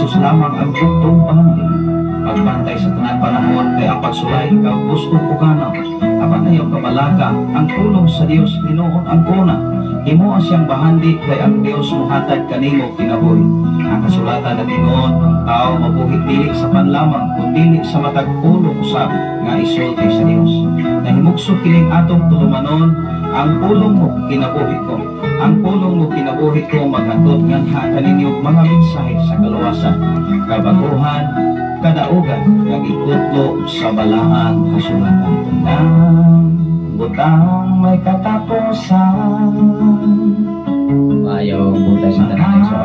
Dios lamang ang bugtong pahambing. Pagbantay sa tanang panahon kay ang pagsulay ikaw gusto ko ganaw. Apan ayaw kabalaga ang tulong sa Dios Ginoon ang kuna. Himo siyang bahandi kay ang Dios mohatag kanimo kinabuhi. Ang kasulatan na Ginoon ang tao mabuhi dili sa panlamang kundi sa matag pulong usab nga isulti sa Dios. Nahimugso kining atong tulumanon ang pulong mo kinabuhi ko. Ang pulong mo kinabuhi ko maghatod nganha kaninyong mga mensahe sa kaluwasan, kabaguhan, kadaugan nga ikutlo sa balaang kasulatan. Tandang butang may katapusan. Ayaw butang sa tanang so.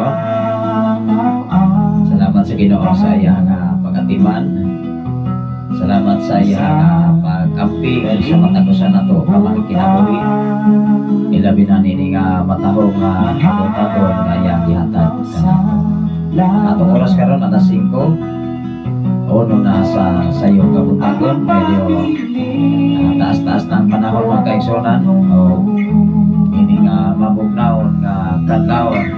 Salamat sa Ginoo sa iya nga pagatiman. Salamat sa iya nga pag-amping sa matagusan nato kamang kinabuhi. Ilabi na nini nga matahong nga butagon nga iyang gihatag kanato. Atong oras karon alas 5. Ono na sa sayo kabutagon medyo taas-taas ng panahon mga kaigsonan o ini nga mabugnaon nga kadlawon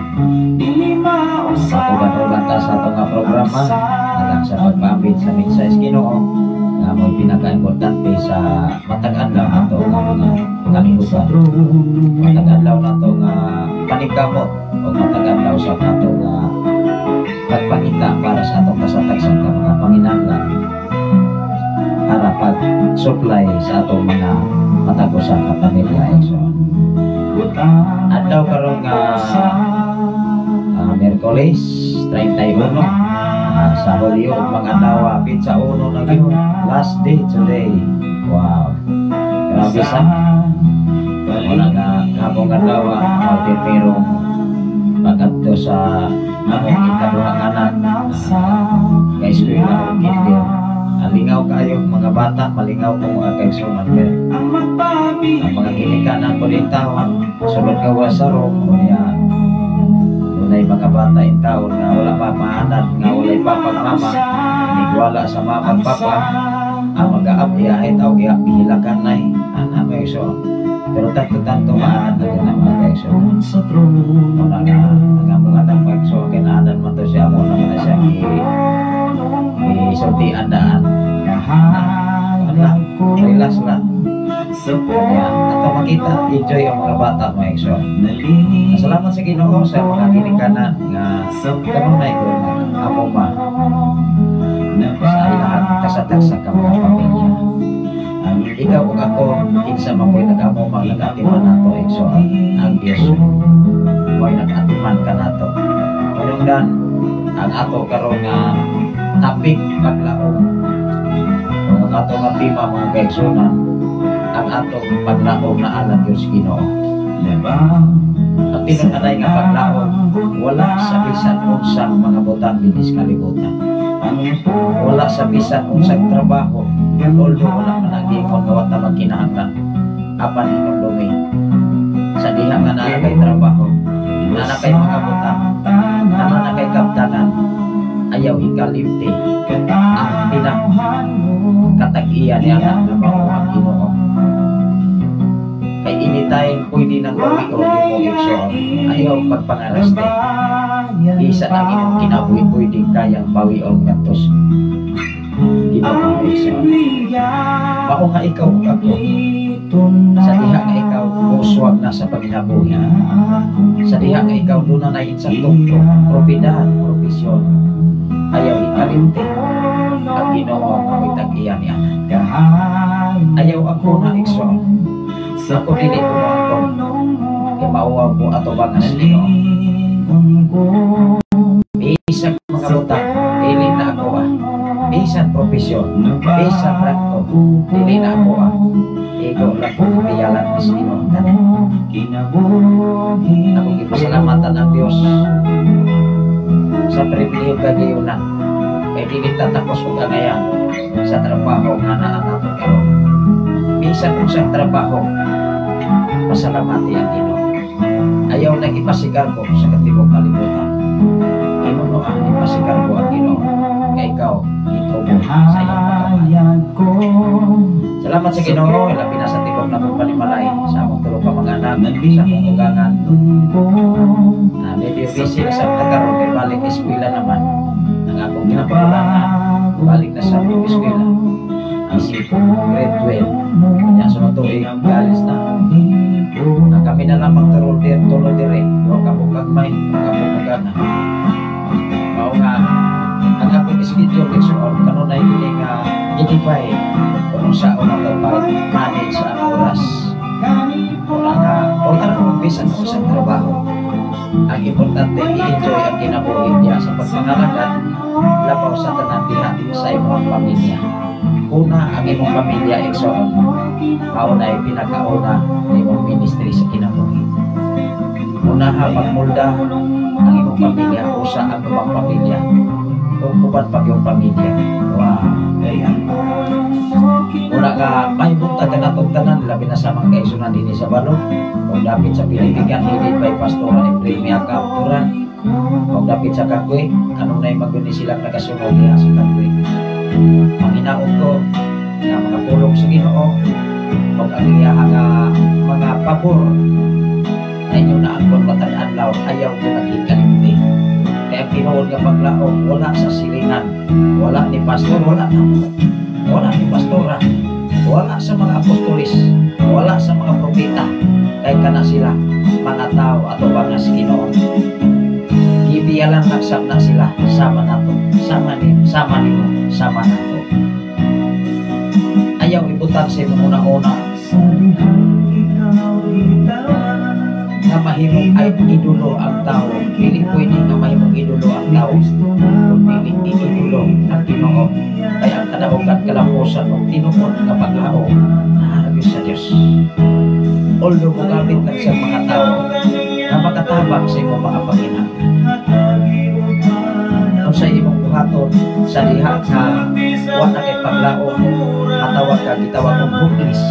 makugan-ugan ta sa itong nga programa alang sa pagpapit sa mensahe Ginoo nga mo pinaka-importante sa matag adlaw nato nga mga kalibutan, matag adlaw nato nga paningkamot o matag adlaw sa nato nga pagpangita para sa atong kasatag sa mga panginahanglan para pag-supply sa atong mga matagusan at pamilya. So, adlaw karon nga Miyerkules 31 sa Hulyo mga adlaw apit sa 1 na gyud last day today. Wow, grabe sa wala nga habang adlaw pero pagkadto sa among ikaduhang anak kay eskwela o kinder. Malingaw kayo mga bata, malingaw ko mga kaigsunan ang mga ginikanan ko din taon sulod gawa sa rom niya dunay mga bata in taon nga wala pa maanan nga walay papag mama nigwala sa mama papa ang mag-aabiyahit o gihilakan na anak may so pero tanto maanan na din ang mga kaigsunan muna nga mga anak kaigsunan kinaanan man to siya mo naman na siya isultian daan relax lang ato makita enjoy ang mga bata mo so salamat sa Ginoo sa mga ginikanan nga kanunay ko amo ba sa ilahat kasatag sa mga pamilya ikaw ug ako kinsa man ko'y nag-amo mang nag-atiman nato so ang Dios mo'y nag-atiman ka nato unungdan ang ato karon nga topic paglaom ang ato nga tema mga kaigsunan ang atong paglaom na alam Diyos Ginoo ang tinunanay nga paglaom wala sa bisan unsang mga butang binis kalibutan wala sa bisan unsang trabaho although wala managimon nga wata magkinahanglan apan hinumdumi sa diha nga naa kay trabaho naa kay mga butang naa kay kaptanan ayaw ikalimti ang pinakatag-iyan niya na mamuhang Ginoo kay anytime pwede nang gawin o mo igsoon ayaw pagpangaraste isa na imong kinabuhi pwedeng kayang bawion ngadtos Ginoo igsoon mao nga ikaw ako sa diha nga ikaw muswag na sa pagkinabuhi sa diha nga ikaw doon na insaktong propidad, propisyon ayaw ikalimti ang Ginoo ang itag-iyan niya ayaw ako na igsoon ako dili ko ako kay mauwaw ko ato ba nga sa Ginoo isang mga butang dili na ako isang propisyon isang rakto dili na ako ikaw lang ko piyalan sa Ginoo ako gipasalamatan ang Dios sa pribilehiyo kagayunan kay dili tatapos ko kagayan sa trabaho nga naa nato karon bisan unsang trabaho pasalamati ang Ginoo ayaw nang ipasikargo sa katibok kalibutan Ginoo ang ipasikargo ang Ginoo kay ikaw ito mo sa iyong pagkaman salamat sa Ginoo labi na sa tibok na mong panimalay sa among tulo ka mga anak sa among ugangan medyo busy sa pagkaroon kay balik eskwela naman ginapakulan na balik na sa eskwela. Isip grade 12. Kaya sunod tuig, galis na. Kami na lamang tulo dire. Huwag ka mong gagmay, huwag ka mong magana. Mao nga, ang akong schedule, Exor, kanunay gining edify kung saan ako manage sa oras. Wala na umpisan ako sa trabaho. Ang importante, i-enjoy ang kinabuhi niya sa pagpangalagan, labaw sa tanandihan sa imong pamilya. Una, ang imong pamilya, Exor, mauna ay pinakauna ng imong ministry sa kinabuhi. Una, pagmulda ang imong pamilya, usa ang imong pamilya, uban pag yung pamilya. Wow, kaya una ka, may buntag ka natong tanan, labi na sa mga kaisunan din sa balong, kung dapit sa Pilipigan, higit by Pastora Efremia Kapturan, kung dapit sa Kakwe, anong na yung maguni silang nakasunod niya sa Kakwe. Ang hinaon ko, na mga pulong sa Ginoo, kung ang iyahang mga pabor, na inyo na ang matag-anlaw, ayaw ko nagkikalimti. Kaya kinuod nga paglaong, wala sa silingan, wala ni pastor, wala ni pastora, wala sa mga apostolis, wala sa mga propeta, kaya ka na sila, mga tao ato mga si Ginoo. Ibiyalan nagsap na sila, sama nato, sama nato. Ayaw ibutan sa imo una-una, na mahimong ay idolo ang tao. Pili pwede na mahimong idolo ang tao. Pili idolo ang Ginoo. Kaya ang kadahugan kalampusan o tinuod na paglao naharagos sa Diyos. Although mugamit lang sa mga tao na makatabang sa imong mga panginang. Kung sa imong buhaton sa diha na wala kay paglao, matawag ka, gitawag kong hopeless.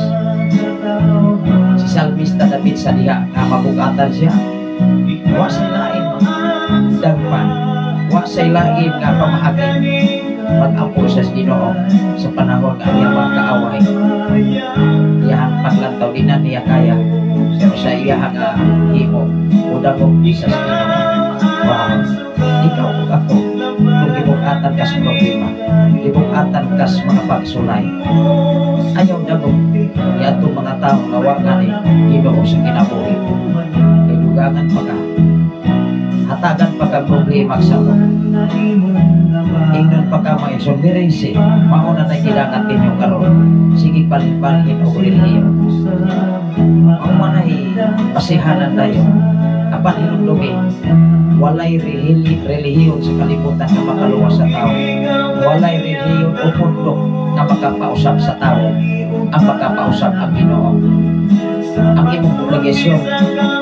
Si Salmista David sa diha na mabugatan siya, wa say lain dagpan, wa say lain nga pamahagin pag-ampo sa Ginoo sa panahon nga niya mga kaaway. Iyahang paglantaw din na niya kaya, pero sa iyahang himo udagog sa Ginoo. Wow, ikaw ug ako kung ibukatan kas problema, ibukatan kas mga pagsulay, ayaw dagog yato mga tao nga wa ni Ginoo sa kinabuhi. Kay dugangan pa ka, hatagan pa ka problema sa mo, ingnon pa ka mga exuberance, mauna na kailangan ninyo karon. Sige palin-palin o relihiyon, maunay pasihanan tayo. Apan hinumdumi, walay relihiyon sa kalibutan na makaluwas sa tao, walay relihiyon o mundo na makapausap sa tao. Ang makapausap ang Ginoo. Ang imong obligasyon,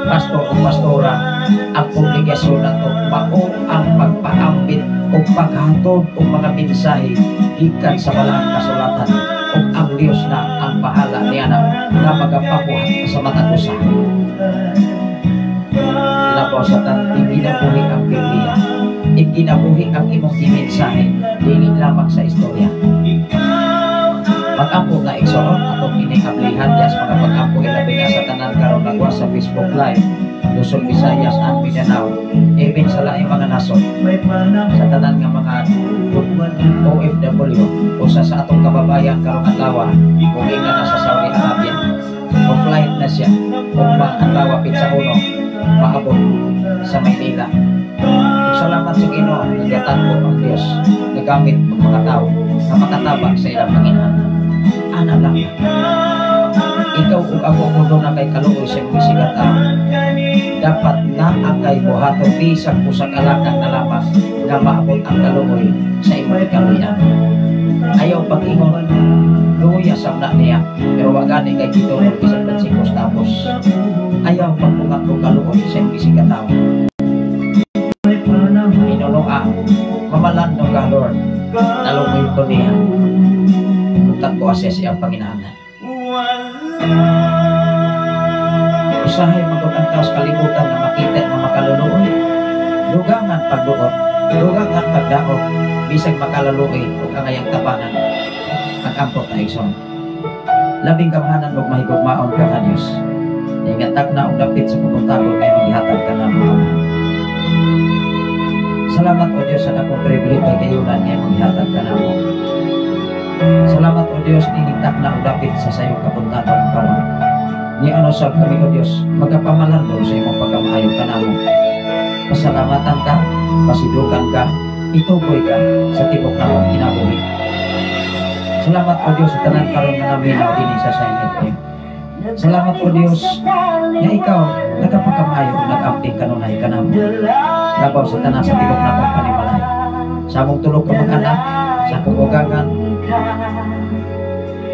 pastor o pastora, ang obligasyon na ito, mao ang pagpaambit o paghatod o mga mensahe gikan sa walang kasulatan o ang Diyos na ang bahala niya na magapabuhat sa matag usa. Labaw sa ikinabuhi ang Biblia, ikinabuhi ang imong mensahe, dili lamang sa istorya. Pag-ampo na Exor, atong inikablihan yas mga pag-ampo ilabi na sa tanan karon nagwa sa Facebook Live, Luzon, Visayas, at Mindanao, even sa laing mga nasod, sa tanan nga mga OFW, o sa atong kababayan karong adlaw, kung nga na sa Saudi Arabia, o flight na siya, o adlaw pizza uno, maabot sa Maynila. Salamat sa Ginoo, nagatanggol ang Diyos, nagamit ang mga tao na makatabang sa ilang Panginoon. Ana lang, ikaw ug ako mundo na kay kaluoy sa bisigat dapat na ang kay buhaton bisag usa ka lakang na lamang nga maabot ang kaluoy sa imong kaluyan. Ayaw pag-ingon, luya sa na niya, pero wag gani kay kitulog bisag pansikos tapos. Ayaw pagpungat ko kaluoy sa imong bisigat tao. Inunoa, mamalan no ka Lord, nalumoy ko niya. Butak ko asya siyang Panginoon. Usahay magandang taos kalibutan na makita na makaluluoy. Lugangan pagduot, lugangan pagdaot, bisag makalaluluoy o kangayang tabangan. Ang-ampot na Exor. Labing kamhanan o mahigugmaon ka nga Diyos. Ingatag na o dapit sa pumuntagon ngayon maghihatag ka na mga. Sa Salamat o Diyos sa akong pribilege kayunan nga maghatag ka na mo. Salamat o Diyos ninitak na udapit sa sayo kapuntahan karon. Ni ano sa kami o Diyos magkapamalando sa imong pagkamaayo ka na mo. Pasalamatan ka, pasidukan ka, itukoy ka sa tibok na mong kinabuhi. Salamat o Diyos sa tanan karon nga naminaw din sa Sign FM. Salamat o Diyos na ikaw nagkapagkamayo o nag-amping kanunay ka na mo. Labaw sa tanan sa tibok na mong panimalay. Sa among tulog ka mag-anak, sa akong ugangan,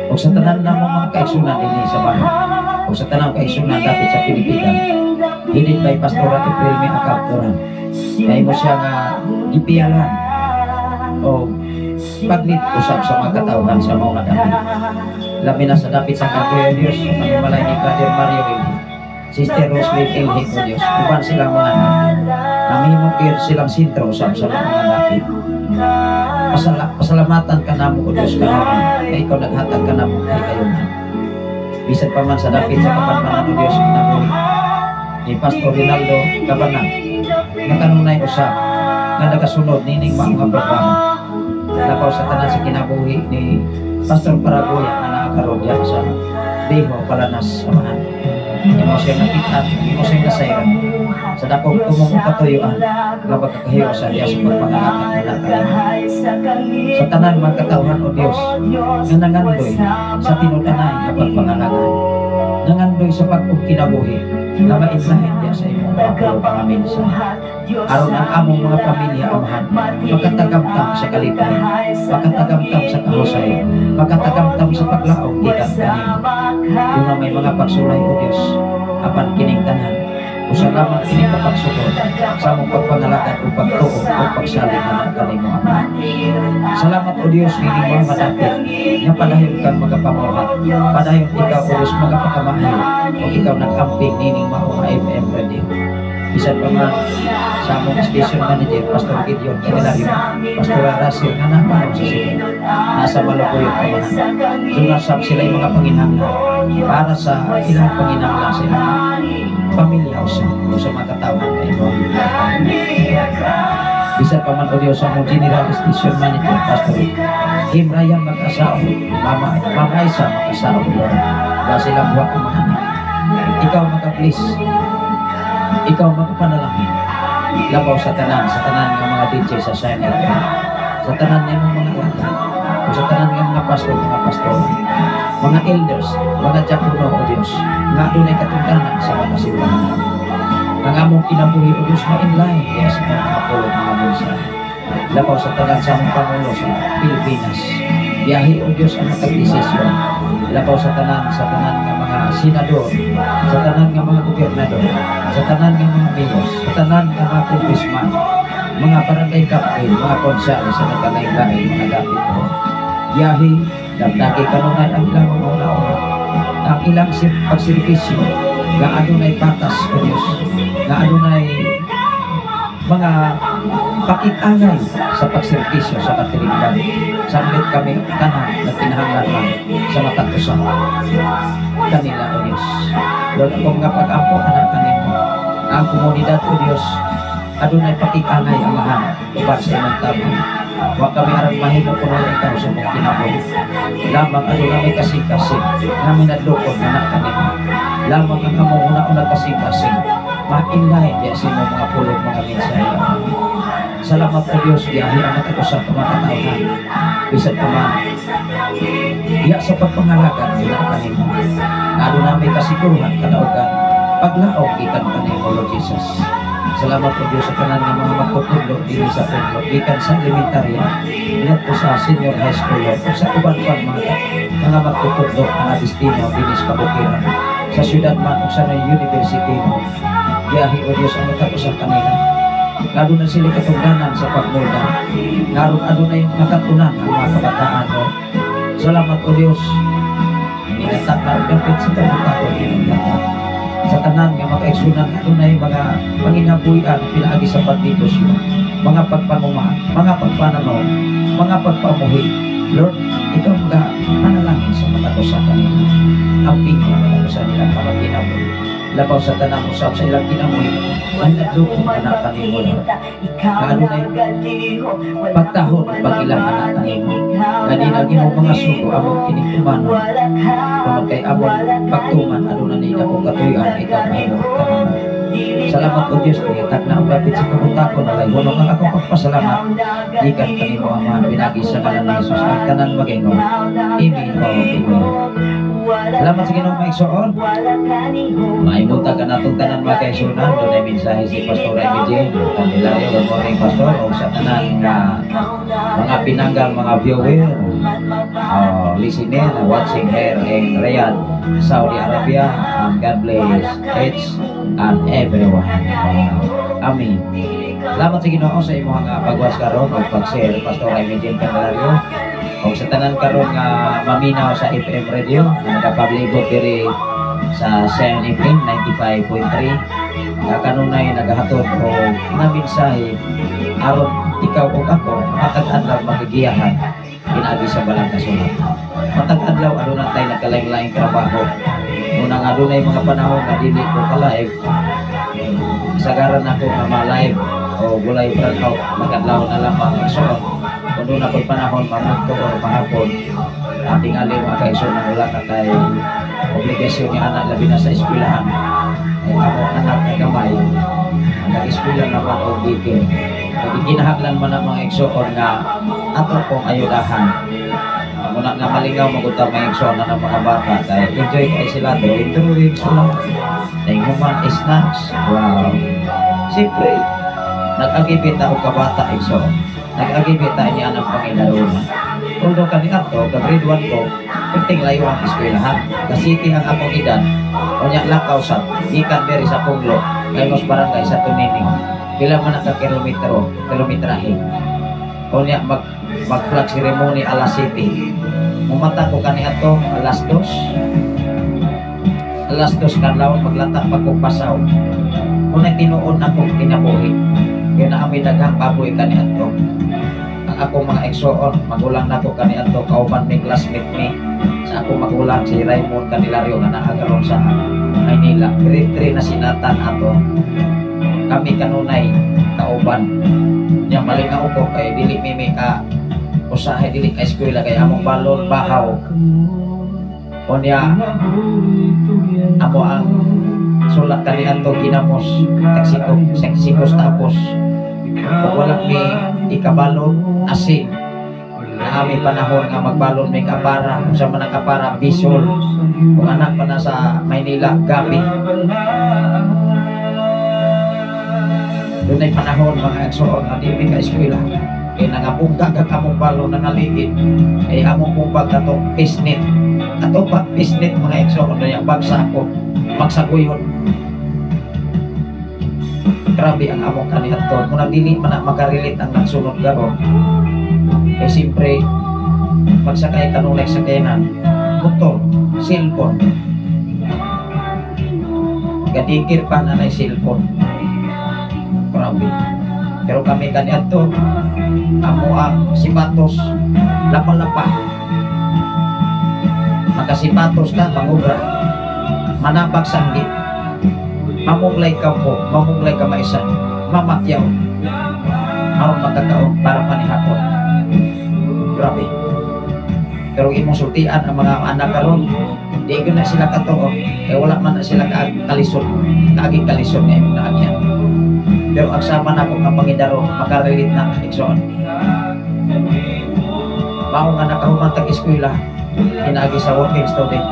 o sa tanan na mong mga kaigsunan din sa bahay, o sa tanan kaigsunan dapit sa Pilipinas. Hinit by Pastora April may akapturan. Kaya mo siya nga gipiyalan o paglit usap sa mga katawhan sa mga dapit. Labi na sa dapit sa Kagaya Diyos, panimalay ni Brother Mario Ilhi, Sister Roslyn Ilhi o Diyos, uban silang mga namimukir silang sintro usap sa mga dapit. Pasalamatan ka na mo o Diyos kanunan na ikaw naghatag ka na mo kay kayunan. Bisan pa man sa dapit sa kapanmanan o Diyos kinabuhi ni Pastor Rinaldo Cabanag na kanunay usap nga nagasunod nining mga programa. Labaw sa tanan sa kinabuhi ni Pastor Paragoya na nakakaroon diyan sa Beho, Palanas, Samahan. Hindi mo siya nakita, hindi mo siya nasayran sa dakong tumong katuyuan nga magkakahiyo sa Diyos sa pagpangalakan na nakalim. Sa tanan magkatawhan o Diyos nga nangandoy sa tinudanay na pagpangalakan, nangandoy sa pagpukinabuhi na mainlahin niya sa imong mga pangamin sa aron ang among mga pamilya amahan makatagamtam sa kalipay, makatagamtam sa kahusay, makatagamtam sa paglaog gikan kanin. Kung na may mga pagsulay o Diyos apan kining tanan o salamat kining kapagsukod sa among pagpangalakan o pagtuo o pagsalig na kanimo Ama. Salamat o Diyos kining mga madapit nga padayon kang magapamuhat, padayon ikaw o Diyos magapakamahayo o ikaw nag-amping nining maong FM radio. Bisan pa man sa among station manager Pastor Gideon Canilario, Pastor Russell nga naman sa sila nasa Malupuyog Pamahan. Sunasab sila yung mga panginhanglan para sa ilang panginhanglan sa ilang pamilya o sa mga katawan na ito. Bisan pa man o Diyos sa among general station manager Pastor Kim Ryan mag-asawa, Mama Isa mag-asawa, dahil silang buwak ang mga anak. Ikaw mag-please, ikaw magpanalangin labaw sa tanan ng mga DJ sa Sign FM, sa tanan ng mga alagad o sa tanan ng mga pastor, mga elders, mga diakono o Diyos nga dunay katungdanan sa mga simbahan. Ang among kinabuhi o Diyos ma-inline kaya sa mga kapulog mga mensahe labaw sa tanan sa among Pangulo sa Pilipinas. Biyahe o Diyos ang matag-desisyon labaw sa tanan ng mga senador, sa tanan ng mga gobernador, sa tanan ng mga mayors, sa tanan ng mga congressman, mga barangay captain, mga konsyales sa nagkalain-lain, mga dapit ko. Biyahe, dagdagi kanunay ang ilang mga una-una, ang ilang pagsirpisyo, nga adunay patas o Diyos, nga adunay mga pakitangay sa pagservisyo sa katilingdan. Samlit kami tanan na kinahanglan sa matatusan kanila o Diyos. Lord, ako mga pag-ampo anak kanimo, ang komunidad o Diyos adunay pakitangay amahan uban sa imong tabang. Wa kami arang mahimo kuno ikaw sa mong kinabuhi. Lamang adunay may kasing-kasing namin nadlukod anak kanimo. Lamang ang among una-una kasing-kasing makinlahin diya sa imong mga pulong mga mensahe. Salamat po Diyos, biyahe ang matagusap ng mga katauhan. Bisan pa man, diya sa pagpangalagan nila kanimo. Lalo na may kasiguruhan, kadaugan, paglaog ikan kanimo, Lord Jesus. Salamat po Diyos sa kanan ng mga magtutudlo dito sa pudlo, ikan sa elementarya, iyan po sa senior high school, Lord, sa uban pa mga magtutudlo na destino, dinis kabukiran, sa syudad man o sa university mo. Biyahe o Diyos ang matagusap kanila. Lalo na sila katungdanan sa pagmulda. Lalo na yung makatunan ang mga kabataan mo. Salamat o Diyos. Hindi natak na upapit sa kabutaan mo. Sa tanan nga makaiksunan na yung mga panginabuyan pinaagi sa pagdipos yun. Mga pagpanuma, mga pagpananaw, mga pagpamuhi. Lord, ikaw mga panalangin sa matagusap kanila. Ang pingin ang matagusap nila kapag kinabuhi. labaw sa tanang usap sa ilang kinamoy ay nadukong anak kanimo Lord. Kaano na pagtahon pag ilang anak kanimo kanina mo mga sugo among kinikumanon kung kay among pagtuman ano na nila kung katuyan ikaw mahimo kanimo. Salamat po Diyos, itak na ang lapit sa kabutakon na lay. Huwag ang akong pagpasalamat. Ikan kanimo Ama, pinagi sa kanan ni Jesus. Ang kanan mag-ingo. Amen o Amen. Salamat sa Ginoong Maigsoon. Maimunta ka na itong tanan magkaisunan. Doon ay mensahe si Pastor Emilien. Kandilario, good morning Pastor. O sa tanan mga pinanggang mga viewer, listener, watching here in Riyadh, Saudi Arabia. God bless each and everyone. Amen. Salamat sa Ginoo sa imong nga pagwas karon o pag-share Pastor Emilien Candelario o sa tanan karon nga maminaw sa FM radio na nagapablibot diri sa San FM 95.3 nga kanunay nagahatod o nga mensahe aron ikaw o ako matag-adlaw magigiyahan pinaagi sa balang kasulatan. Matag-adlaw aduna tay nagkalain-laing trabaho. Unang adunay mga panahon nga dili ko ka-live. Sagaran ako nga ma-live o gulay pranaw magadlaw na lamang igsoon. Kung doon ako'y panahon mamunto o mahapon ating alim mga kaigsoon na wala na kay obligasyon ni anak labi na sa eskwelahan. Ay ako anak na gamay nag-eskwela naman o dike. Nagkinahaklan man ang mga igsoon nga ato pong ayudahan. Muna nga malingaw magutang mga igsoon na ng mga bata dahil enjoy kayo sila drawing lang dahil human snacks. Wow. Siyempre nag-agibit ako kabata igsoon. Nag-agibit tayo niya ng Panginoon. Although kanina to, ka-grade 1 ko, penting layo ang eskwelahan. Kasiti ang akong edad, o niya lakaw sa ikan beri sa Punglo, kay mas barangay sa Tunining. Bila man kilometrahe. O niya mag-flag ceremony alas 7. Mumata ko kanina to, alas 2. Alas 2 kanlaon maglata pagkupasaw. Kung tinuon ako kinabuhi, kaya na amoy daghang baboy kanina to. Ang ako mga igsoon, magulang na ko kanina to, kauban may classmate me. Sa ako magulang si Raymond Candelario na nakagaroon sa Maynila. Grade 3 na sinatan ato. Kami kanunay kauban. Yang malingaw ko kay dili mimi ka usahay dili ka eskwela kay among balon bahaw. Kunya ako ang sulat kanina to ginamos seksikos tapos kung wala mi ikabalon asin na aming panahon nga magbalon may kapara kung sa mga kapara bisol kung anak pa na sa Maynila gabi doon ay panahon mga igsoon na di may ka-eskwela kaya nangapungka kang among balon na naligid ay among pumpag katong pisnit ato pa pisnit mga igsoon na yung bagsa ako magsaguyon. Grabe ang among kaniadton. Muna dili man na makarelate ang nagsunod garon. Eh siyempre pagsakay kanunay sa kayanan, motor, cellphone. Gadikir pa na cellphone. Grabe. Pero kami kaniadto, amo ang sipatos, lapa-lapa. Magkasipatos na, mangubra. Manabag sanggit. Mamunglay ka po, mamunglay ka maisan, mamatyaw. Aron magkataon para panihapon. Grabe. Pero imong sultian ang mga anak karon, di ko na sila katuo, kaya wala man na sila kalisod, kaaging kalisod na imong naagyan. Pero ang sama na kong kapangidaro, makarelate na igsoon. Mao nga nakahumantag eskwela, inaagi sa working student.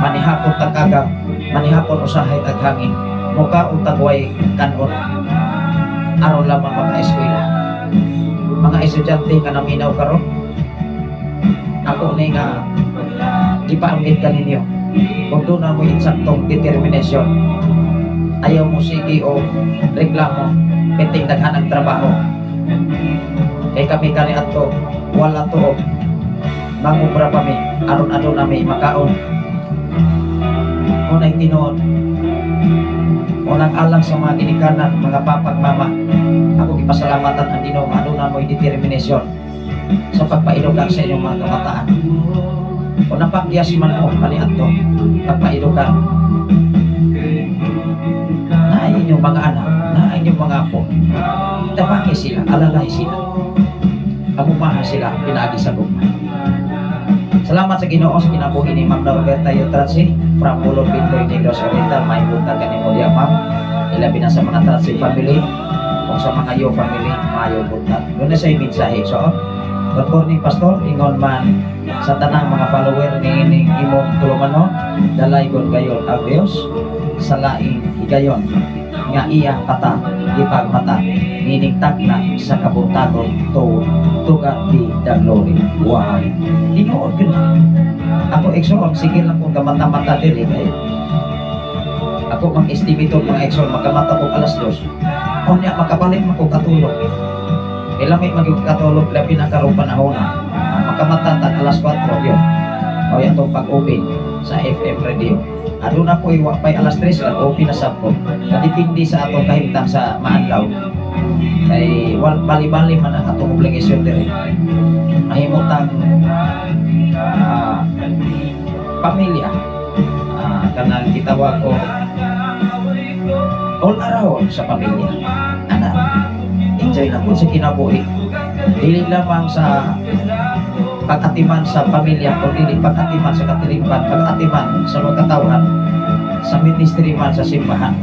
Manihapon tagagap, manihapon usahay taghangin, mukha utagway kanon. Araw lamang mga eskwela. Mga estudyante nga naminaw karon. Ako ni nga ipaambit ka ninyo. Kung doon na mo insaktong determinasyon. Ayaw mo sige o reklamo, penting daghan ang trabaho. Kay kami kani ato, wala to. Mangubra pa mi, aron-aron na may makaon. Unang tinuod, unang alang sa mga ginikanan, mga papag mama, ako ipasalamatan ang Ginoo nga aduna mo'y determinasyon sa pagpaidugang sa inyong mga kabataan. Kung napagyas man mo kaniadto, pagpaidugang na inyong mga anak, na inyong mga apo, tabaki sila, alalay sila, amumaha sila, pinagi sa luma. Salamat sa Ginoo sa kinabuhi ni Ma'am Norberta Yotratsi from Pulong Bintoy Negros Oriental. May buntag ka ni Molia Ma'am, ilabi na sa mga Tratsi family o sa mga Yo family, mayo buntag. Doon na sa mensahe. So, good morning Pastor, ingon man sa tanang mga follower ni ining imong tulunganon, dalay kon gayon ang Dios sa laing higayon nga iya kata ipagmata meaning takna sa kabuntagon to God be the glory. Wow, tinuod ko na ako exon, sige lang kung gamata-mata dili kay ako mag-estimate mga exon magkamata ko alas 2 o niya makabalik man ko katulog ilang may magkatulog labi na karong panahon na makamata tag alas 4 yun o yan itong pag-open sa FM radio. Aduna po iwapay alas 3 at open na sabko. Kadipindi sa atong kahimtang sa maadlaw. Kay bali-bali man ang atong obligasyon dire. Mahimutang pamilya. Kanang gitawag ko all around sa pamilya. Anak, enjoy na po sa kinabuhi. Dili lamang sa pag-atiman sa pamilya o dili pag-atiman sa katilingban, pag-atiman sa magkatawan, sa ministry man sa simbahan.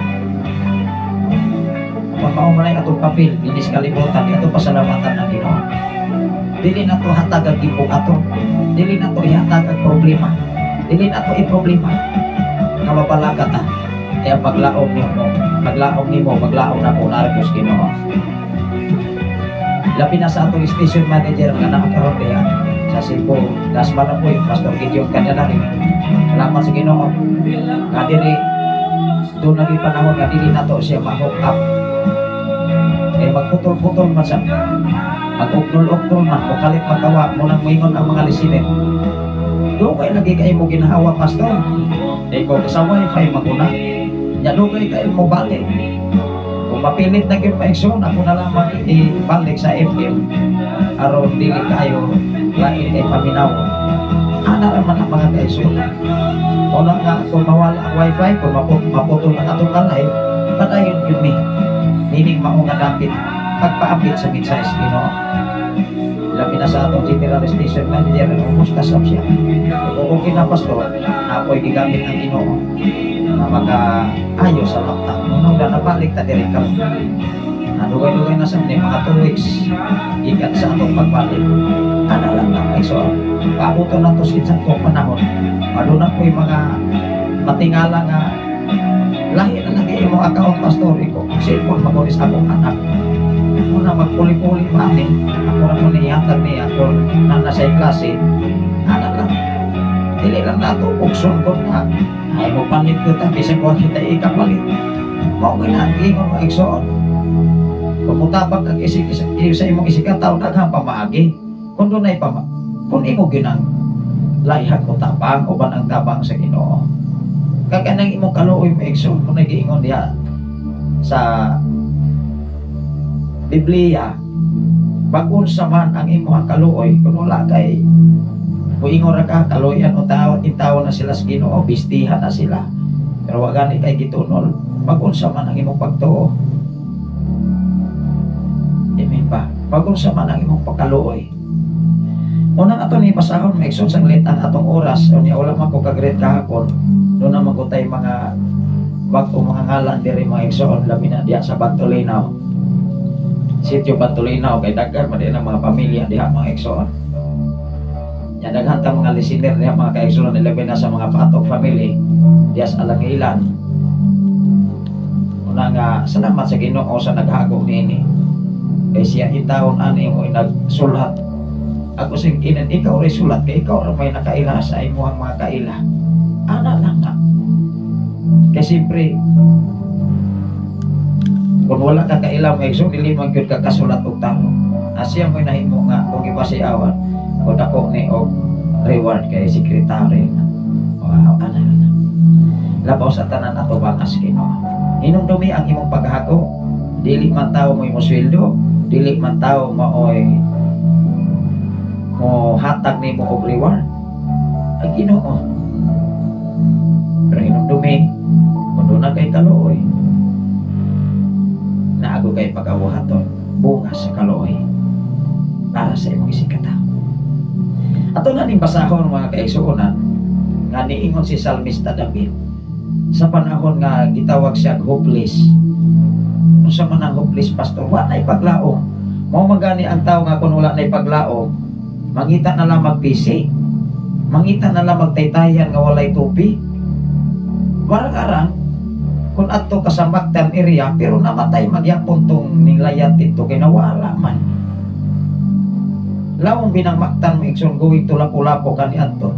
Kung maumalay atong kapil, dinis kalimutan, ito pasalamatan ng Ginoo. Dili na to hatag ang gipong ato, dili na to ihatag ang problema, dili na to i-problema. Kamapalaga ta, kaya paglaom nimo, paglaom na po naragos Ginoo. Labi na sa atong station manager nga nakakaroon kaya sa Cebu, Dasma na po yung Pastor Gideon Kanyalari. Salamat sa Ginoo. Nga diri, doon naging panahon nga dili na to siya ma-hook up. Eh magputol-putol man siya. Mag-uktol-uktol man, o kalit magawa mo nang maingon ang mga listener. Doon kayo lagi kayo mo ginahawa, Pastor. Eh kung sa wifi maguna, doon kayo mo balik. Kung mapilit na kayo pa-exon, ako na lamang ibalik sa FM. Aron dili kayo lain ay paminaw. Ana naman ang mga kaisyon. Una nga kung mawala ang wifi, kung maputol ang atong kalay, padayon yun ni. Meaning maunga natin pagpaabit sa mensahe Ginoo. Labi na sa atong general station manager, umustasap siya. Kung okay na Pastor, ako'y gigamit ng Ginoo na mag-ayos sa laptop. Nung na nabalik ta direct kami. Dugay-dugay na sa mga 2 weeks ikat sa atong pagbalik. Ana lang na so paabuton na to sa itong panahon. Aduna po yung mga matingala nga lahi na lagi yung mga account Pastor ko. Cellphone magulis akong anak. Muna magpuli-puli mati. Ako na muna ihatag niya kung nasa klase. Ana lang. Dili lang na ito ukson ko na. Ay mo panit ko tabi sa kuha kita ikapalit. Mao ginagi mo maigsoon. Pagmutabag ang sa imong isikataw daghang pamaagi. Kung doon ay kung imo ginang layhag mo tabang o banang tabang sa Ginoo. Kaganang imong kaluoy mo igsoon kung nagiingon diha sa Biblia. Pag-unsa man ang imong kaluoy kung wala kay muingon ra ka kaluyan o tawo na sila sa Ginoo, bistihan na sila. Pero wa gani kay gitunol. Pag-unsa man ang imong pagtuo. Amen ba? Pag-unsa man ang imong pagkaluoy. Unang ato ni pasahon maigsoon sang lit ang atong oras o niya wala man ko kagreat kahapon. Doon naman ko tayo mga bago mga ngalan diri mga igsoon labi na diha sa Bantolinaw. Sitio Bantolinaw kay daghan man din ang mga pamilya diha mga igsoon. Ya daghan ta mga listener diha mga kaigsoon labi na sa mga patok family diha sa Alangilan. Una nga salamat sa Ginoo sa naghago niini. Kay siya itawon ani mo nagsulat. Ako sing inan ikaw ray sulat kay ikaw ra may nakaila sa imong mga kaila. Ana lang na. Kay siyempre kung wala ka kaila may igsoon dili man gyud ka kasulat og tao. Asya mo nahimo nga kung ipasiawan kung ako ni og reward kay sekretary. Wow, ana. Labaw sa tanan ato bangas Ginoo. Hinumdumi ang imong paghako. Dili man tao mo imong sweldo, dili man tao maoy mo hatag nimo og reward. Ang Ginoo. Pero hinumdumi kung doon na kay kaluoy. dago kay pag-abuhaton bunga sa kaloy para sa imong isikata. Ato na ning basahon mga kaigsuonan nga niingon si Salmista David sa panahon nga gitawag siya hopeless. Unsa man ang hopeless, pastor? Wa nay paglaom. Mao magani ang tao nga kun wala nay paglaom, mangita na lang magpisi, mangita na lang magtaytayan nga walay tupi. Warang-arang kung ato ka sa Mactan area pero namatay magyapon tong ninglayat dito kay nawala man. Lawong binang Mactan mo igsoon going to Lapu-Lapu kani ato.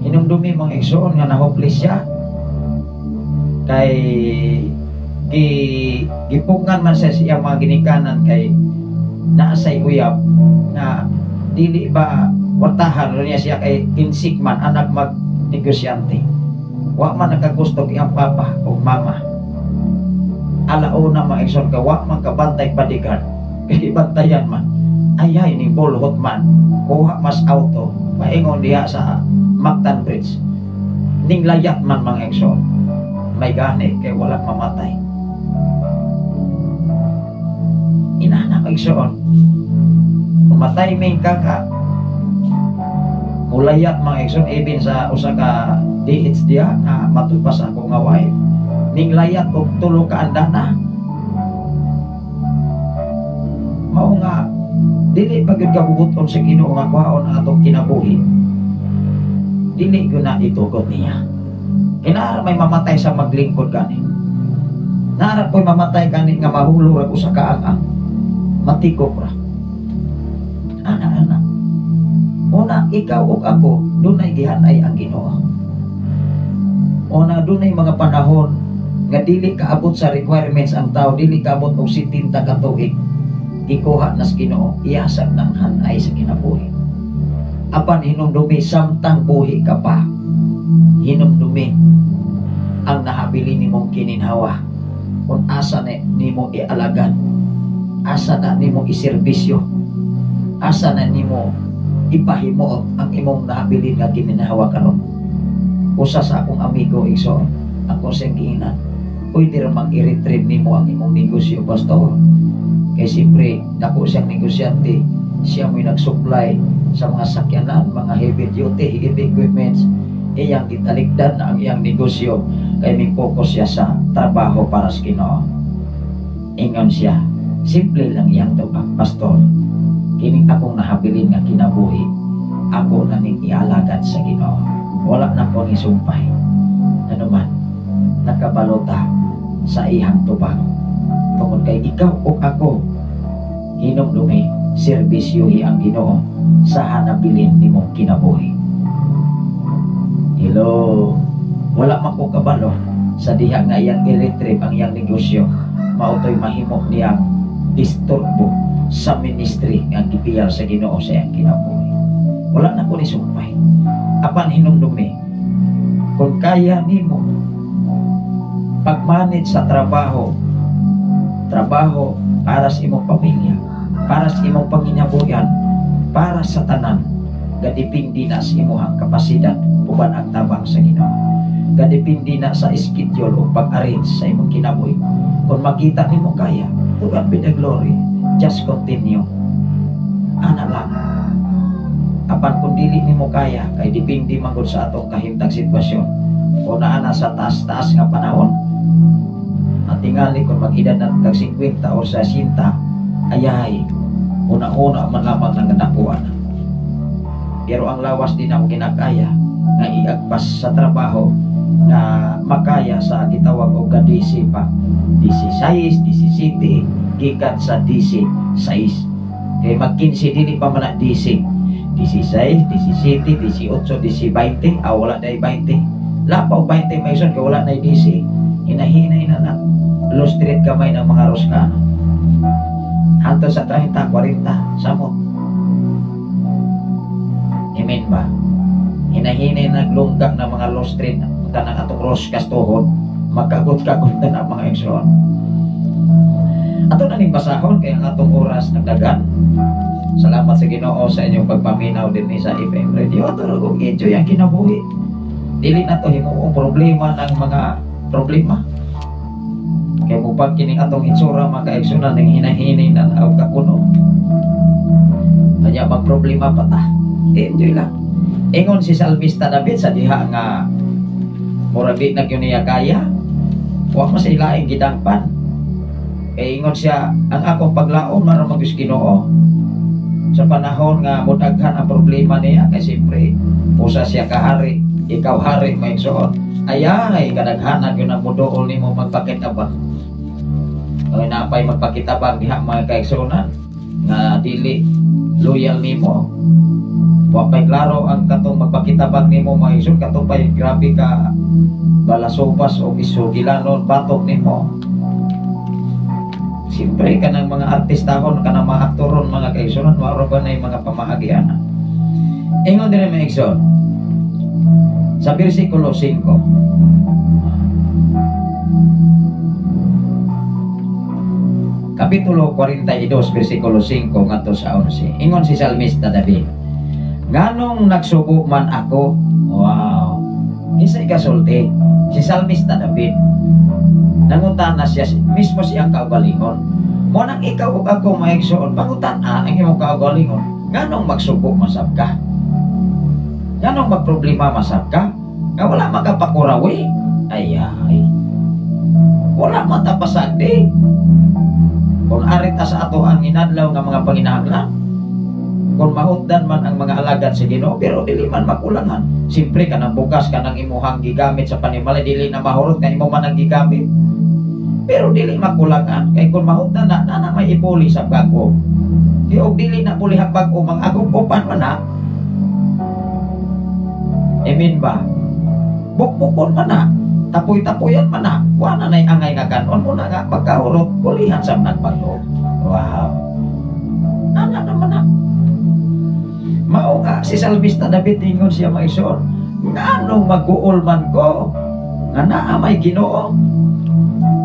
Hinumdumi mga igsoon nga na hopeless siya. Kay gipungan man sa siya mga ginikanan kay naasay uyab na dili ba wartahan niya siya kay insik man anak mag negosyante. Wa man nakagusto iyang papa o mama. Alauna maigsoon ka wa man kabantay bodyguard. Kay bantayan man. Ayay ni bolhot man. Kuha mas auto. Maingon diha sa Mactan Bridge. Ning layat man mga igsoon. May gani kay walang mamatay. Inana maigsoon. Mamatay may kaka. Mulayat mga igsoon even sa usa ka DH dia na matupas ako nga wife. Ning layat og tulo ka andana. Mao nga dili pagud kabubuton sa Ginoo nga kuhaon ang atong kinabuhi. Dili gyud na itugot niya. Kinahanglan may mamatay sa maglingkod gani. Naara ko'y mamatay gani nga mahulog ako sa kaang-ang. Matikop ra. Ana-ana. Una ikaw ug ako dunay gihanay ang Ginoo. Una dunay mga panahon nga dili kaabot sa requirements ang tao, dili kaabot og 70 ka tuig. Gikuha nas Ginoo, iyasag ng hanay sa kinabuhi. Apan hinumdumi samtang buhi ka pa. Hinumdumi ang nahabili nimong kininhawa. Kung asa na nimo ialagan, asa na nimo iserbisyo, asa na nimo ipahimuot ang imong nahabilin nga kininhawa karon. Usa sa akong amigo igsoon, ako siyang giinan, pwede ra mag-i-retrieve nimo ang imong negosyo, pastor. Kay siyempre, dako siyang negosyante, siya mo'y nag-supply sa mga sakyanan, mga heavy duty, heavy equipments. Iyang gitalikdan na ang iyang negosyo, kay may focus siya sa trabaho para sa Ginoo. Ingon siya, simple lang iyang tubag, pastor. Kining akong nahabilin nga kinabuhi, ako na ning ialagad sa Ginoo. Wala na ko ni sumpay. Ano man, nakabalota sa iyang tubag. Tungod kay ikaw o ako, hinumdumi, serbisyohi ang Ginoo sa hanabilin nimong kinabuhi. Hello, wala man ko kabalo sa diha nga iyang i-retrieve ang iyang negosyo. Mautoy mahimo niyang disturbo sa ministry nga gipiyal sa Ginoo sa iyang kinabuhi. Wala na ko ni sumpay. Apan hinumdumi, kung kaya nimo pag-manage sa trabaho para sa imong pamilya, para sa imong panginabuyan, para sa tanan, gadipindi na sa imong kapasidad uban ang tabang sa Ginoo. Gadipindi na sa schedule o pag-arrange sa imong kinabuhi. Kung makita nimo kaya, to God be the glory. Just continue. Ana lang. Apan kung dili nimo kaya, kay dipindi man gud sa atong kahimtang sitwasyon. O naana sa taas-taas nga panahon, at tingali kung mag-edad na tag 50 o 60, ayay, una-una man lamang ng nakuha na. Pero ang lawas din ako kinakaya nga iagpas sa trabaho na makaya sa gitawag o DC pa. DC 6, DC City, gikan sa DC 6. Kaya mag-15 dili pa man na DC. DC 6, DC City, DC 8, DC 20, wala na 20. Lapaw 20 may son, kaya wala na DC. Hinahinay na na. Low street kamay ng mga Roskano. Hanto sa 30, 40, samot. Amen ba? Hinahinay naglunggak ng mga low street kanang atong Roskas tuhod, magkagot-kagot na ng mga igsoon. Ato na ning basahon kaya ang atong oras nagdagan. Salamat sa Ginoo sa inyong pagpaminaw din sa FM Radio. Ato ro enjoy ang kinabuhi. Dili na to himuong problema ng mga problema. Kaya mo pag kining atong hitsura makaigsunan ng hinahinin na o kakuno. Kanya magproblema pa ta. Enjoy lang. Ingon si Salmista David sa diha nga murag di na yun niya kaya. Huwag mo sa ilaing gidangpan. Kaya ingon siya, ang akong paglaom na ramagos Ginoo. Sa panahon nga mudaghan ang problema niya, kaya siyempre, pusa siya kahari, ikaw hari, may suot. Ayay, kadaghanan yun ang mudool ni mo magpakitabang. O napay magpakitabang diha mga kaigsunan, nga dili loyal ni mo. Wapay klaro ang katong magpakitabang ni mo mga igsoon, katong pa'y grabe ka balasopas o isugilanon, batok ni mo. Siyempre ka ng mga artistahon, ka ng mga aktoron, mga kaigsunan, maro ba na yung mga pamahagian. Ingon din mga igsoon, sa versikulo 5, Kapitulo 42, versikulo 5 ngadto sa 11. Ingon si Salmista David, nganong nagsubo man ako, wow, isa ikasulti, si Salmista David, nangutana siya, mismo siyang kaugalingon, mo nang ikaw ug ako maigsoon, pangutana ang imong kaugalingon, nganong magsubo masab ka? Nganong magproblema masab ka? Nga wala magapakurawi, ay, wala matapasagdi. Kung arita sa ato ang inadlaw nga mga panginahanglan, kung mahutdan man ang mga alagad sa Ginoo, pero dili man makulangan. Siyempre ka nang bukas ka nang imuhang gigamit sa panimalay, dili na mahurot nga imo man ang gigamit. Pero dili makulangan, kay kung mahutdan na may ipuli sa bago. Kaya og dili na puli ang bago, mag-agup-upan man na. Amen ba? Bukbukon man na. Tapoy-tapoyan man na, wala na'y angay nga ganon mo na nga pagkahurot, kulihan sa nagbago. Wow. Ana naman na. Mao nga, si Salmista David ingon siya maison, nganong mag-uol man ko, nga naa may Ginoo.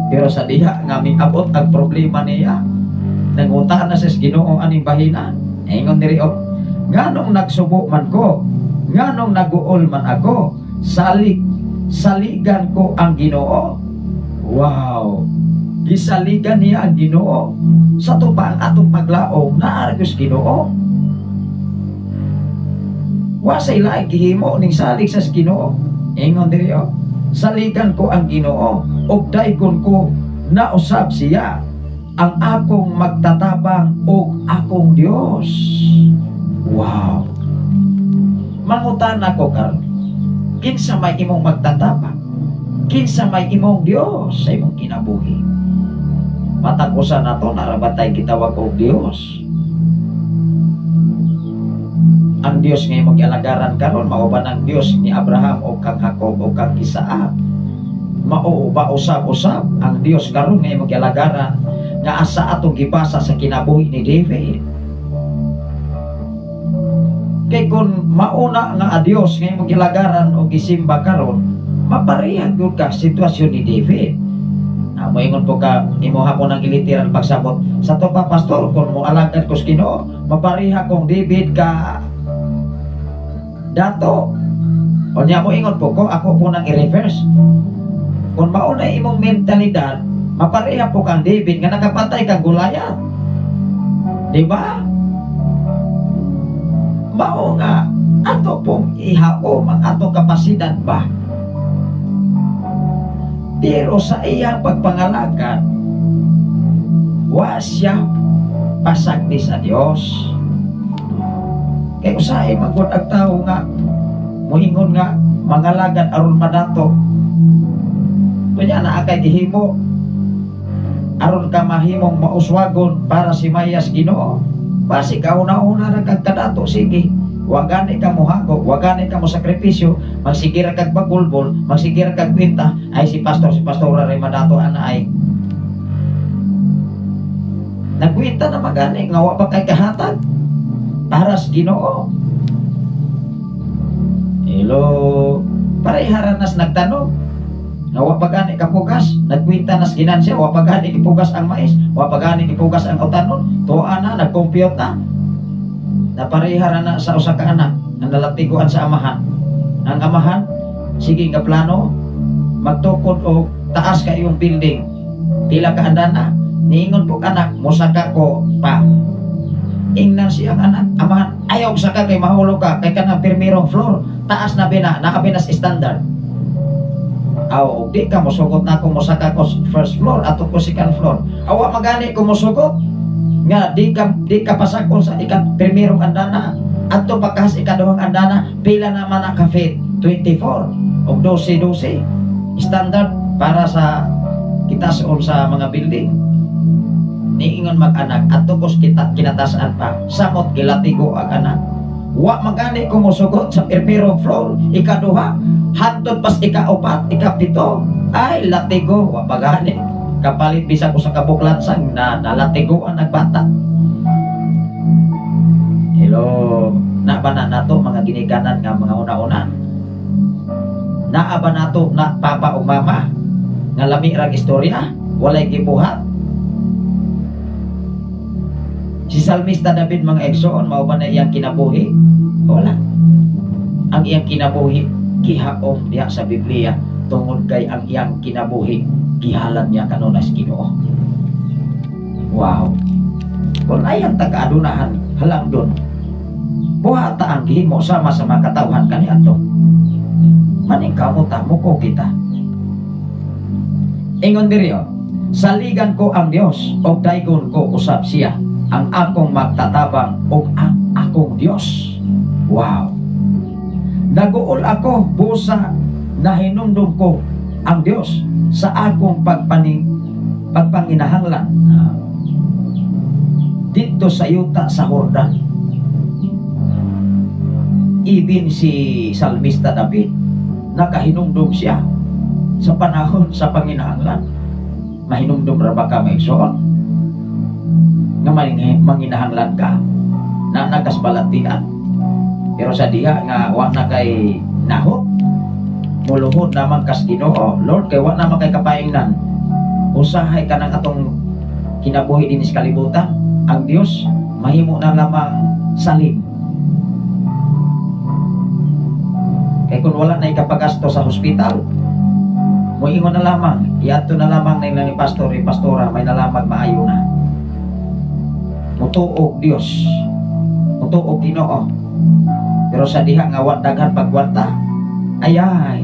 Pero sa diha nga miabot ang problema niya, nangutaan na sa Ginoo aning bahina. Ingon diri og, nganong nagsubo man ko, nganong nag-uol man ako, saligan ko ang Ginoo. Wow, gisaligan niya ang Ginoo. Sa to ba ang atong paglaom na argos Ginoo? Wa sa ilaing gihimo ning salig sa Ginoo. Ingon diri o, saligan ko ang Ginoo ug daykon ko nausab siya ang akong magtatabang ug akong Dios. Wow, mangutan ako karon, kinsa may imong magtatapang, kinsa may imong Dios sa imong kinabuhi. Matag-usa na to, narabatay gitawag og Dios. Ang Dios nga imong gialagaran karon mao ba ng Dios ni Abraham o kang Jacob o kang Isaac? Mao ba usab-usab ang Dios karon nga imong gialagaran nga asa atong gibasa sa kinabuhi ni David? Kay kung mauna nga a Dios nga imong gilagaran o gisimba karon, maparehang gyud ka sitwasyon ni David. Moingon po ka imo hapon ang ilitiran pagsabot sa to pa pastor, kung mo alagad ko sa Ginoo, mapareha kong David ka dato. O niya mo ingon po ko, ako po nang i-reverse. Kung mauna imong mentalidad, mapareha po kang David nga nakapatay kang Goliath. Diba? Mao nga ato pong ihaom ang atong kapasidad ba, pero sa iyang pagpangalagan wa siya pasagdi sa Dios. Kay usahay magud ang tao nga muingon nga mangalagad aron madato, kunya na akay gihimo aron ka mahimong mauswagon para si Mayas Ginoo. Basi kauna-una na kag kadato, sige, wagani ka mo hago, wagani ka mo sakripisyo, magsigira kag bagulbol, magsigira kag kwenta, ay si pastora rin madato ana ay nagkwenta na magani, nga wa pa kay kahatag para sa Ginoo. Hello, parehara nas nagtanong, nga wa pa gani kapugas, nagkwenta nas ginansya, wa pa gani ipugas ang mais, wa pa gani ipugas ang utanon, tuwa na, nag-compute na, naparehara na sa usa ka anak, ang nalatiguan sa amahan. Ang amahan, sige nga plano, magtukod o taas ka iyong building, Pila ka andana, niingon po anak, musaka ko pa. Ingnan siyang anak, amahan, ayaw saka kay mahulog ka, kay ka na pirmirong floor, taas na bina, nakabinas standard. Aw, di ka musugot na kung musaka ko first floor, ato ko second floor. Awa magani kung musugot, nga di ka pasakon sa pirmirong andana, ato pagkas ikaduhang andana, pila naman na ka-fit, 24, o 12, standard para sa kita sa mga building. Niingon mag-anak at tukos kita kinatasaan pa samot gilatigo ang anak. Wa magani ko musugot sa pirmirong floor, ikaduha hantod pas ikaupat, ikapito, ay latigo. Wa magani kapalit bisa ko sa kabuklansang na nalatigo ang nagbata. Hello, na ba na nato mga ginikanan nga mga una-una? Naa ba nato na papa o mama nga lami rag istorya, walay gibuhat? Si Salmista David mga eksoon, mao ba na iyang kinabuhi? Wala. Ang iyang kinabuhi, gihaom diha sa Biblia, tungod kay ang iyang kinabuhi, gihalan niya kanunas Ginoo. Wow. Kung ayang taga-adunahan, halang doon, buhata ang gihimo sama sa mga katawhan kaniadto. Maning kamuta mo ko kita. Ingon diri, saligan ko ang Dios, o daygon ko usab siya, ang akong magtatabang o ang akong Diyos. Wow. Naguol ako busa na hinumdum ko ang Diyos sa akong pagpanginahanglan dito sa yuta sa Jordan. Even si Salmista David, nakahinumdum siya sa panahon sa panginahanglan. Mahinumdum ra ba ka maigsoon nga manginahanglan ka na nagasbalatian, pero sa diha nga wa na kay nahot, muluhod naman kas Ginoo. Lord, kay wa naman kay kapaingnan, usahay ka ng atong kinabuhi din sa kalibutan. Ang Dios mahimo na lamang salim. Kay kung wala na ikapagasto sa hospital, moingon na lamang, iadto na lamang na ilang pastor, pastora, may nalamag maayo na. Mutuog Dios, mutuog Ginoo. Pero sa diha nga wa daghan pagwarta, ayay,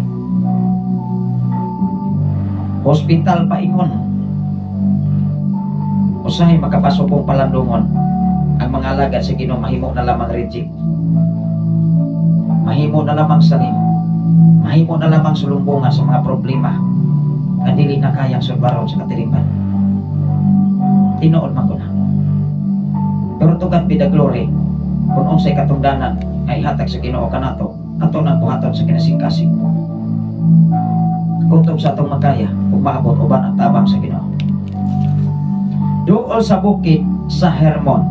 hospital pa ingon, usahay makapasok kong palandungon. Ang mga alagad sa Ginoo mahimo na lamang reject, mahimo na lamang salim, mahimo na lamang sulumbungan sa mga problema nga dili na kayang sulbaron sa katiriman. Tinuod man ko na. Pero tugat be the glory, kung unsay katungdanan ay hatag sa Ginoo kanato, ato nang buhaton sa kinasingkasing. Kutob sa atong magkaya, ug maabot uban ang tabang sa Ginoo. Duol sa bukid sa Hermon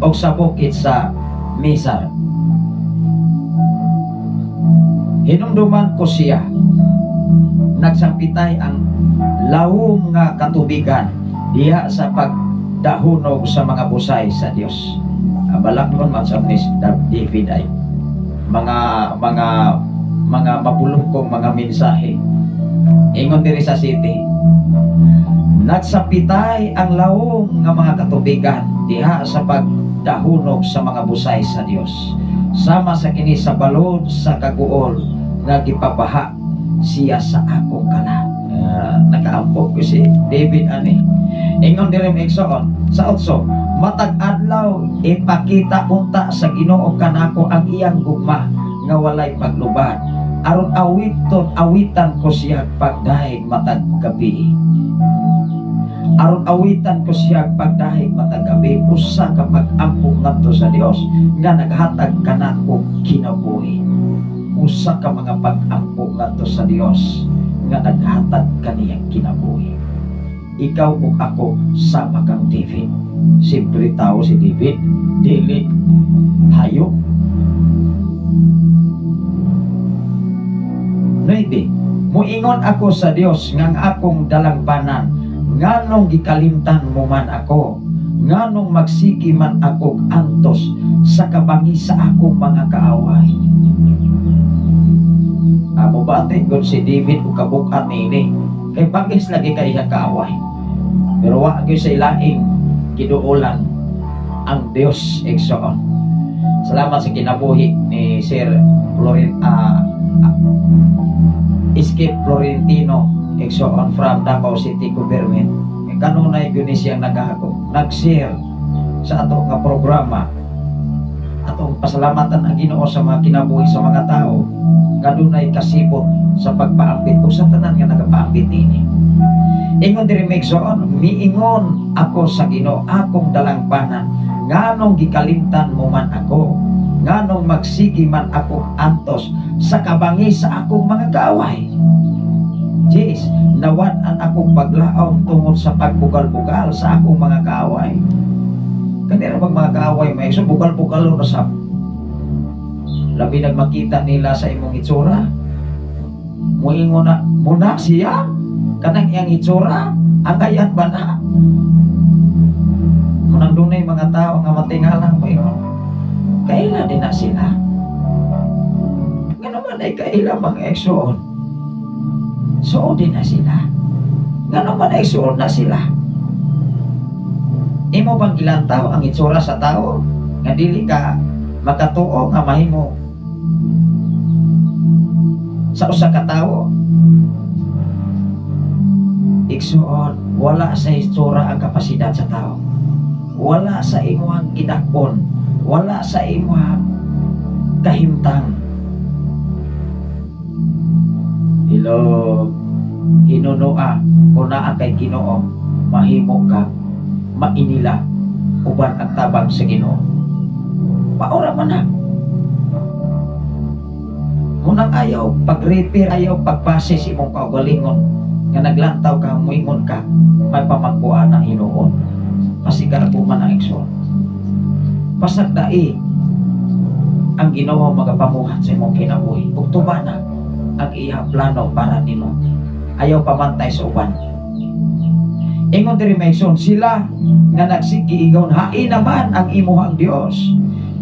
o sa bukid sa Mizar, hinumduman ko siya, nagsampitay ang lawom nga katubigan diha sa pagdahunog sa mga busay sa Dios. Balak nun man sa David ay mga mabulong kong mga mensahe. Ingon diri sa city, nagsapitay ang lawom nga mga katubigan diha sa pagdahunog sa mga busay sa Dios, sama sa kini sa balod sa kaguol nga gipabaha siya sa akong kalat. Nakaampok ko si David ani. Ingon diri maigsoon sa 8, matag adlaw ipakita unta sa Ginoo kanako ang iyang gugma nga walay paglubad, aron awitan ko siya pagdahig matag gabi. Aron awitan ko siya pagdahig matag gabi, usa ka pag-ampok ngadto sa Dios nga naghatag kanako kinabuhi. Usa ka mga pag-ampok ngadto sa Dios nga naghatag kaniyang kinabuhi. Ikaw ug ako sama kang David. Siyempre tao si David, dili hayop. Maybe muingon ako sa Dios nga akong dalangbanan, nganong gikalimtan mo man ako, nganong magsigi man ako antos sa kabangi sa akong mga kaaway. Amo bate kung si David o kabukat nini, kay bagis lagi kay kaaway. Pero wa gyud sa ilaing kiduulan ang Dios igsoon. Salamat sa kinabuhi ni Sir Skip Florentino igsoon from Davao City Government. Kanunay gyud ni siyang nag-share sa ato nga programa. Atong pasalamatan ang Ginoo sa mga kinabuhi sa mga tao kadunay kasibot sa pagpaambit o sa tanan nga nagapaambit ini. Ingon diri megsoon, miingon ako sa Ginoo akong dalangpanan, nganong gikalimtan mo man ako, nganong magsigi man akong antos sa kabangi sa akong mga kaaway. Jeez, nawad-an akong paglaom tungod sa pagbugal-bugal sa akong mga kaaway. Kanira pag mga kaaway may so bugal-bugal na sa labi nagmakita nila sa imong itsura, muingon na muna siya kanang iyang itsura ang ayat ba na munang dunay mga tao nga matingalang moingon kaila din na sila nga naman ay kaila mga eksoon so din na sila nga naman ay eksoon na sila. Imo bang gilantaw ang itsura sa tao nga dili ka makatuo nga mahimo sa usa ka tawo? Igsuon, wala sa itsura ang kapasidad sa tao. Wala sa imuhang gidakpon, wala sa imuhang kahimtang. Hello, hinunua kuna kay Ginoo, mahimo ka mainila uban ang tabang sa Ginoo. Paora man na. Munang ayaw pag-repair, ayaw pagbase sa imong kaugalingon nga naglantaw ka, muingon ka, may pamagpuan ang Hinuon. Pasigara po man ang ekson. Pasagdai ang Ginoo magapamuhat sa imong kinabuhi. Ug tumana ang iyang plano para nimo. Ayaw pamantay sa uban. Ingon diri mayson sila nga nagsigi ingon hain naman ang imuhang Dios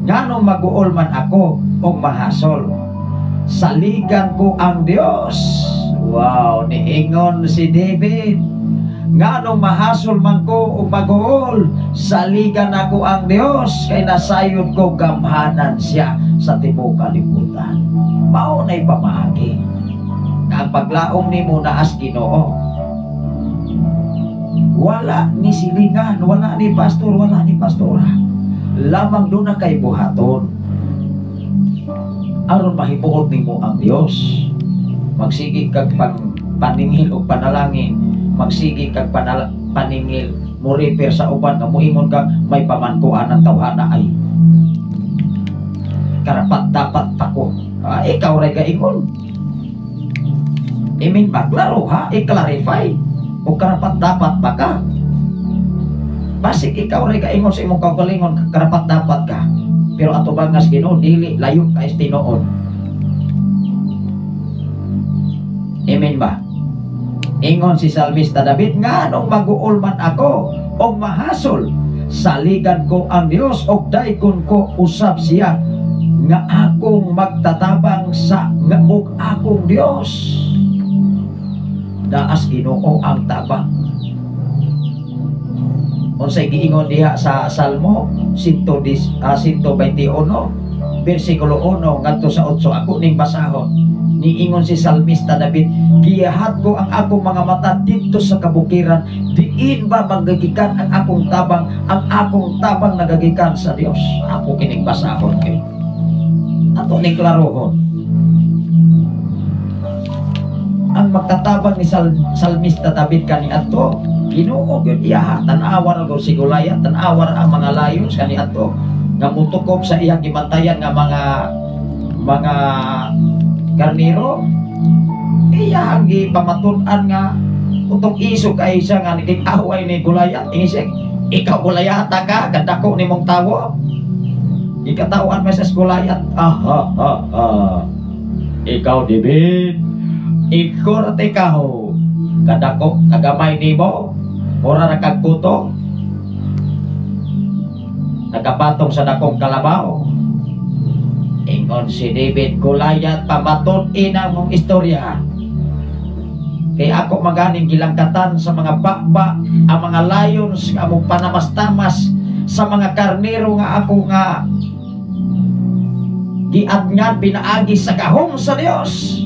nganong maguol man ako og mahasol saligan ko ang Dios. Wow, niingon si David nganong mahasol man ko og maguol saligan ako ang Dios kay nasayod ko gamhanan siya sa tibuok kalibutan. Mao nay pamaagi nga ang paglaom nimo naas Ginoo. Wala ni silingan, wala ni pastor, wala ni pastora. Lamang doon na kay buhaton. Aron mahimuot nimo ang Dios. Magsigi kag paningil o panalangin, magsigi kag paningil, mo repair sa uban nga moingon ka may pamankuan ang tawhana ay karapat dapat pako. Ikaw ray gaingon. Imin baglaro ha, i-clarify. O karapat dapat ba ka? Basig ikaw ray kaingon sa imong kaugalingon karapat dapat ka. Pero ato bangas Ginoo dili layo ka istinoon. Amen ba? Ingon si Salmista David nganong maguol man ako og mahasol saligan ko ang Dios og daykon ko usab siya nga akong magtatabang sa nga og akong Dios. Daas Ginoo ang tabang. Unsay giingon diha sa Salmo 121 bersikulo 1 ngadto sa 8 ako ning basahon. Niingon si Salmista David, giyahat ko ang akong mga mata dito sa kabukiran, diin ba magagikan ang akong tabang nagagikan sa Dios. Ako kining basahon kay ato ning klarohon. Ang magtatabang ni Salmista David kani adto Ginoo gyud iya tan-awar og si Goliath, tan-awar ang mga lions kani adto nga mutukop sa iyang gibantayan nga mga karniro. Iya ang gipamatud-an nga utong iso kay siya nga naging-away ni Goliath. Ingisig, ikaw Goliath ka kadako nimong tawo. Ikatawan mo sa Goliath. Ikaw David. Ikor tekaho kadako kagamay nimo ora nakagkuto nagapatong sa dakong kalabaw. Ingon si David, Goliath pamatud ina mong istorya Kaya ako maganing gilangkatan sa mga bakba, ang mga lions, nga among panamas-tamas, sa mga karnero nga ako nga giadngan pinaagi sa gahom sa Dios.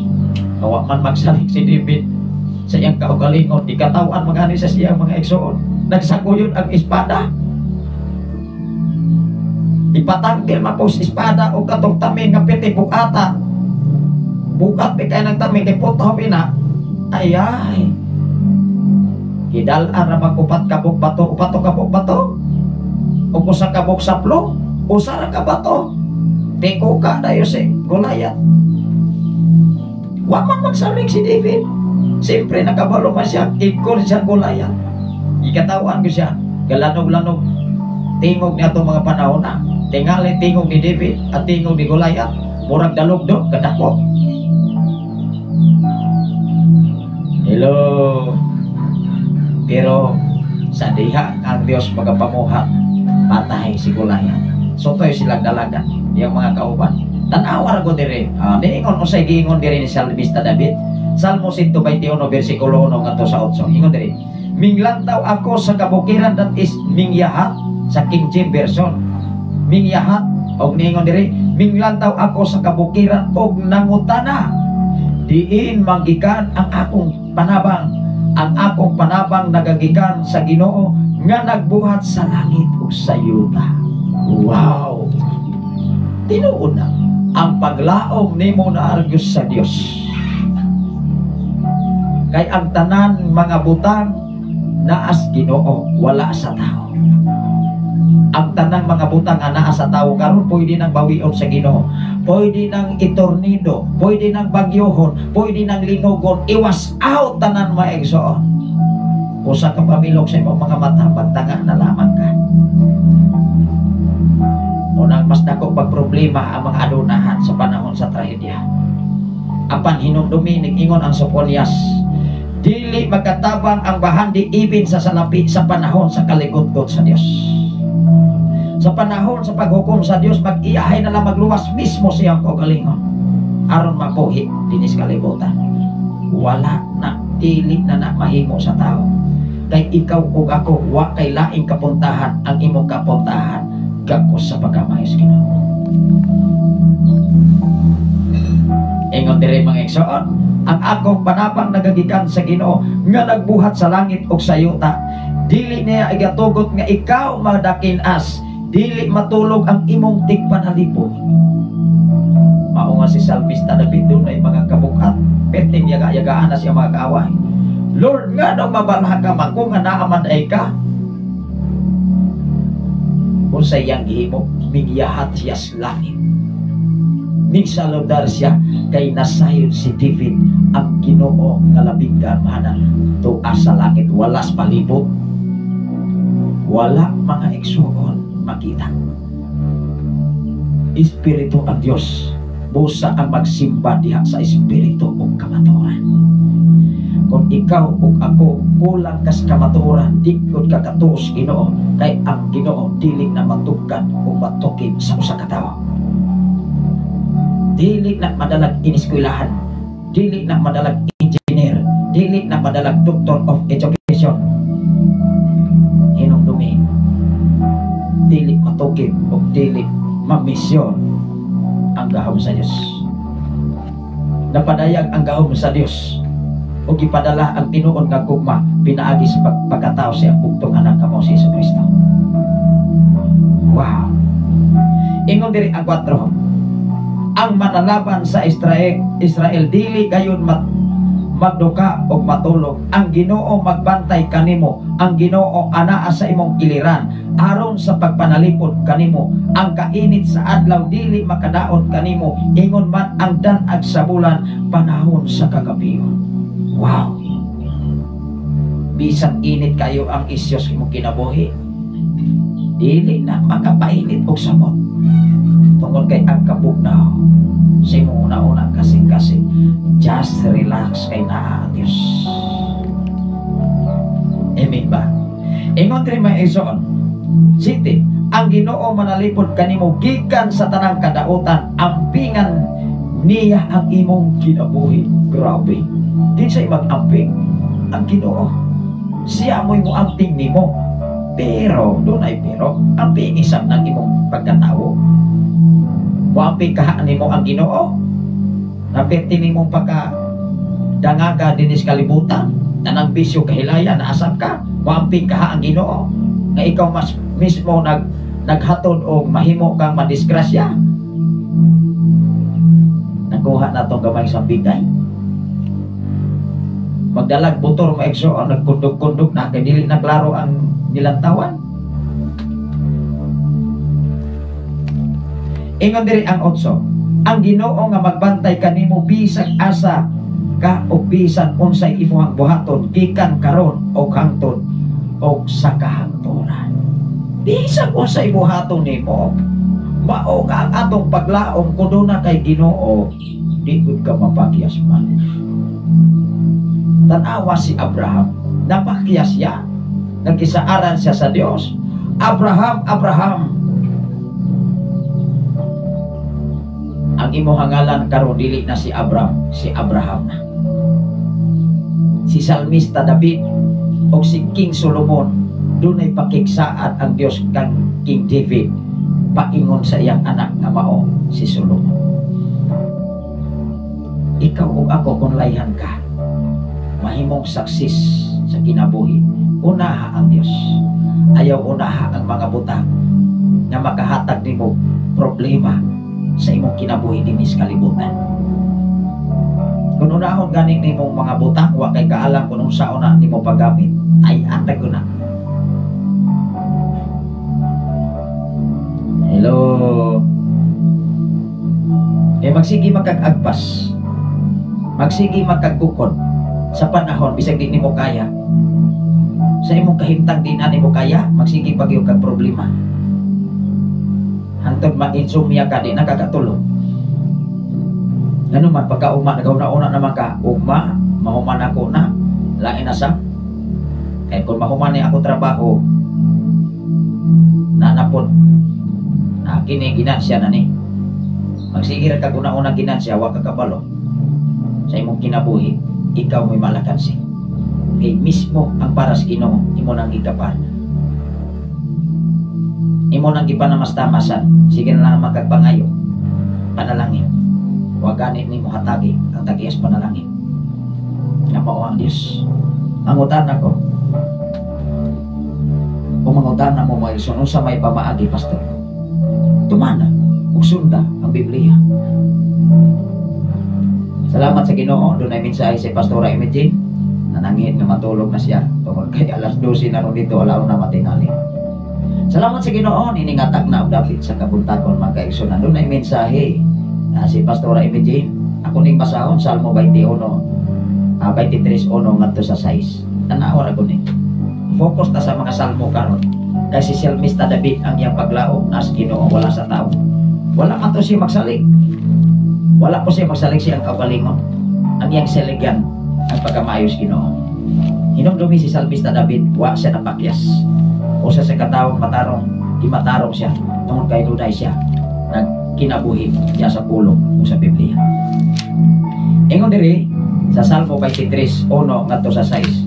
Kawa man magsalig si David sa iyang kaugalingon, ikatawan magani sa siyang mga igsoon, nagsaguyod ang espada, ipatangkil mapos espada o katong tamin nga piti bukata, bukat kay nang tamin kay puto pina, ayay kidalan ra magupat kabuk bato, upato kabuk bato o kusa kabuk saplo, usa ra ka bato tiko ka dayo si Goliath. Wa man magsalig si David, siyempre nakabalo man siya, ikon siya Goliath. Ikatawan ko siya, galanog-lanog tingog niya itong mga panahon na tingali tingog ni David at tingog ni Goliath, murag dalugdog kadako. Hello. Pero sa diha ang Dios magapamuhat, patay si Goliath. So tayo silang dalaga, yung mga kauban. Tanawar ko dire. Niingon usay giingon dire ni Salmista David. Salmo 121 bersikulo 1 ngadto sa 8. Ingon dire, minglantaw ako sa kabukiran, that is mingyahat sa King James version. Mingyahat og niingon dire, minglantaw ako sa kabukiran og nangutana. Diin manggikan ang akong panabang. Ang akong panabang nagagikan sa Ginoo nga nagbuhat sa langit ug sa yuta. Wow! Tinuod na ang paglaom nimo na argyos sa Dios. Kay ang tanan mga butang naas Ginoo, wala sa tao. Ang tanang mga butang nga naa sa tao karon pwede nang bawion sa Ginoo, pwede nang itornido, pwede nang bagyohon, pwede nang linugon, iwas out tanan mga igsoon. Usa ka pamilok sa imong mga mata, pagtanga na lamang ka. Unang mas dako pag problema ang mga adunahan sa panahon sa trahedya. Apan hinumdumi ning-ingon ang Sophonias, dili magkatabang ang bahandi ibin sa salapi sa panahon sa kaligod-god sa Dios. Sa panahon sa paghukom sa Dios, mag-iyahay na lang magluwas mismo siyang kaugalingon aron mabuhi dinis kalibutan. Wala na, dili na mahimo sa tao. Kay ikaw ug ako, wa kay laing kapuntahan ang imong kapuntahan gakos sa pagkamayos Ginoo. Ingon diri mga igsoon, ang akong panabang nagagikan sa Ginoo nga nagbuhat sa langit ug sa yuta. Dili niya igatugot nga ikaw madakin-as, dili matulog ang imong tigpanalipod. Mao nga si Salmista David dunay mga kabukat, perting yaga-yagaan na siya mga kaaway. Lord, nga daw mabalha ka man kung nga naaman ay ka. Kung sa iyang gihimo, migyahat siya sa langit. Migsaludar siya kay nasayod si David ang Ginoo nga labing garmanan tuwa sa langit, walas palibot. Wala mga igsoon makita. Espiritu ang Dios, busa ang magsimba diha sa espiritu ug kamatuoran. Kung ikaw ug ako kulang kas kamatuoran, di gud ka katuos Ginoo, kay ang Ginoo dili na matugkan o matukib sa usa ka tawo. Dili na madalag iniskwelahan, dili na madalag engineer, dili na madalag doctor of education. Hinumdumi, dili matukib o dili mamisyon ang gahom sa Dios. Napadayag ang gahom sa Dios o gipadala ang tinuod nga gugma pinaagi sa pagkatao sa bugtong anak kamo si Jesucristo. Wow! Ingon diri ang 4, ang manalaban sa Israel dili gayon magduka o matulog. Ang Ginoo magbantay kanimo, ang Ginoo anaa sa imong iliran aron sa pagpanalipod kanimo. Ang kainit sa adlaw dili makadaot kanimo, ingon man ang danag sa bulan panahon sa kagabion. Wow! Bisan init kayo ang isyos imong kinabuhi, dili na makapainit og samot. Tungod kay ang kabugnaw sa imong una-una kasing-kasing, just relax kay naa ang Dios. Amen ba? Ingon diri mga igsoon, City, ang Ginoo manalipod kanimo gikan sa tanang kadautan, ampingan Niya ang imong kinabuhi. Grabe. Di sa'y mag-amping ang Ginoo. Siya mo'y mo amping nimo. Pero, doon ay pero, amping isang ng imong pagkatao. Wamping kahaan nimo ang Ginoo. Napirti nimong pagka dangaga dinis kalibutan, na nang bisyo kahilaya, naasap ka. Wamping kahaan ang Ginoo. Na ikaw mas mismo naghatod o mahimo kang madisgrasya. Nakuha na itong gamay sa bigay. Magdalag butor mo ekso, nagkundog-kundog na, kaya dili naglaro ang nilantawan. Ingon diri ang 8, ang Ginoo nga magbantay kanimo bisag asa ka o bisan unsay imuhang buhaton gikan karon o hangtod o sa kahangturan. Bisag unsay buhaton nimo, mao nga ang atong paglaom kuno na kay Ginoo, di gud ka mapakyas man. Tanawa si Abraham, napakyas siya, nagkisaaran siya sa Dios. Abraham, Abraham, ang imong ngalan karon dili na si Abraham, si Abraham na. Si Salmista David o si King Solomon, dunay pakigsaad ang Dios kang King David paingon sa iyang anak nga mao si Solomon. Ikaw o ako kung layhan ka, mahimong saksis sa kinabuhi, unaha ang Dios. Ayaw unaha ang mga butang na makahatag nimo problema sa imong kinabuhi dinis kalibutan. Kung unahon ganing nimong mga butang, wa kay kaalam kung unsa una nimo paggamit, ay antay ko na. Hello. Magsigi magkag-agpas, magsigi magkagkukod sa panahon bisag di nimo kaya, sa imong kahimtang di na nimo kaya, magsigi pagyo kag problema. Hantod mag-insomnia ka, di nakakatulog. Ano man, pagka-uma, nagauna-una naman ka, ugma, mahuman ako na, lain na sa. Kaya kung mahuman ni ako trabaho, nanapon, na kini ginansya na ni. Magsigir ka una-una ginansya, wag kakabalo. Sa imong kinabuhi, ikaw mo'y malakansi. Kay mismo ang para sa Ginoo, imo nang ikapar. Imo nang ipanamastamasan, sige na lang magkagpangayo, panalangin. Huwag ganit ni mo hatagi ang tagias panalangin. Nga mao ang Diyos. Mangutana ko, kung mangutana mo may sunod sa may pamaagi, pastor, tumana, ug sunda ang Biblia. Salamat sa Ginoo, doon ay mensahe si Pastora Imogene, nanangin nga matulog na siya. Tungkol kay alas 12 na ron dito, alaw na matingali. Salamat sa Ginoo, niningatag na ang dapit sa kabuntagon mga kaigsunan. Doon ay mensahe si Pastora Imogene. Ako ning basahon Salmo 21, 23:1 ngadto sa 6. Tanaw ra guni. Focus ta sa mga salmo karon. Kay si Salmista David ang iyang paglaom nas Ginoo, wala sa tao. Wala man to siya magsalig. Wala po siya magsalig siyang kabalingon. Ang iyang siligyan ang pagkamayos Ginoo. Hinumdumi si Salmista David, wa siya napakyas. O sa katawang matarong, imatarong siya tungkol kay dunay siya nagkinabuhi siya sa pulong o sa Biblia. Ingon diri sa Salmo 23:1 ngadto sa 6,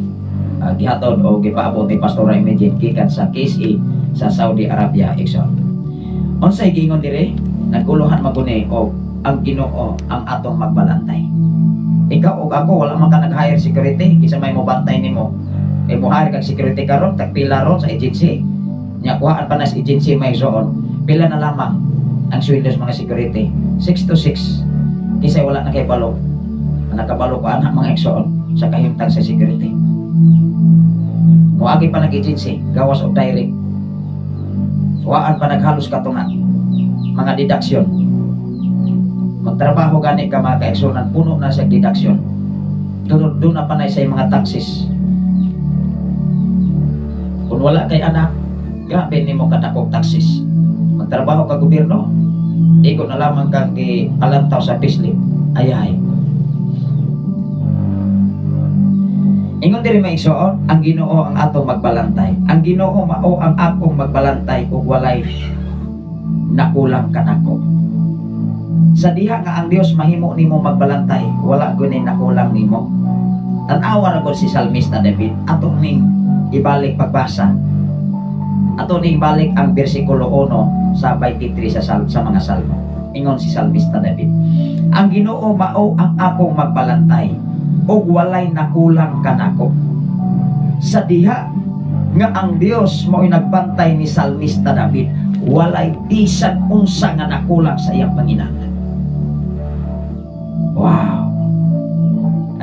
gihatod o gipaabot ni Pastora Imogene gikan sa KSE sa Saudi Arabia Exxon. Unsay giingon diri? Nagkuluhan maguni o ang Ginoo ang atong magbalantay. Ikaw o ako wala man ka nag-hire security kisa may mobantay nimo. Kay mo hire kag security karon tagpila ron sa agency. Nya kuhaan pa na sa agency may zoon. Pila na lamang ang sweldo sa mga security? 6 to 6. Kisa wala na kay balo. Nakabalo ko anak mga Exxon sa kahimtang sa security. Muagi pa nag-agency, gawas o direct. Waan pa naghalos katungan. Mga deduction. Magtrabaho gani ka mga ka-Exxonan, puno na sa deduction. Doon na pa na sa mga taxes. Kung wala kay anak, grabe ni mo katakog taxes. Magtrabaho ka gobyerno, di ko na lamang kang alantaw sa payslip. Ay. Ingon diri may igsoon, ang Ginoo ang atong magbalantay. Ang Ginoo mao ang akong magbalantay ug walay nakulang kanako. Sa diha nga ang Dios mahimo nimo magbalantay, wala gunay nakulang nimo. Tan-awa ra gud si Salmista David ato ning ibalik pagbasa. Ato ning balik ang bersikulo 1 sa 23 sa mga salmo. Ingon si Salmista David, ang Ginoo mao ang akong magbalantay ug walay nakulang kanako. Sa diha nga ang Dios mao'y nagbantay ni Salmista David, walay bisan unsa nga nakulang sa iyang panginahanglan. Wow!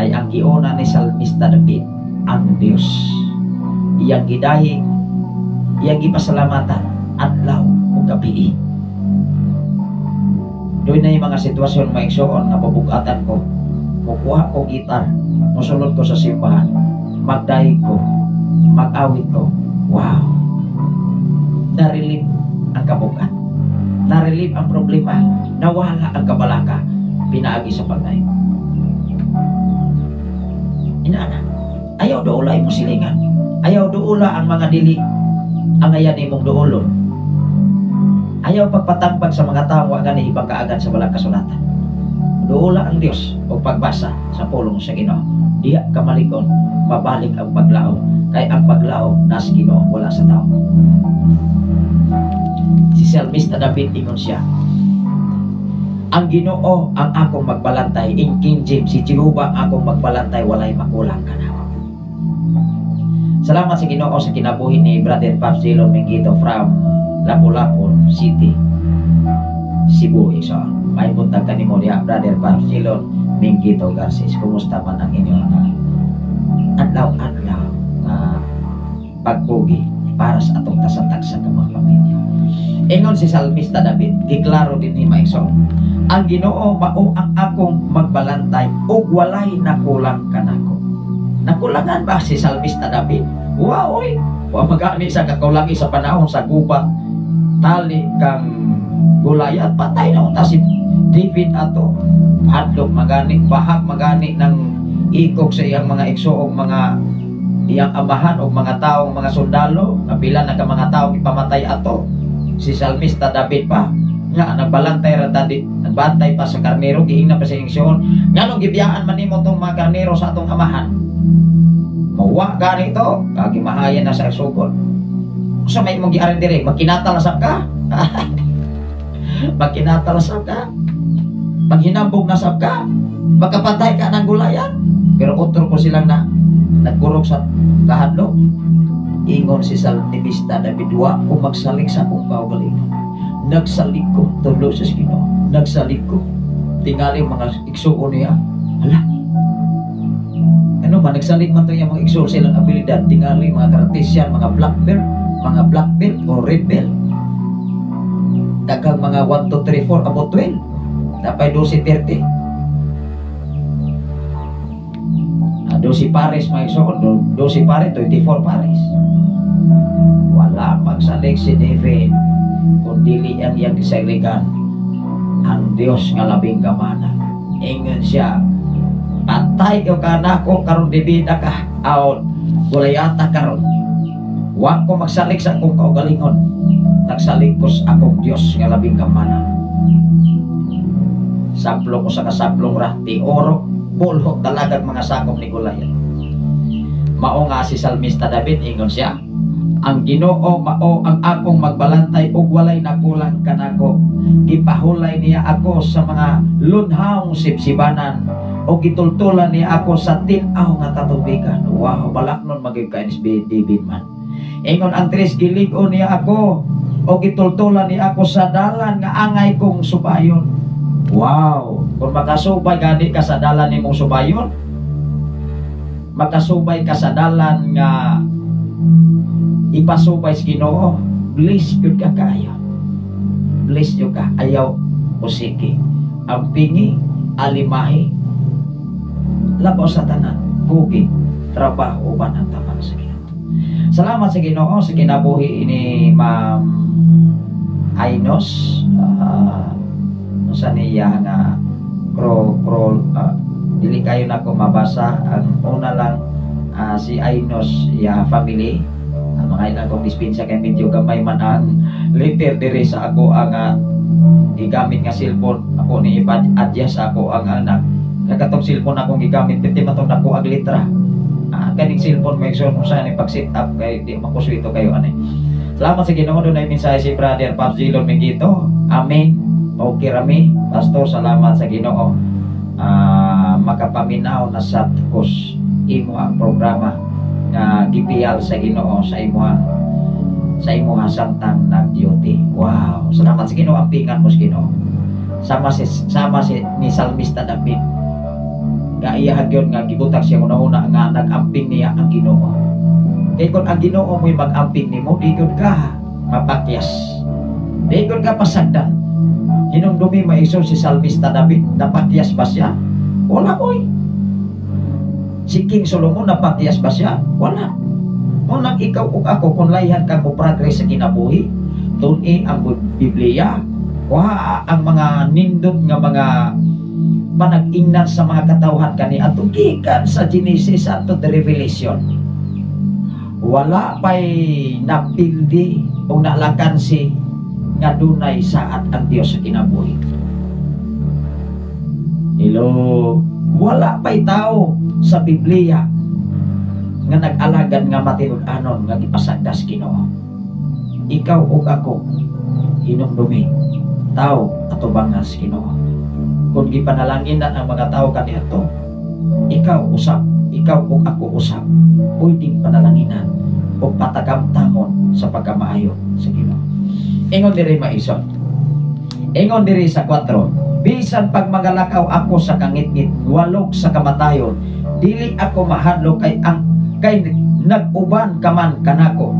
Ay ang giuna ni Salmista David, ang Dios. Iyang gidahing, iyang gipasalamatan, adlaw o gabi. Doon na yung mga sitwasyon maigsoon nga pabugatan ko. Kukuha ko gitar, musulod ko sa simbahan, magdahig ko, mag-awit ko. Wow! Narilip ang kabugat. Narilip ang problema. Nawala ang kabalaka. Pinaagi sa pagdahig. Inaana, ayaw doula imong silingan. Ayaw doula ang mga dili ang ayan imong doolon. Ayaw pagpatambag sa mga tao nga ni ibang kaagad sa walang kasulatan. Doula ang Dios o pagbasa sa pulong sa Ginoo. Diha ka malikon, mabalik ang paglaom. Kay ang paglaom nas Ginoo, wala sa tao. Si Salmista David ingon siya, ang Ginoo ang akong magbalantay. In King James, si Jehovah ang akong magbalantay, walay makulang kanako. Salamat sa Ginoo sa kinabuhi ni Brother Pops Zilon Mingito from Lapu-Lapu City, Cebu. So, may buntag ka ni mo diya, Brother Pops Zilon Mingito Garces. Kumusta man ang inyong adlaw-adlaw na pagpugi para sa atong tasatag sa kamang pamilya. Ingon si Salmista David, giklaro din ni Maison, ang Ginoo mao ang akong magbalantay ug walay nakulang kanako. Nakulangan ba si Salmista David? Wow, oy! Wa magani sa kakulangi sa panahon sa gubat, tali kang Gulayat, patay na unta si David ato. Hadlok magani, bahag magani ng ikog sa iyang mga igsoong mga iyang amahan o mga taong mga sundalo, napila na ka mga taong ipamatay ato. Si Salmista David pa nga nagbalantay ra tadi, nagbantay pa sa karnero, gihingna pa sa ingsyon. Nganong gibiyaan man nimo tong mga karnero sa atong amahan? Mawa gani ito, kagimahayan na sa sugod. Sa may mong giaran dire, magkinatal ka? Magkinatal ka? Paghinambog na ka? Magkapatay ka ng gulayan? Pero otro ko silang na nagkurog sa kahadlok. Ingon si Salmista David, wa ko magsalik sa akong kaugalingon. Nagsalik ko, tulo sa Ginoo. Nagsalik ko. Tingali mga igsuon niya. Hala. Ano ba, nagsalik man ito yung mga igsuon silang abilidad. Tingali mga karatisyan, mga black belt o red belt. Dagang mga 1, 2, 3, 4, about 12. Dapat 12, 30. 12 pares may igsuon. 12 pares, 24 pares. Wala magsalik si David kundili ang iyang kisaligan ang Dios nga labing gamana. Ingon siya, patay ka kanako karon dibida ka aw Gulayata karon. Wa ko magsalik sa akong kaugalingon, nagsalik ko sa akong Dios nga labing gamana. Saplo ko sa kasaplong ra ti oro bulhok talagang mga sakop ni Gulayat. Mao nga si Salmista David, ingon siya, ang Ginoo mao ang akong magbalantay ug walay nakulang kanako. Gipahulay niya ako sa mga lunhawng sipsibanan o gitultulan niya ako sa tin-aw nga katubigan. Wow, balak nun magigkainis David man. Ingon ang tres, gilig-o niya ako o gitultulan niya ako sa dalan nga angay kong subayon. Wow, kung makasubay gani ka sa dalan nimong subayon, makasubay ka sa dalan nga ipasubay sa Ginoo, bless yun ka kayo. Bless yun ka, ayaw o sige. Ang pingi, alimahi, labaw sa tanan, kugi, trabaho, uban ang tapang sa Ginoo. Salamat sa Ginoo sa kinabuhi ni Ma'am Ainos. Sa niya nga dili kayo na ko mabasa. Ang una lang, si Ainos ya family, mga ilang kong dispensa kay medyo gamay man ang letter dire sa ako ang gigamit nga cellphone ako ni adjust ako ang anak katong cellphone akong gigamit piti matong nako ag litra. Kaning cellphone may igsoon kung saan ni pag set up kay di makuswito kayo ani. Salamat sa Ginoo. Doon ay mensahe si Brother Pops Gilon Mingito. Amen. Okay rami. Pastor, salamat sa Ginoo. Makapaminaw na sa tukos imo ang programa nga gipiyal sa Ginoo sa imo santang nag-duty. Wow. Salamat sa Ginoo. Ampingan mo sa Ginoo. Sama si ni Salmista David. Gaiyahag yun nga gibutag siya una-una nga nag-amping niya ang Ginoo. Kaya kung ang Ginoo mo'y mag-amping ni mo, di yun ka mapakyas. Di yun ka pasagdan. Hinumdumi maisor si Salmista David, napakyas ba siya? Wala oy. Si King Solomon, napakyas ba siya? Wala. Munang ikaw o ako, kung layhan ka mo progress sa kinabuhi, tuni ang Biblia, ang mga nindot nga mga panag-ingnan sa mga katawhan kani at gikan sa Genesis at the Revelation. Wala pa'y napildi o nalakansi nga dunay saat ang Dios sa kinabuhi. Hello, wala pa'y tao sa Biblia nga nag-alagan nga matinud-anon nga gipasagdas Ginoo. Ikaw o ako hinumdumi tao ato bangas Ginoo. Kung gipanalangin na ang mga tao kaniadto, ikaw usap, ikaw o ako usap, pwedeng panalanginan o patagamtamon sa pagkamaayo sa Ginoo. Ingon diri maison. Ingon diri sa 4. Bisan pag magalakaw ako sa kangit-ngit, walog sa kamatayon, dili ako mahadlok kay nag-uban ka man kanako.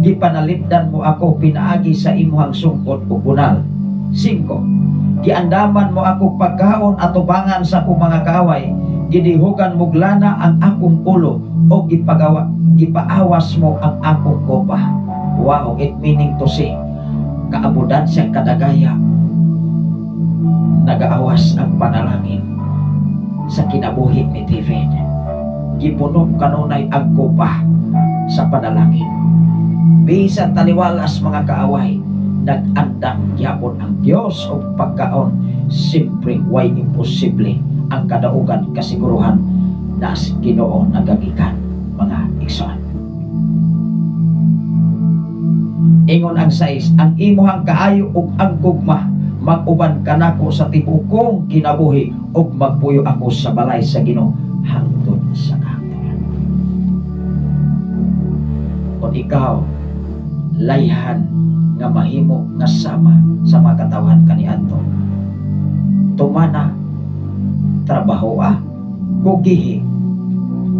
Gipanalipdan mo ako pinaagi sa imuhang sungkot o bunal. 5. Giandaman mo ako pagkaon at tubangan sa akong mga kaaway, gidihugan mo glana ang akong ulo o gipaawas mo ang akong kopa. Wow, it meaning to say, kaabudan siyang kadagaya, nagaawas ang panalangin sa kinabuhi ni David. Gipuno kanunay ang kopa sa panalangin. Bisan taliwalas mga kaaway, nag-andang yapon ang Dios o pagkaon. Simpre way imposible ang kadaugan kasiguruhan na Ginoo nagagikan mga igsoon. Ingon ang 6, ang imuhang kaayo ug ang gugma mag-uban kanako sa tibukong kinabuhi ug magpuyo ako sa balay sa Ginoo hangtod sa kahapon. Kung ikaw layhan nga mahimo nga sama sa mga katawan kaniadto, tumana trabaho kugihi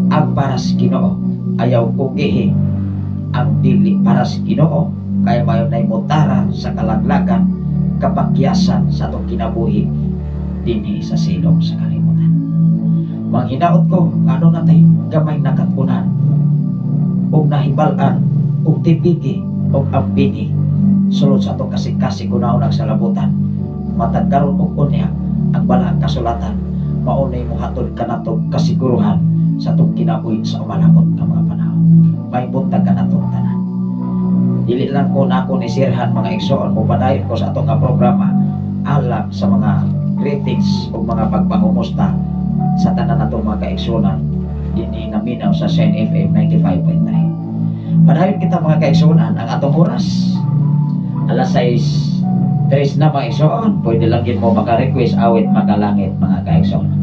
ang para sa Ginoo, ayaw kugihi ang dili para sa Ginoo, kaya mayon nay mutara sa kalaglagan kapakyasan sa atong kinabuhi dinhi sa silong sa kalibutan. Manghinaot ko ano natay gamay nakatpunan ug nahibal-an ug tipiki ug ampini sulod sa atong kasik-kasik kunaon ang salabutan. Matag karon og unya ang balang kasulatan maunay mohatod kanato kasiguruhan sa atong kinabuhi sa umalabot nga mga panahon. May buntag kanato tanan. Dili lang ko nako ni sirhan mga igsoon mo padayon ko sa atong nga programa alang sa mga greetings ug mga pagpangumusta sa tanan natong mga kaigsunan dinhi naminaw sa Sen FM 95.3. Padayon kita mga kaigsunan ang atong oras alas 6:03 na mga igsoon. Pwede lang gid mo maka-request awit makalangit mga kaigsoon.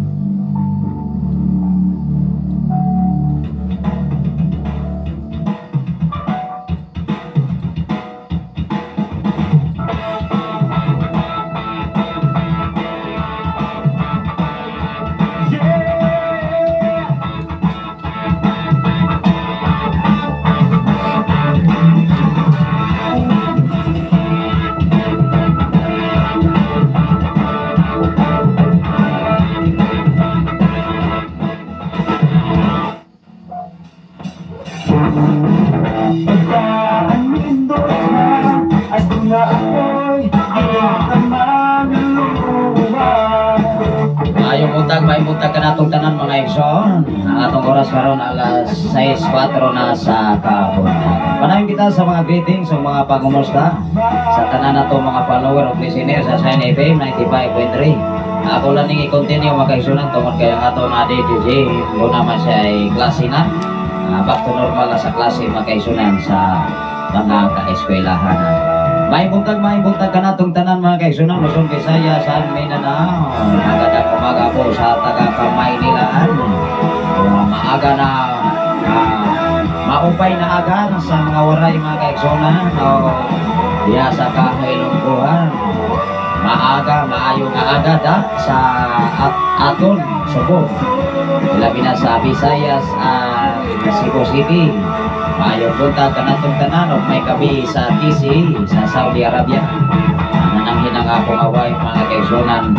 may buntag ka natong tanan mga igsoon. Ang atong oras karon alas 6:04 na sa kabuntagan. Panayon kita sa mga greetings sa mga pangumusta sa tanan nato mga follower of listeners sa Shine FM 95.3. Ako lang ning i-continue mga igsoon tungod kay ang atong DJ mo naman siya ay klase na. Back to normal na sa klase mga igsoon sa mga kaeskwelahan. May buntag ka natong tanan mga kaigsunan, Luzon, Visayas, San Mindanao. Magandang umaga po sa taga-Kamay nilaan. Maaga na, maupay na aga sa mga waray mga kaigsunan. Diya sa Kahoy Lungguhan. Maaga, maayo nga aga sa aton, Subo. Labi na sa Visayas, Cebu City. Mayong buntag ka natong tanan o may gabi sa TC sa Saudi Arabia. Nananghin ang akong away mga kaigsunan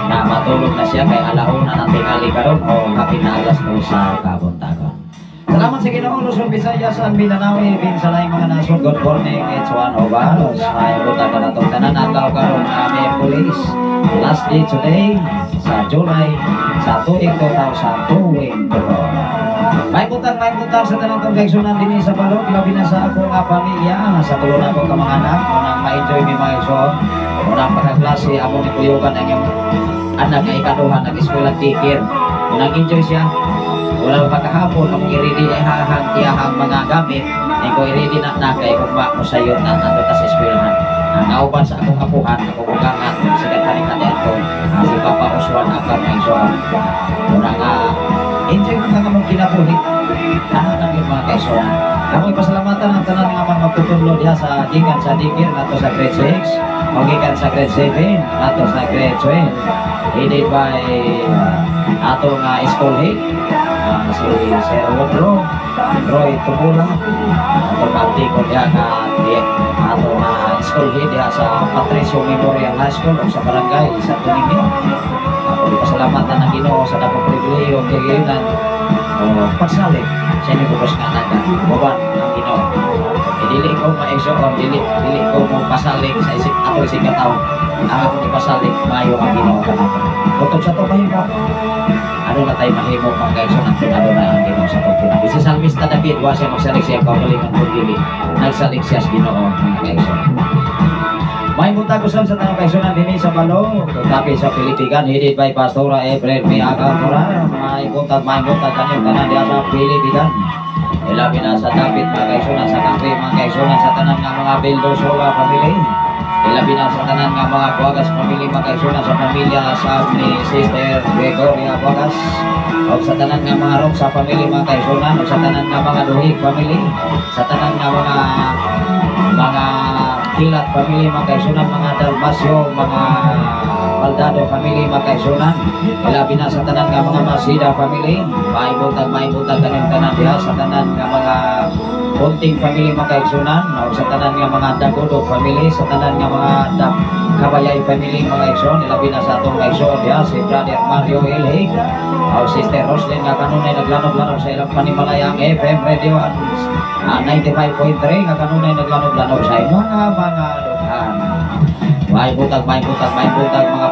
na matulog na siya kay alauna ng tingali karon o kapit na alas 2 sa kabuntagon. Salamat sa Ginoo, Luzon, Visayas, San Mindanao, ibig sa laing mga nasod. Good morning, it's one of us. Mayong buntag ka natong tanan adlaw karon na Miyerkules. Last day today sa July sa tuig 2024. May buntag sa tanang tong kaigsunan din sa balog, labi na sa akong pamilya, sa tulo na akong kamang-anak, unang ma-enjoy mi mga igsoon, unang pagkaklase, ako ni Kuyugan ang iyong anak na ikaduhan, nag-eskwela tikir, unang enjoy siya, unang pagkahapon, kung i-ready ay hahang tiyahang mga gamit, hindi ko i-ready na nakay kung makusayot na nato sa eskwelahan. Nauban sa akong apuhan, akong ugangan, sa kataling ito, si Papa Oswan Akar mga igsoon, unang enjoy mo nga mong kinabuhi. Ano nang yung mga kaigsoon? Ako'y pasalamatan ang tanan nga mga magtutulo diha sa gikan sa dikir nato sa grade 6, o gikan sa grade 7, nato sa grade 12. Headed by ato nga school head, si Sir Wodro, Roy Tubula, ato kapti ko diha ka ato nga school head diha sa Patricio Memorial High School o sa barangay sa Tuningin. Ako'y pasalamatan ng Ginoo sa dakong pribilehiyo o kagilan o pagsalig sa inyo bubos nga naga buwan ng Ginoo. Dili ko maigsoon, dili ko mo pasalig sa isip ako isip kataon. Ang akong ipasalig mayo ang Ginoo kanako. Butod sa to mahimo. Ano na tayo mahimo mga kaigsoon ang tunado na ang Ginoo sa pagpinag. Si Salmista David wa siya magsalig siya kaugalingon kung dili. Nagsalig siya sa Ginoo mga kaigsoon. May buntag usab sa tanong kaigsunan din sa Balong, tapi sa Pilipigan, headed by Pastora Efren Miagaltora. May buntag kanyang tanan diya sa Pilipigan. Ilabi na sa David mga kaigsunan sa country mga kaigsunan sa tanan nga mga Bildosola family. Ilabi na sa tanan nga mga Buagas family mga kaigsunan sa pamilya sa ni Sister Gregoria Buagas. O sa tanan nga mga Rob sa family mga kaigsunan, o sa tanan nga mga Duhig family, sa tanan nga mga Kilat family mga kaigsunan, mga Dalmasyo, mga Baldado family mga kaigsunan. Ilabi na sa tanan nga mga Masida family. May buntag kanyang tanan diha sa tanan nga mga Bunting family mga kaigsunan, o sa tanan nga mga Dagodo family, sa tanan nga mga Kabayay family mga kaigsunan. Ilabi na sa atong kaigsunan diha si Brother Mario Ilhig, o Sister Roslyn nga kanunay naglanod-lanod sa ilang panimalayang FM radio 95.3 nga kanunay naglanod-lanod sa ilang mga lugar. May buntag mga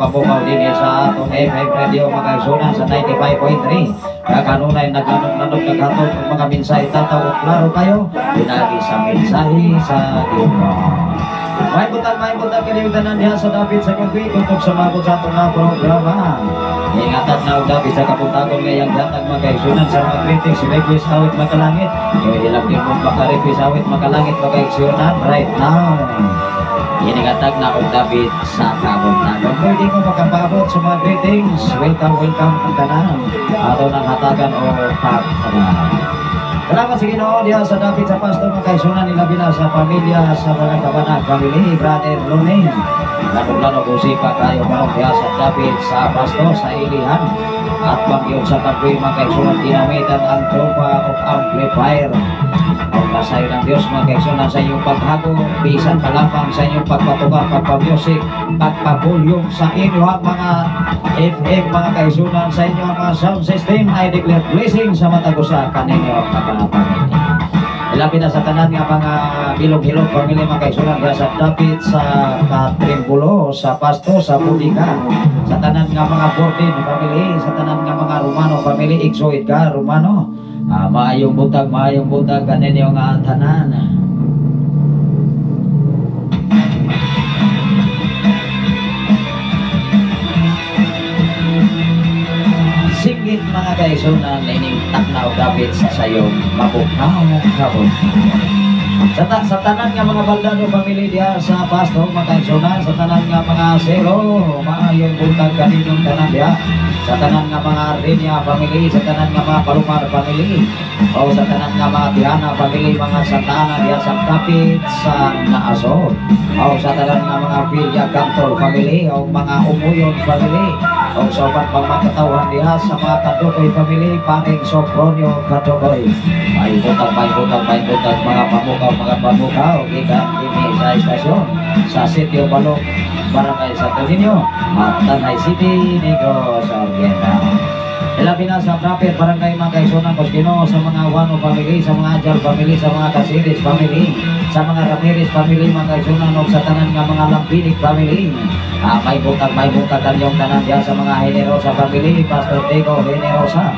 pabukaw din sa atong FM radio mga kaigsunan sa 95.3 nga kanunay naglanod-lanod naghatod ng mga mensahe tataw klaro kayo pinagi sa mensahe sa Ginoo. May buntag kaliwitanan diha sa David sa Kagwi kutob sa mabot sa atong programa. Ingatan na David sa kapuntagon ngayang datag mga kaigsunan sa mga kritik si Request awit makalangit. Yung ilang din mong makarequest awit makalangit mga kaigsunan right now. Inigatag na og David sa kabuntagon. Pwede mo makapabot sa mga greetings. Welcome ang tanan. Ato ng hatagan o pagtanan. Salamat sa Ginoo diha sa David sa pastor mga kaigsunan ilabi na sa pamilya sa mga Kabanag family, Brother Lunin. Lalo usipa kayo marong diha sa David sa pastor sa Ilihan. At pag-iyon sa Kagwi mga kaigsunan dinamitan ang tropa of amplifier. Ang masayo ng Diyos mga kaigsunan sa inyong paghago, bisan palapang sa inyong pagpatugar, pagpamusic, pagpabulyong sa inyong mga FM mga kaigsunan sa inyong mga sound system. I declare blessing sa matagusa kaninyo mga pamilya. Labi na sa tanan nga mga bilog-hilog family mga kaigsunan diha sa dapit sa Trimbulo, sa Pasto, sa Budiga, sa tanan nga mga Borden family, sa tanan nga mga Romano family, Igso Edgar Romano. Maayong butag kanin yung nga tanan. Singgit mga kaigsunan ining takna o dapit sa sayong mabukhaw kabon. Sa tanan nga mga Baldado family diha sa Pasto mga kaigsunan, sa tanan nga mga Zero, maayong buntag kaninong tanan diha. Sa tanan nga mga Ardinia family, sa tanan nga mga Palomar family, o sa tanan nga mga Diana family, mga Santa Ana diha sa dapit sa Naasod, o sa tanan nga mga Villa Cantol family, o mga Umuyon family, o sa upat pang mga katawan diha sa mga Kadukoy family, paring Sopronio Kadukoy. May butag mga pamukaw, ikan ini sa estasyon sa Sitio Balong, Barangay Santo Niño, Tanay City, Negros Oriental. Ilabi na sa Proper Barangay mga kaigsunan Cosquino, sa mga Wano family, sa mga Ajal family, sa mga Casiris family, sa mga Ramirez family mga kaigsunan, o sa tanan nga mga Lampinig family. May butag kanyong tanan diya sa mga Generosa family, Pastor Diego Generosa.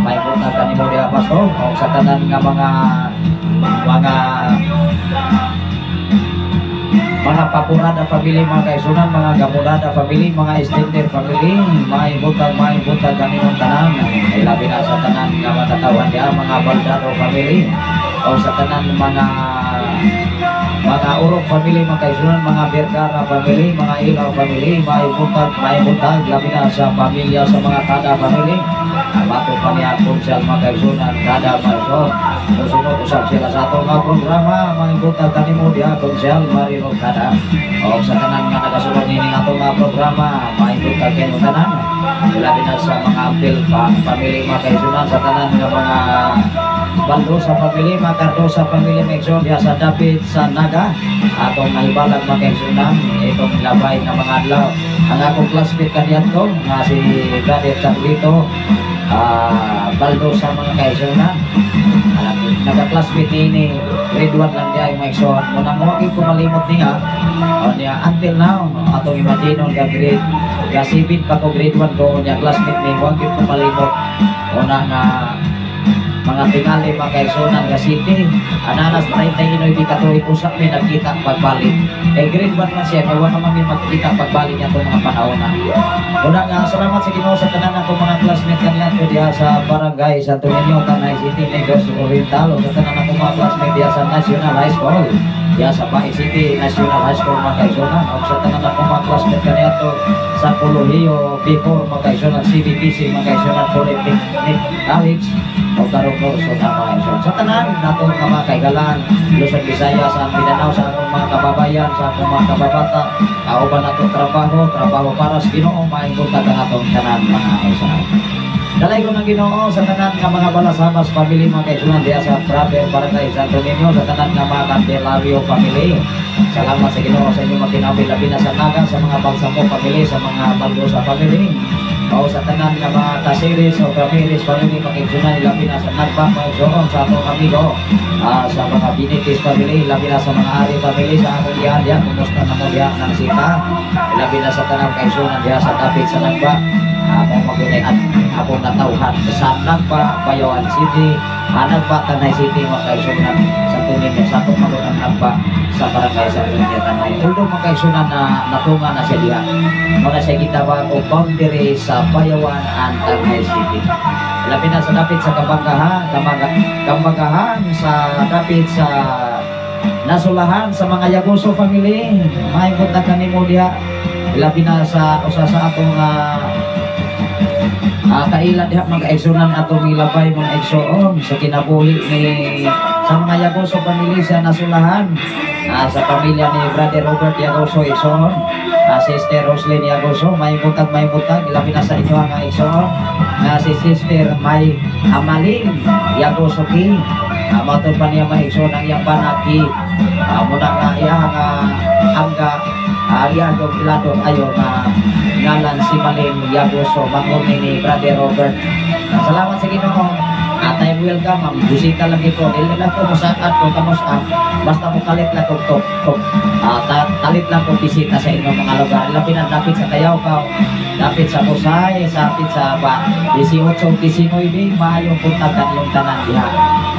May butag kanimo diya Pastor, o sa tanan nga mga Papurada family mga kaigsunan, mga Gamurada family, mga Estender family, may butag kaninong tanan. Ilabi na sa tanan nga matatawan diya mga Baldado family, o sa tanan mga Urok family mga kaigsunan, mga Vergara family, mga Ilaw family, may butag labi na sa pamilya sa mga Kada family. Bato pa niya Kunsel mga kaigsunan, Kada Marso. Musunod usap sila sa atong mga programa, may butag kanimo diha Kunsel Marino Kada. O sa tanan nga nagasulod nini atong mga programa, may butag kanimo tanan. Labi na sa mga Ampil family mga kaigsunan, sa tanan nga mga Baldosa family, mga Cardosa family, Megson diha sa dapit sa Naga. Atong nahibalag mga kaigsunan, itong labay na mga adlaw. Ang akong classmate kaniyadto nga si Brother Carlito Baldosa mga kaigsunan. Nagka-classmate ni grade 1 lang diya yung Megson. Muna mo ko malimot niya, until now atong imagine nga grade 7 pa ko grade 1 ko niya classmate ni huwag ko malimot. Una nga mga tingali mga kaigsunan nga city, ananas 39 di katuig usap may nagkita pagbalik. Grade 1 man siya, kaya naman may magkita pagbalik niya itong mga panahon na. Una nga, salamat sa Ginoo sa tanan akong mga classmate kanina ko diha sa Barangay Santo Niño, Tanay City, Negros Oriental, o sa tanan akong mga classmate diha sa National High School, diha sa Pai City National High School mga kaigsunan, o sa tanan akong mga classmate kanina to sa Colohio before mga kaigsunan, CBPC mga kaigsunan, Polytechnic College, o karong kurso na mga kaigsunan. Sa tanan natong mga kaigalan, Luzon, Visayas, sa Mindanao, sa akong mga kababayan, sa akong mga kababata, kauban natong trabaho para sa Ginoo, maingkutag ang atong tanan mga kaigsunan. Dalay ko ng Ginoo sa tanan nga mga Balasabas family mga kaigsunan diha sa Proper Barangay Santo Niño, sa tanan nga mga Candelario family. Salamat sa Ginoo sa inyong magkinabi, labi na sa Naga, sa mga Balsamo family, sa mga Baldosa family, o sa tanan nga mga Casiris o Ramirez family mga kaigsunan, labi na sa Nagpa mga kaigsunan, sa atong amigo, sa mga Binitis family, labi na sa mga Ari family, sa atong diyan diyan, kumusta na mo diyan ng sita, labi na sa tanan kaigsunan diha sa dapit sa Nagpa. Akong magunay at akong natauhan sa Nagpa, Bayawan City, Nagpa, Tanay City, mga kaigsunan sa tunin sa akong magunang Nagpa sa Barangay Santo Niño, Tanay. Uldo mga kaigsunan na natunga na siya diha. Muna siya gitawag o boundary sa Bayawan and Tanay City. Labi na sa dapit sa Kabagahan, sa dapit sa Nasulahan, sa mga Yaguso family, maikot na kanimo diha. Labi na sa usa sa atong kaila diha mga kaigsunan atong milabay mga igsoon sa kinabuhi ni sa mga Yagoso family sa Nasulahan, sa pamilya ni Brother Robert Yagoso igsoon, Sister Roslyn Yagoso, may butag ilabi na sa inyo ang igsoon na si Sister May Amaling Yagoso ki, matod pa niya mga igsoon ang iyang panaki, muna nga iyang hangga Ariado Pilado ayo na ngalan si Maling Yagoso, manguni ni Brother Robert. Salamat sa Ginoo. Atay welcome, ma'am. Bisita lang ito. Dili lang ko musakat ko kamusta. Basta mo kalit lang ko kalit lang ko bisita sa inyong mga lugar. Lapit na dapit sa Kayaw-Kaw, dapit sa Busay, dapit sa 18-19, maayong puntag kaniyong tanan diha.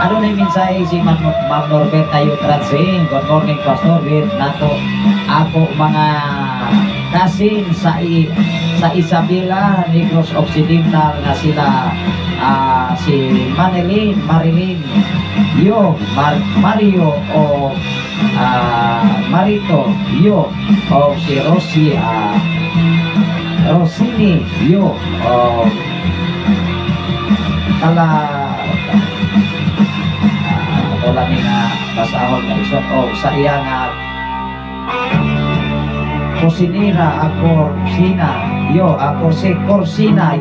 Ano na yung mensahe si Ma'am Norberta Yutratsing? Good morning, Pastor. With nato ako mga kasin sa Isabela, Negros Occidental na sila si Marilyn, Mario o Marito, o si Rosini, o wala ni nga basahon na isot o sa iya nga Cosinera ako si Corsina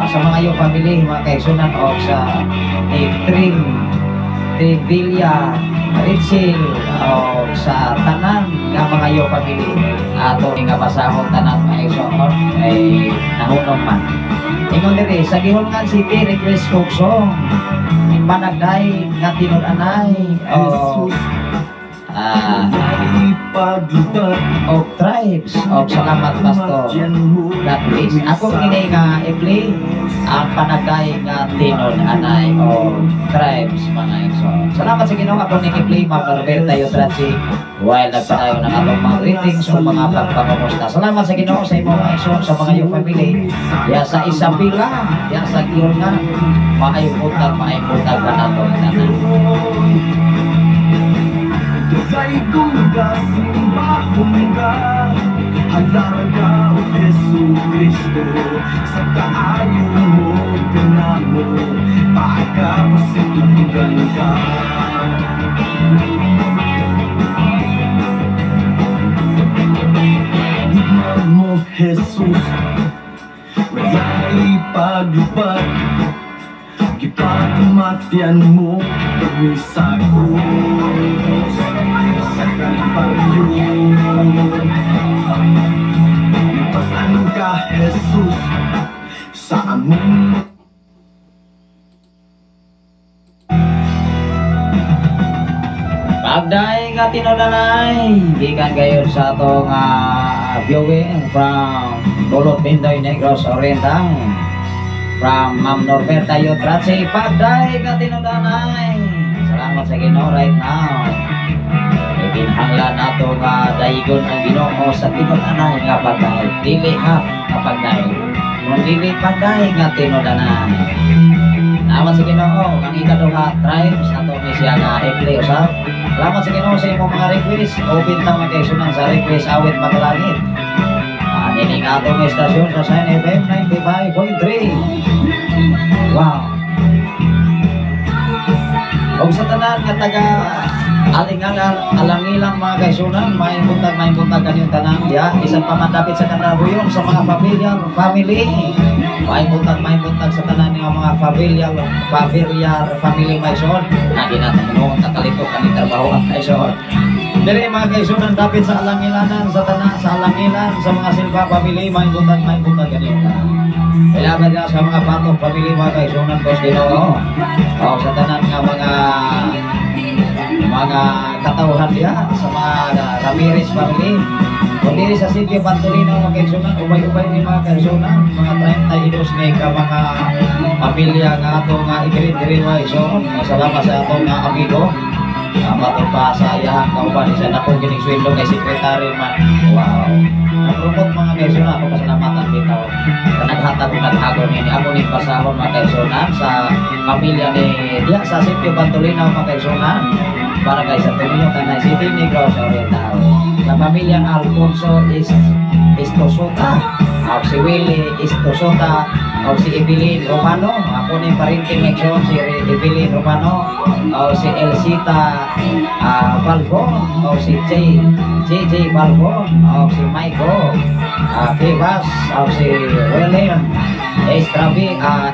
sa mga iyo family, mga kaigsunan o sa ni Trivilla Richel o sa tanan nga mga iyo family ato nga basahon tanan mga kaigsunan ay nahunong man ingon diri sa Gihungan City request kog song Panagday nga tinud-anay o of tribes of salamat Pastor. God bless. Ako kini nga i-play ang Panagday nga tinud-anay o tribes mga igsoon. Salamat sa Ginoo. Ako ni i-play Ma'am Norberta Yutratsing while nagpadayon ng atong mga greetings o mga pagpangamusta. Salamat sa Ginoo sa imong mga igsoon sa mga iyong family. Ya sa Isabela, ya sa Gihungan, maayong butag ka nato tanan. Kay kung kasimbahong ka, halaga o Jesu Cristo, sa kaayo mo, pinamo, pagkapasitugan ka. Higman mo, Jesus, wala'y paglupad, Gipagmatian mo kami sa krus sa Kalbaryo. Lipasan ka, Jesus, sa among Pagdaing nga tinulanay, gikan kayo sa atong viewing from Dulot Pindoy Negros Oriental. From Ma'am Norberta Yutratsing, pagdaing nga tinulanay. Salamat sa Ginoo right now. Ginhanglan nato nga daigon ang Ginoo sa tinulanay nga pagdaing. Dili half nga pagdaing. Kung dili pagdaing nga tinulanay. Salamat sa Ginoo, ang ikaduha tribes ato ni siya nga i-play usab. Salamat sa Ginoo sa imong mga request. Open ta mga kaigsunan sa request awit matalangit. Nining atong estasyon sa Shine FM 95.3. Wow. O sa tanan nga taga alangilang mga kaigsunan, may buntag kanyang tanan ya, isang pamandapit sa kanabuyon sa mga family. May buntag sa tanan ng mga family maison. Na ginatano takalito kani trabaho ang kaigsunan. Dili mga kaigsunan dapit sa alangilanan sa tanan sa alangilan sa mga silba family may buntag ganito. Kailangan na sa mga patong family mga kaigsunan kos Ginoo. O sa tanan nga mga katawhan diha sa mga Ramirez family. Kung diri sa Silvio Pantolino mga kaigsunan, ubay-ubay ni mga kaigsunan, mga 32 ni ka mga pamilya nga ato nga igrid-diri mga kaigsunan. Salamat sa ato nga amigo. Matong pa sa ayahan kauban isa na po gining sweldo kay sekretary man. Wow. Nagrupot mga kaigsunan, ako pasalamatan bitaw. Naghatag naghagon ni ako ni pasahon mga kaigsunan sa pamilya ni diha sa Silvio Pantolino mga kaigsunan. Para kay sa Tumilyo Tanay City Negros Oriental. Sa pamilyang Alfonso Istosota, o si Willie Istosota, o si Evelyn Romano, ako ni parinting nagsuon si Evelyn Romano, o si Elsita Falcon, o si JJ Falcon, o si Michael Pivas, o si William Estosata,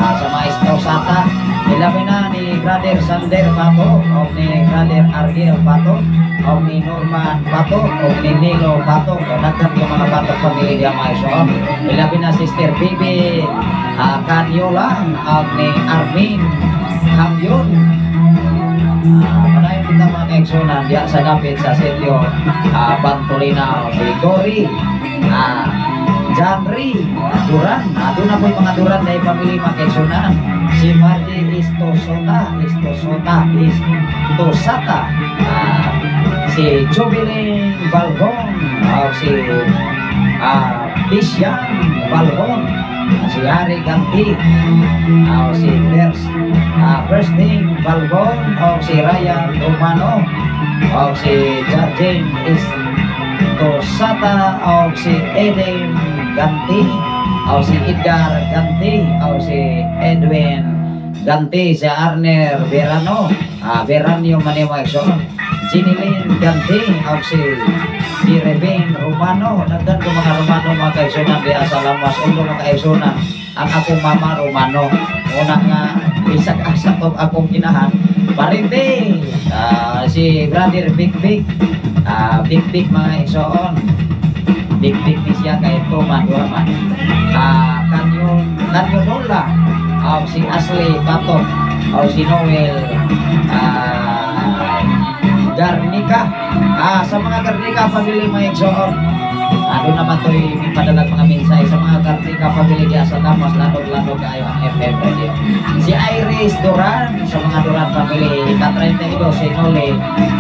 sa mga Estosata, Ilabi na ni Brother Sander Pato, o ni Brother Ariel Pato, o ni Norman Pato, o ni Nilo Pato. Nagkat yung mga Pato family diya mga igsoon. Ilabi na Sister Bibi Canyola, o ni Armin Camyon. Panayon kita mga kaigsunan diya sa dapit sa sitio Bantolina, si Cory, Janry, Duran. Doon na po yung mga Duran na family mga kaigsunan. Si Margie Istosata, si Jubilee Valbon, si Bisyan Valbon, si Harry Ganti, si First Name Valbon, si Ryan Romano, si Jarjin Istosata, si Eden Ganti, si Edgar Ganti, si Edwin Ganti, si Arner Verano, Veranio Manima Exxon, Jinilin Ganti, si Reben Romano. Nagdan ko mga Romano mga kaigsunan di sa lamas ulo mga kaigsunan. Ang akong mama Romano, una nga isag-asag of akong kinahan Parinte, si Brother Big Big mga igsoon. Big ni siya kay Tuman Duraman. Kanyonola, si Ashley Pato, si Noel Garnica. Sa mga Garnica family mga igsoon, ano naman to'y padalag mga minsay sa mga Garnica family diya sa Lamas, lanog kayo ang FM radio. Si Iris Duran, sa mga Duran family, Katrentenido, si Noli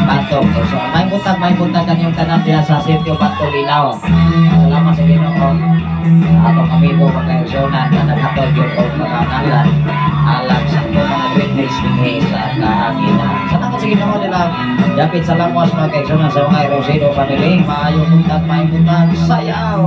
Patok. So, may buntag kanyang tanan diya sa sitio Bantolinaw. Salamat sa Ginoo. Ato kami po magkaigsunan na naghatod yun o magkakalan alam sa mga greatness ni sa kahanginan. Salamat sa Ginoo nila. Dapit sa Lamas mga kaigsunan sa mga Rosido family. Maayong buntag, sayaw.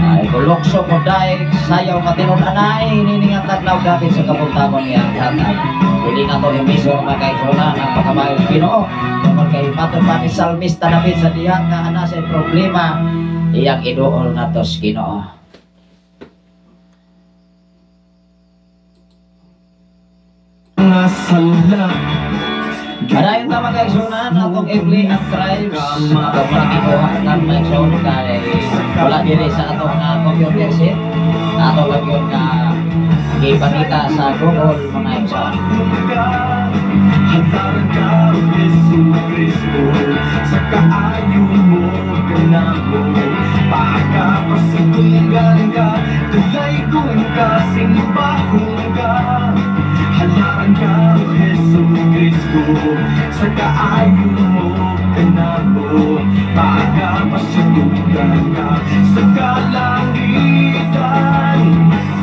Ay kulokso ko dahil sayaw matinun-anay. Niningat taglaw dapit sa kabuntagon niya ang tatag. Pwede na ito himisor mga kaigsunan ang pagkamayos Ginoo. Tungkol kay patong pati salmista na sa diyang na anasay problema iyang idool na tos Ginoo. Madayon tama kaigsunan atong Ibli at Tribes atong pagkinuha ng maigsoon kay wala diri sa atong computer set atong lagyon nga gipanita sa Google mga igsoon. Hantaran ka, Jesu Cristo, sa kaayo mo ganamo. Pagkapasitunggan ka, tulaygon ka, simbahon ka. Hantaran ka, Jesu Cristo, sa kaayo mo ganamo. Pagkapasitunggan ka, sa kalangitan,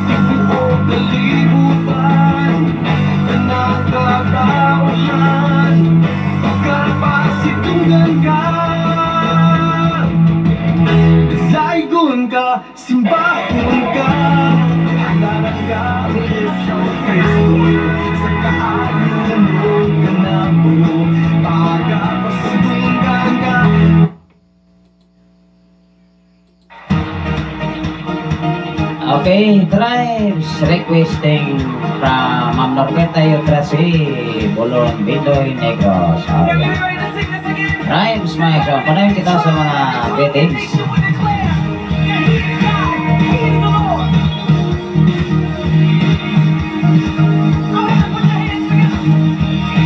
ibuong kalibutan, nagkakawahan, pagkapasitunggan ka. Laygon ka, simbahon ka, hangaran ka, Jesu Cristo, sa kaayo mo ganamo, pagkapasitunggan ka. Okay, Tribes requesting from Ma'am Norqueta Yutrasi, Bulon, Bindoy, Negros. Okay. Tribes, mga igsoon, panayon kita sa mga greetings.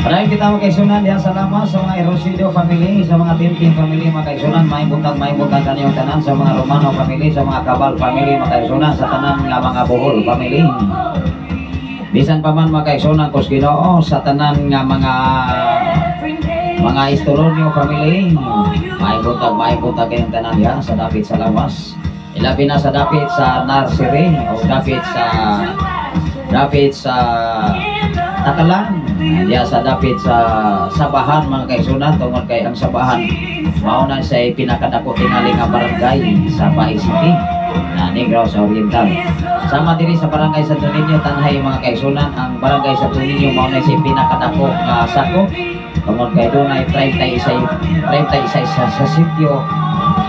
Panayon kita mga kaigsunan diyan sa Lamas, sa mga Erosido family, sa mga Tintin family, mga kaigsunan, may buntag kaniyong tanan, sa mga Romano family, sa mga Cabal family, mga kaigsunan, sa tanan nga mga Bohol family. Bisan pa man mga kaigsunan kos Ginoo, sa tanan nga mga Istolonyo family, may buntag kayong tanan diyan sa dapit sa Lamas. Ilabi na sa dapit sa nursery o dapit sa Takalan, diya sa dapit sa Sabahan mga kaigsunan, tungod kay ang Sabahan mauna sa pinakadako tingali nga barangay sa Pai City na Negros Oriental. Sama diri sa barangay Santo Niño Tanhay mga kaigsunan, ang barangay Santo Niño mauna sa pinakadako nga sakop, tungod kay dunay 36 sa sitio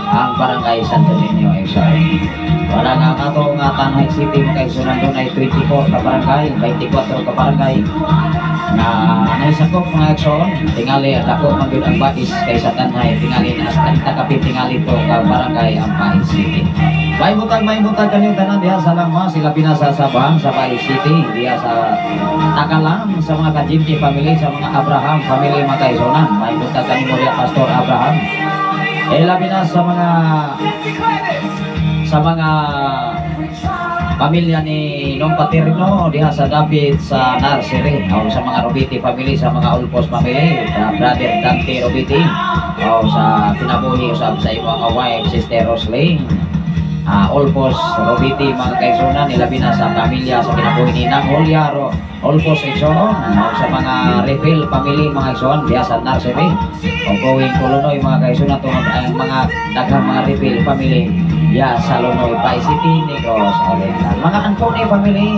ang barangay Santo Niño Exon. Wala nga ato nga Tanay City mga igsunan doon ay 24 ka barangay, 24 ka barangay na naisakop mga igsoon. Tingali at ako magyud ang Bais kaysa Tanay, tingali na as takapit tingali to ka barangay ang Bais City. May butag kanyang tanan diha sa Lama, sila pinasasabahan sa Bais City, diha sa Takalam, sa mga Kajimki family, sa mga Abraham family mga kaigsunan. May butag kanyang diha Pastor Abraham. Labi na sa mga pamilya ni Nong Paterno diha sa David sa nursery, o sa mga Robiti family, sa mga Ulpos family, sa Brother Dante Robiti, o sa kinabuhi usab sa imong wife Sister Roslyn, Ulpos Robiti mga kaigsunan. Ilabi na sa pamilya sa kinabuhi ni Nang Julia Ulpos Igsoon, o sa mga Refill family mga igsoon diha sa nursery, o going Kulunoy mga kaigsunan, tungod ang mga daghang mga Refill family ya sa Lunoy, Bais City, Negros Oriental. Mga Anthony family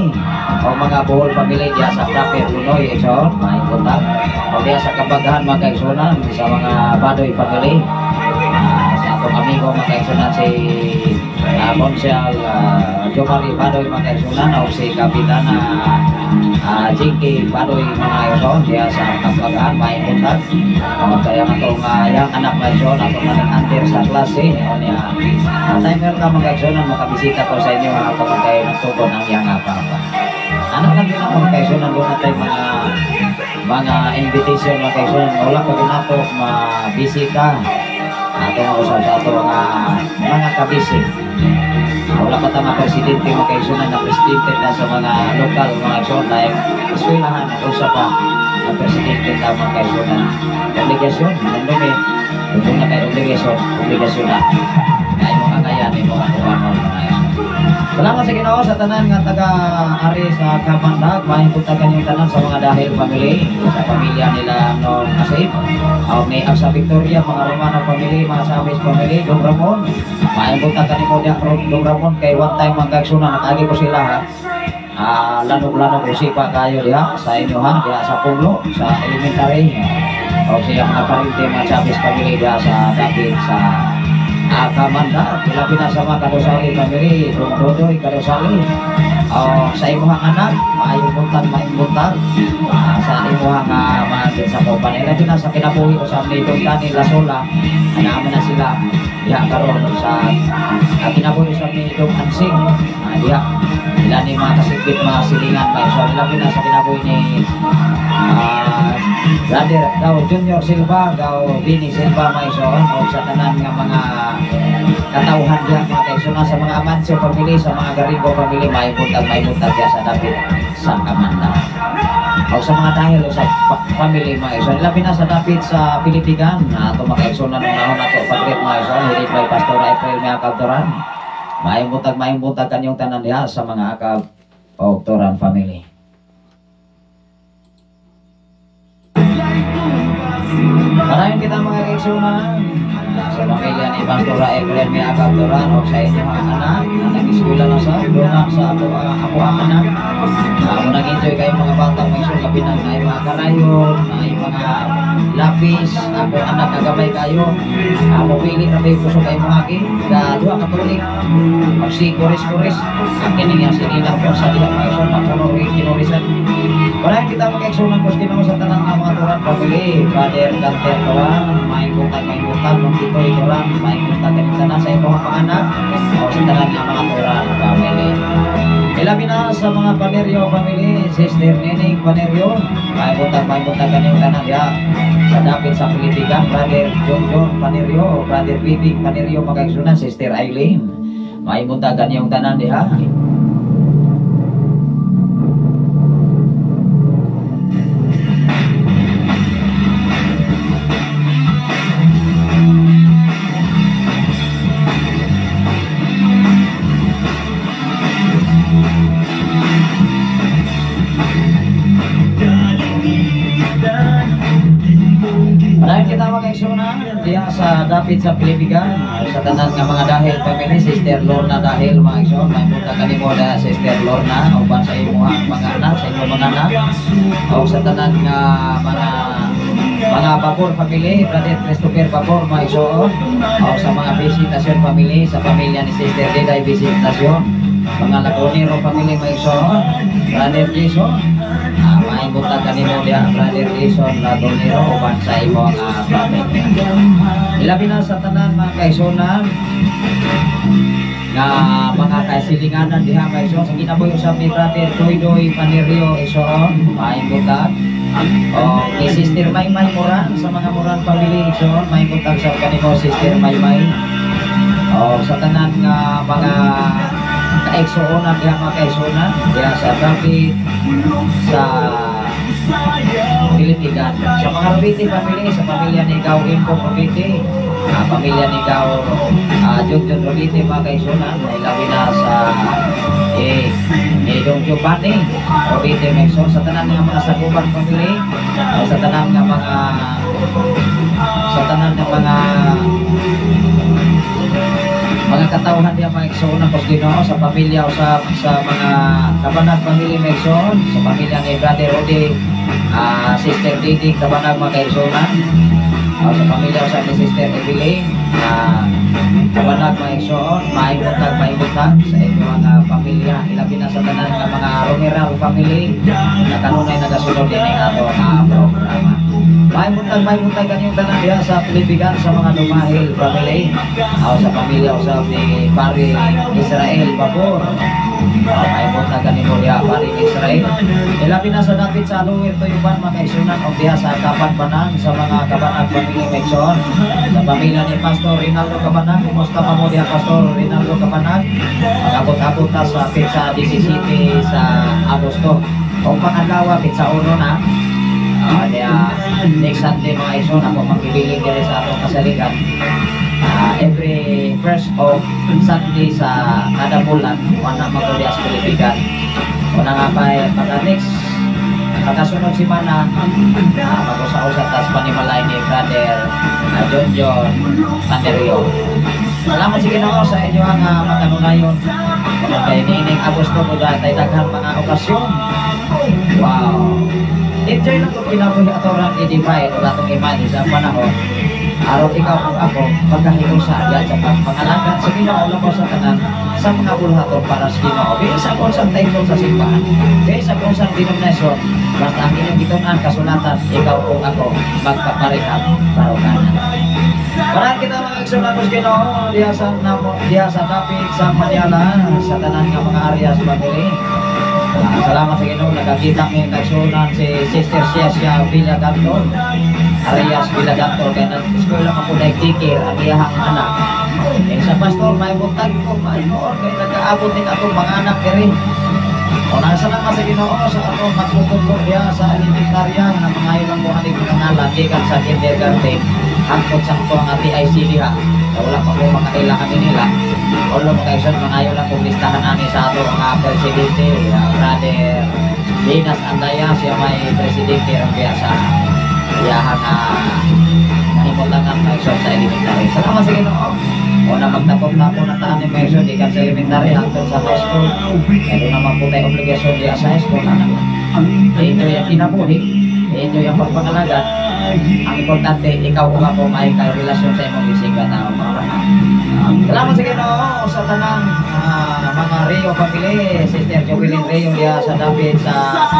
o mga Bohol family diya sa Proper Lunoy, Exon, may kontak. O diya sa Kabagahan mga kaigsunan, sa mga Badoy family, sa atong amigo mga kaigsunan si Monsel Jomari Badoy mga kaigsunan, o si Kapitana Jinky Badoy mga kaigsunan diya sa Kabagahan, may kontak. O kaya atong yang anak mga kaigsunan, atong maning under sa klase, o niya timer ka mga kaigsunan, makabisita ko sa inyo ako kayo nagtugon ang yang apa-apa. Anak lang din ako mga kaigsunan, doon natin mga invitation mga kaigsunan, wala pa rin nato mabisita ato nga usap sa ato mga kabisi. Wala pa tama presidente mga kaigsunan, na presidente na sa mga lokal mga kaigsunan, dahil eskwelahan usap pa ang presidente na mga kaigsunan. Obligasyon, nandun doon na kayo obligasyon na kaya mo kakayanin mo ang kuwangon mga yun. Salamat sa Ginoo sa tanan nga taga-ari sa Kapandag. Mahimpuntagan yung tanan sa mga dahil family, sa pamilya nila Nong Asip, may sa Victoria, mga Romano family, mga Samis family, Dong Ramon. Mahimpuntagan mo diya Dong Ramon, kay one time mga kaigsunan, nakagi ko sila ha. Lanog-lanog usipa kayo diha sa inyo ha, diha sa Pulo, sa elementary. O siya mga parinte mga Samis family diha sa David sa Kamandag, ilabi na sa mga Kadosali family, Dodoy, Kadosali, sa imuhang anak, maayong buntag, sa imuhang mga sa Kopan, ilabi na sa kinabuhi ko sa Nidong Dani Lasola, naman na sila, diha karon sa kinabuhi sa Nidong Ansing, diha, ilan ni mga kasigit, mga silingan, so ilabi na sa kinabuhi ni Brother daw Junior Silva, daw Bini Silva Maison, o sa tanan nga mga katauhan diya mga kaigsunan, sa mga Amancio family, sa mga Garigo family, may buntag diya sa David sa Kamanda, o sa mga dahil sa family mga kaigsunan. Labi na sa David sa Pilipigan, ato mga kaigsunan ng nahon ato pagret mga kaigsunan, hirit by Pastor April may Akabtoran. May buntag kanyong tanan diya sa mga Akabtoran family. Maraming kita mga kaigsunan sa pamilya ni Pastor April may Akabtoran, o sa inyo mga anak na nag-eskwela na sa doon sa ako ang anak. Nag-enjoy kayo mga bata mga kaigsunan, kabinan na yung mga karayon, na yung mga lapis, ako anak nagabay kayo, mapili na kayo puso kayo mga akin, duha katulik magsikuris-kuris ang kiningang sinilang po sa dilang mga kaigsunan, mapunori-kinorisan. Maraming kita mga kaigsunan ko sa tanang mga Turan family, Brother Dante Turan, may butag, nung Titoy Turan, may butag kanita na sa ibang panganak, o sa tanang mga Turan family. Ilabi na sa mga Panerio family, Sister Nening Panerio, may butag kanita na diya sa David sa Pilipigan, Brother John Panerio, Brother Bibig Panerio mga kaigsunan, Sister Eileen, may butag kaniyong tanan diya. Diya sa David sa Pilipigan, sa tanan nga mga dahil family, Sister Lorna dahil mga igsoon, may punta kanimo da Sister Lorna, o ba sa imuhang mga anak, sa imuhang mga anak, o sa tanan nga mga mga Babor family, Brother Christopher Babor, mga igsoon, o sa mga Visitasyon family, sa pamilya ni Sister Diday Visitasyon, mga Lagunero family, mga igsoon, Brother Jason, maibutag kanino dia, Brother Jason Lagunero, uban sa imong pamilya. Ilabi na sa tanan mga kaigsunan, nga mga kasilinganan diha mga igsoon, sa kinabuhi usab ni Brother Doy Panerio igsoon, maibutag. O kay Sister Maymay Moran, sa mga Moran family igsoon, maibutag sa kanimo Sister Maymay. O sa tanan nga mga kaigsuonan diha mga kaigsuonan diha sa David, sa Pilitigan, sa mga Rubiti family, sa pamilya ni Gao Impo Rubiti, pamilya ni Gao Junjun Rubiti mga kaigsuonan, ilabi na sa Dong Giovanni Rubiti Mexo, sa tanan nga mga Saguban family, sa tanan nga mga katawhan niya mga igsoon ng Ginoo, sa pamilya o sa mga Kabanag family mga igsoon, sa pamilya ni Brother Rodi, Sister Didi Kabanag mga igsoonan, sa pamilya o sa ni Sister Evelyn Kabanag mga igsoon, maibutag sa inyong mga pamilya, ilabi na sa tanan ng mga Romeral family na kanunay nagasunod din ang ato programa. Maibutag kanyang tanan diha sa Pilipigan, sa mga Dumahil family, sa pamilya usab ni Pari Israel Babor, maibutag kanimo diha Pari Israel. Ilabi na sa dapit sa Aluwir Tuyuban mga kaigsunan, o diha sa Kapan Banang, sa mga Kabanag family Mexon, sa pamilya ni Pastor Rinaldo Kabanag. Kumusta pa mo diha Pastor Rinaldo Kabanag? Mag-abot-abot na sa pizza 17 sa Agosto, o pangalawa pizza 1 na. Next Sunday mga igsoon, ako magbibiling din sa atong kasaligan. Every first of Sunday sa kada bulan, wala maguli sa Pilipigan. Una nga pa pagka next pagkasunod si Mana, mag-usa-usa tas panimalay ni Brother John Panerio. Salamat sa Ginoo sa inyo ang makanunayon. Kaya niining Agosto ko dahil daghang mga okasyon. Wow! Enjoy lang kung kinabuhi ato orang i-divide o atong imani sa panahon. Araw ikaw kung ako, pagkahinusa yan sa pangalagan sa Ginoo lang ko sa tanan sa mga bulhaton para sa Ginoo. Kaya sa kung saan title sa simbahan, kaya sa kung saan denominasyon, basta ang inyong gitunan kasulatan, ikaw kung ako, magkaparehab karoganan. Para kita mga igsunanos Ginoo, diha sa Dapit, sa Maniala, sa tanan nga mga areas family. Salamat sa Ginoo, nakakita may nagsunan si Sister Cecia Villagantor, Arias Villagantor, kaya nag-eskwela ka po na ikikir ang iyahang anak. Sa pastor, may buntag ko, may moon, kaya nag-aabot din atong mga anak rin. O salamat sa Ginoo sa atong magpupupur diya sa elementarya na mga ilang mo aning pinangalan, gikan sa kindergarten, hangtod sa ito ang TIC diha. Wala pa po mga kailangan nila. Ulo mga igsoon, mga ayaw lang kung listahan namin sa ato mga presidente, Brother Dinas Andaya, siya may presidente ang kaya sa iyahang nahimutangan mga igsoon sa elementary. Salamat sa Ginoo. O na magtapos-tapos na taan ni Mason, di kan sa elementary hangtod sa high school. Meron naman po tayo obligasyon diya sa high school. Ito yung kinabuhi, ito yung pagpangalagan. Ang importante, ikaw kung ako may relasyon sa imong bisigan na umarang. Salamat sa Ginoo sa tanang mga Rio family, Sister Jovelyn Rio diya sa David sa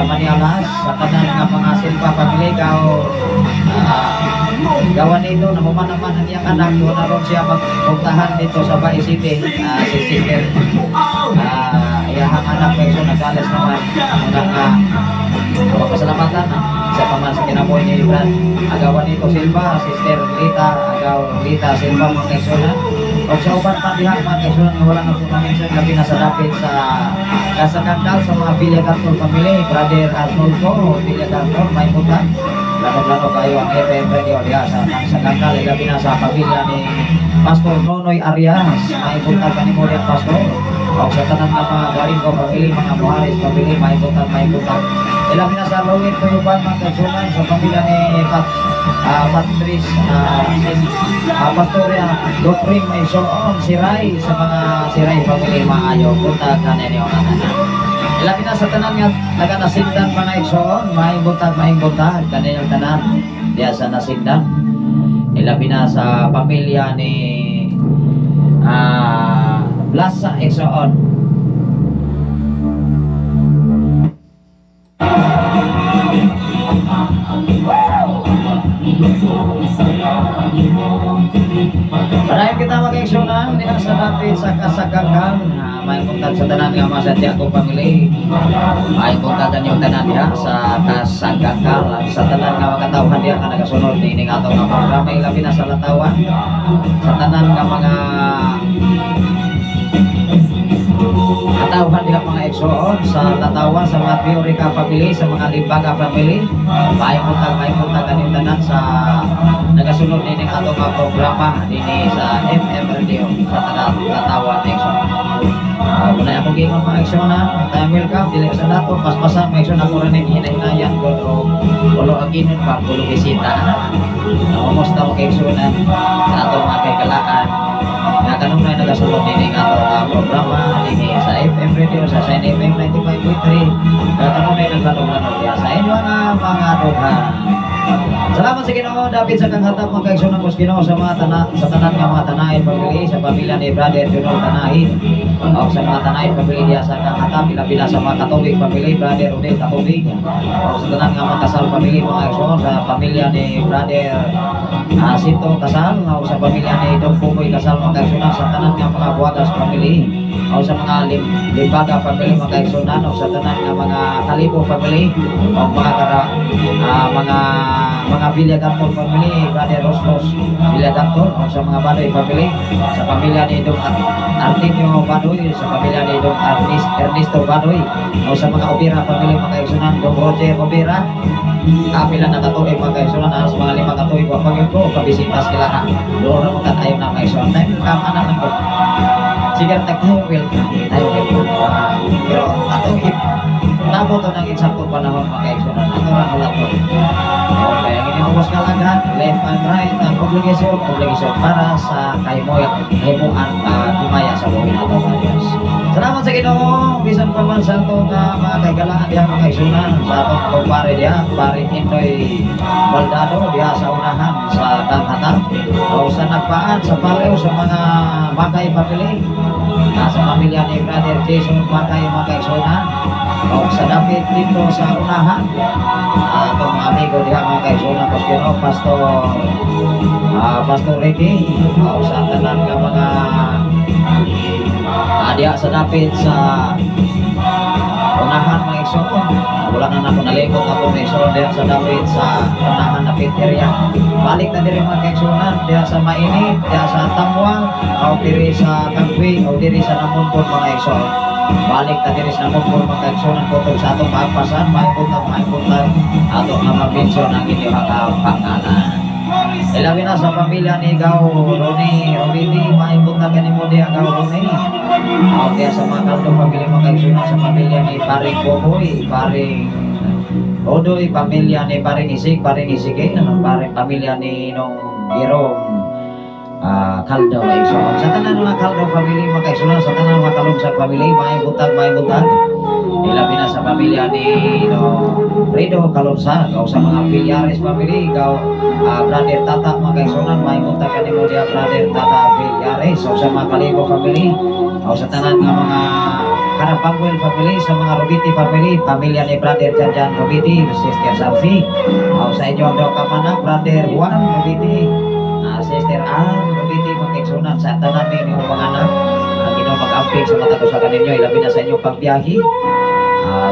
Manialas, sa tanang nga mga Silva family, gawan nito na humanaman ang iyang anak, doon na ron siya magpuntahan dito sa Bay City, si Sister iyahang anak ko so nagalas naman pasalamatan sa paman sa kinabuhi ni Brad agawan nito Silva, Sister Lita Silva mga kaisunan o sa uban pa diha mga kaisunan nga wala na po namin sa gabi na sa dapit sa Kasagandal sa mga Villagantor family, Brother Arnolfo Villagantor, may putan lalo kayo ang FM Radio diha sa Kasagandal, gabi na sa pamilya ni Pastor Nonoy Arias, may putan kanimo diha Pastor o sa tanan ng mga Garingo family, mga Muhares family, may putan ilabi na sa Lawin Tuyuban mga kaisunan sa pamilya ni Patrice Pastoria Dopring Maison Siray, sa mga Siray family, maayo punta ka na niyo ang anak. Ilabi na sa tanan nga naga-nasindan mga igsoon, maayong buntag kanilang tanan diya sa nasindan. Ilabi na sa pamilya ni Blasa igsoon. Parayon kita mag-aksyonan diha sa dapit sa kasagagan. May buntag sa tanan nga mga Santiago family. May buntag yung tanan diha sa kasagagan. Sa tanan nga makatawhan diha nga nagasunod ni nga atong programa ilabi na sa latawan. Sa tanan nga mga katawhan diha mga igsoon sa latawan sa mga Teorica family, sa mga Limbaga family. May buntag kaning tanan sa nagasunod ni atong programa dinhi sa FM Radio sa latawan igsoon. Muna akong gingon mga igsoon welcome dili sa nato paspasan mga igsoon ako rin hinahinayan ko ulo aginon pa ulo bisita. Namusta mo kay igsoon sa atong mga kaigalaan nga kanong na nagasunod din ang atong programa dinhi sa FM Radio sa Shine FM 95.3 kanong na naglanong-lanong diya sa inyo nga mga dughan. Salamat sa Ginoo David sa kanghatag mga kaigsoon ng Ginoo sa mga sa tanan nga mga tanahin family sa pamilya ni Brother Junol Tanahin o sa mga tanahin family diya sa kanghatag pila sa mga Katubig family Brother Odel Katubig o sa tanan nga mga Kasal family mga kaigsoon sa pamilya ni Brother Sinto Kasal o sa pamilya ni Dong Pumoy Kasal mga kaigsoon sa tanan nga mga Buagas family o sa mga Limbaga family mga kaigsoon o sa tanan nga mga Kalibo family o mga Villagantor family, Brother Rostos Villagantor o sa mga Badoy family, sa pamilya ni Dong Artemio Badoy, sa pamilya ni Dong Ernesto Badoy o sa mga Obira family mga kaigsunan, Dong Roger Obira kapila na katuig mga kaigsunan sa mga 5 katuig o pagyon ko kabisitas kila doon na magkatayo na kaigsunan tayo kamanan lang ko sige tayo welcome pero atong nabo to ng eksakto panahon mga kaigsunan ato ra ulat ko okay ang inubos nga laghan left and right ang obligation para sa kaymoyan kumaya sa buhay nato kayas. Salamat sa Ginoo bisan pa man sa ato nga mga kaigalaan diha mga kaigsunan sa atong kumpare diha pare Indoy Baldado diha sa unahan sa kanghatag o sa nagpaan sa paleo sa mga Bagay family sa pamilya ni Brother Jason Bagay mga kaigsunan o sa dapit dito sa unahan atong mga amigo diha mga kaigsunan Pastor Ricky o sa tanan nga mga diha sa dapit sa unahan mga igsoon wala na nato nalikot ako mga igsoon diha sa dapit sa unahan na pit area balik na diri mga kaigsunan diha sa mainit diha sa Tamwang o diri sa Kagwi o diri sa Namumpon mga igsoon balik na diri sa Namumpon mga kaigsunan kutog sa atong pagpasan maipuntag ato nga mabensyon ang inyong pangalan. Ilabi na sa pamilya ni Gaw Roni Robiti maipunta ka ni mo diya Gaw Roni diya sa mga Kaldo pamilya mga kaigsunan sa pamilya ni Paring Boboy Paring Odoy pamilya ni Paring Isig pamilya ni Nong Girong Kaldo kaigsunan sa tanan mga Kaldo family mga kaigsunan sa tanan mga Kalungsag family maipuntag ilabi na sa pamilya ni Rido Kalungsag o sa mga Villares family Brother Tata mga kaigsunan maipunta ka ni mo diya Brother Tata Villares o sa mga Kalibo family o sa tanan nga mga Karapangwel family sa mga Robiti family pamilya ni Brother Janjan Robiti Sister Salvi o sa inyo daw kamanak Brother Juan Robiti Sister Ann Robiti mga kaigsunan sa tanan ninyo mga anak ang Ginoo mag-amping sa mata ko sa kaninyo ilabi na sa inyong pagbiyahe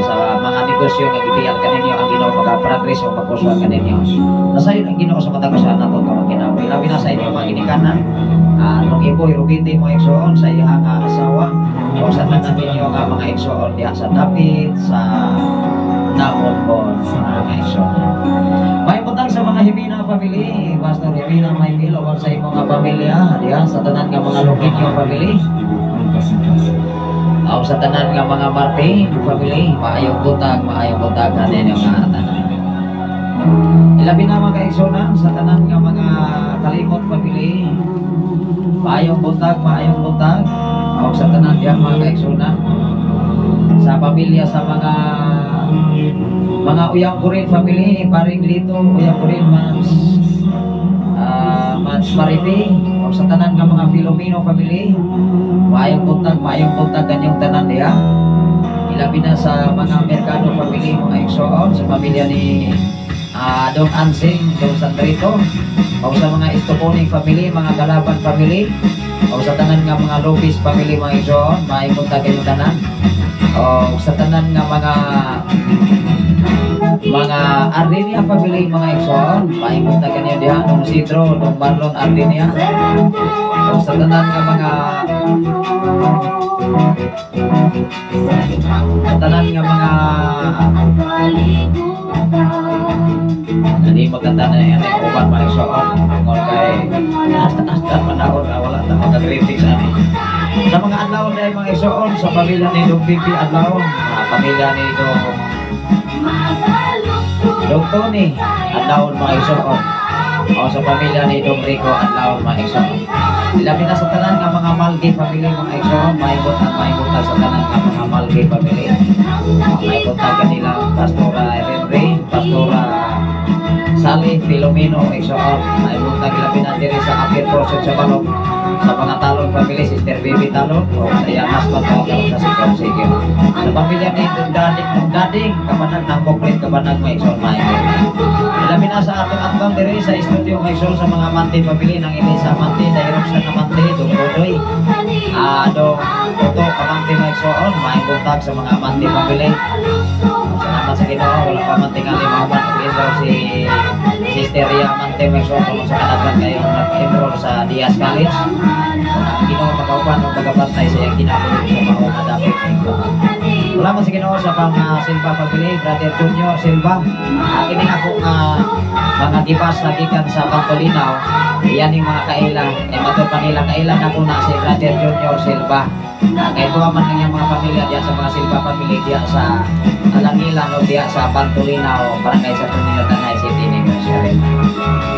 sa mga negosyo nga gibiyag kaninyo ang Ginoo mag-progress o magpuso kaninyo nasayon ang Ginoo sa mata ko sa nato ka maginawi ilabi na sa inyong mga ginikanan nung iboy Robiti mga igsoon sa iyang asawa o sa tanan ninyo nga mga igsoon diha sa dapit sa Namumpon mga igsoon. May putang sa mga Himina family Pastor Himina may milo sa imong mga pamilya diha sa tanan nga mga Luquinio family o sa tanan nga mga Martin family maayong butag kanin yung nga tanan ilabi na mga kaigsunan sa tanan nga mga Kalimot family maayong butag o sa tanan nga mga kaigsunan sa pamilya pamilya sa mga Uyang Kurin family, paring Lito, Uyang Kurin, Mans Marifi, o sa tanan nga mga Filomeno family, maayong buntag kanyang tanan niya. Ilabi na sa mga Mercado family, mga Igsoon, sa pamilya ni Dong Ansing, Dong Sandrito, o sa mga Istoponing family, mga Galaban family, o sa tanan nga mga Lopez family, mga Igsoon, maayong buntag kanyang tanan. O sa tanan nga mga Ardinia family, mga Igsoon, maayong buntag kanyang diha, Dong Sidro, Dong Marlon Ardinia, o sa tanan nga mga hindi maganda na yan ay upan mga Igsoon tungkol kay nasta panahon na wala na magagritik sa amin. Sa mga adlaw na mga Igsoon, sa pamilya ni Dong Pipi adlaw, pamilya ni Dong Tony adlaw mga Igsoon, o sa pamilya ni Dong Rico adlaw mga Igsoon. Ilabi na sa tanan nga mga Malgi family, mga Igsoon, maibot sa tanan nga mga Malgi family. Maibot na kanila Pastora Henry, Pastora Sally Filomeno, Igsoon. Maibot na ilabi na diri sa Apir Portion sa Balog, sa mga Talon family, Sister Baby Talon, o sa Yanas Patawag sa Sikong Sige. Sa pamilya ni Dading, kabanag ng complete kabanag mga Igsoon, maibot. Ilabi na sa atong diri sa studio mga Igsoon, sa mga Mante family, ng Elisa Mante, Dairok sa Kamante, Dong Dodoy, Dong Toto Kamante mga Igsoon, maibot sa mga Mante family. Salamat sa Ginoo, wala pa man tingali mahuman nag-enroll si Sister Ria Mante Megson kung sa kanatan kayo nag-enroll sa Diaz College. Ang Ginoo magkaupan o magkabantay sa iyang kinabuhi sa mahuman dapit. Salamat sa Ginoo sa pang Silva family, Brother Junior Silva. Kining ako nga mga gipas na gikan sa Pantolinaw, iyan yung mga kaila, matod pa nila kaila na po na si Brother Junior Silva. Kaya ito man ng mga pamilya diyan sa mga Silva family diyan sa Alangilan o diyan sa Pantolinaw, barangay sa Tunino Tanay City ni Moscarin.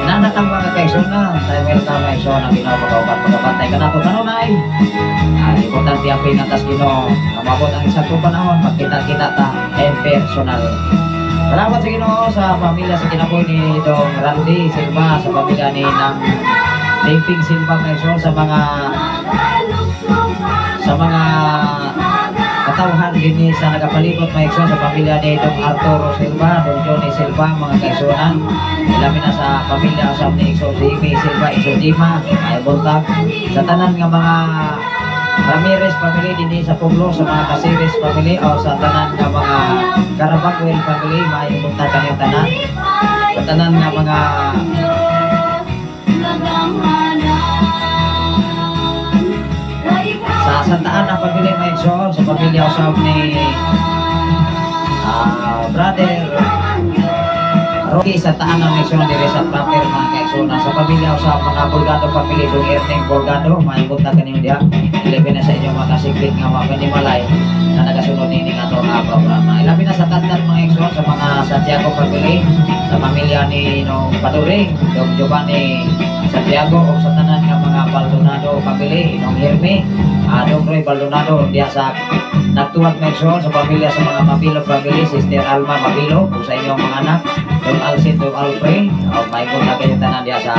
Nanatang mga kaigsoon na, tayo welcome mga Igsoon ang Ginoo pagkabantay ka na ito kanunay. Importante ang pingatas Ginoo, kamabot ang isang panahon, magkita-kita ta and personal. Salamat sa Ginoo sa pamilya sa kinabuhi ni Dong Randy Silva, sa pamilya ni Nang Limping Silva mga Igsoon, sa mga katawhan din sa nagapalibot mga Igsoon, sa pamilya ni Dong Arturo Silva, Dong Johnny Silva, mga kaigsunan. Ilamin na sa pamilya sa ni Igsoon si Amy Silva, Isojima, ay buntag. Sa tanan nga mga Ramirez family din sa Pueblo, sa mga Casiris family, o sa tanan nga mga Carabacuel family, may buntag kanyang tanan. Sa tanan nga mga sa Santa Ana family mga Igsoon, sa pamilya usab ni Brother Rocky sa Taana mga Igsoon diri sa proper mga Igsoon, sa pamilya usab mga Bolgado family, Dong Erning Bolgado, maibot na kaninyo diha. Ilabi na sa inyo mga kasiklit nga mga panimalay na nagasunod nini nga itong programa. Ilabi na sa tantan mga Igsoon, sa mga Santiago family, sa pamilya ni Paduring, Dong Giovanni Santiago, o sa tanan nga mga Baldonado family, Dong Herme, Dong Roy Baldonado diya sa nagtuwag mga Igsoon, sa pamilya sa mga Mabilo family, Sister Alma Mabilo, o sa inyong mga anak, Dong Alcin, Dong Alfred, o may punta kayo tanan diya sa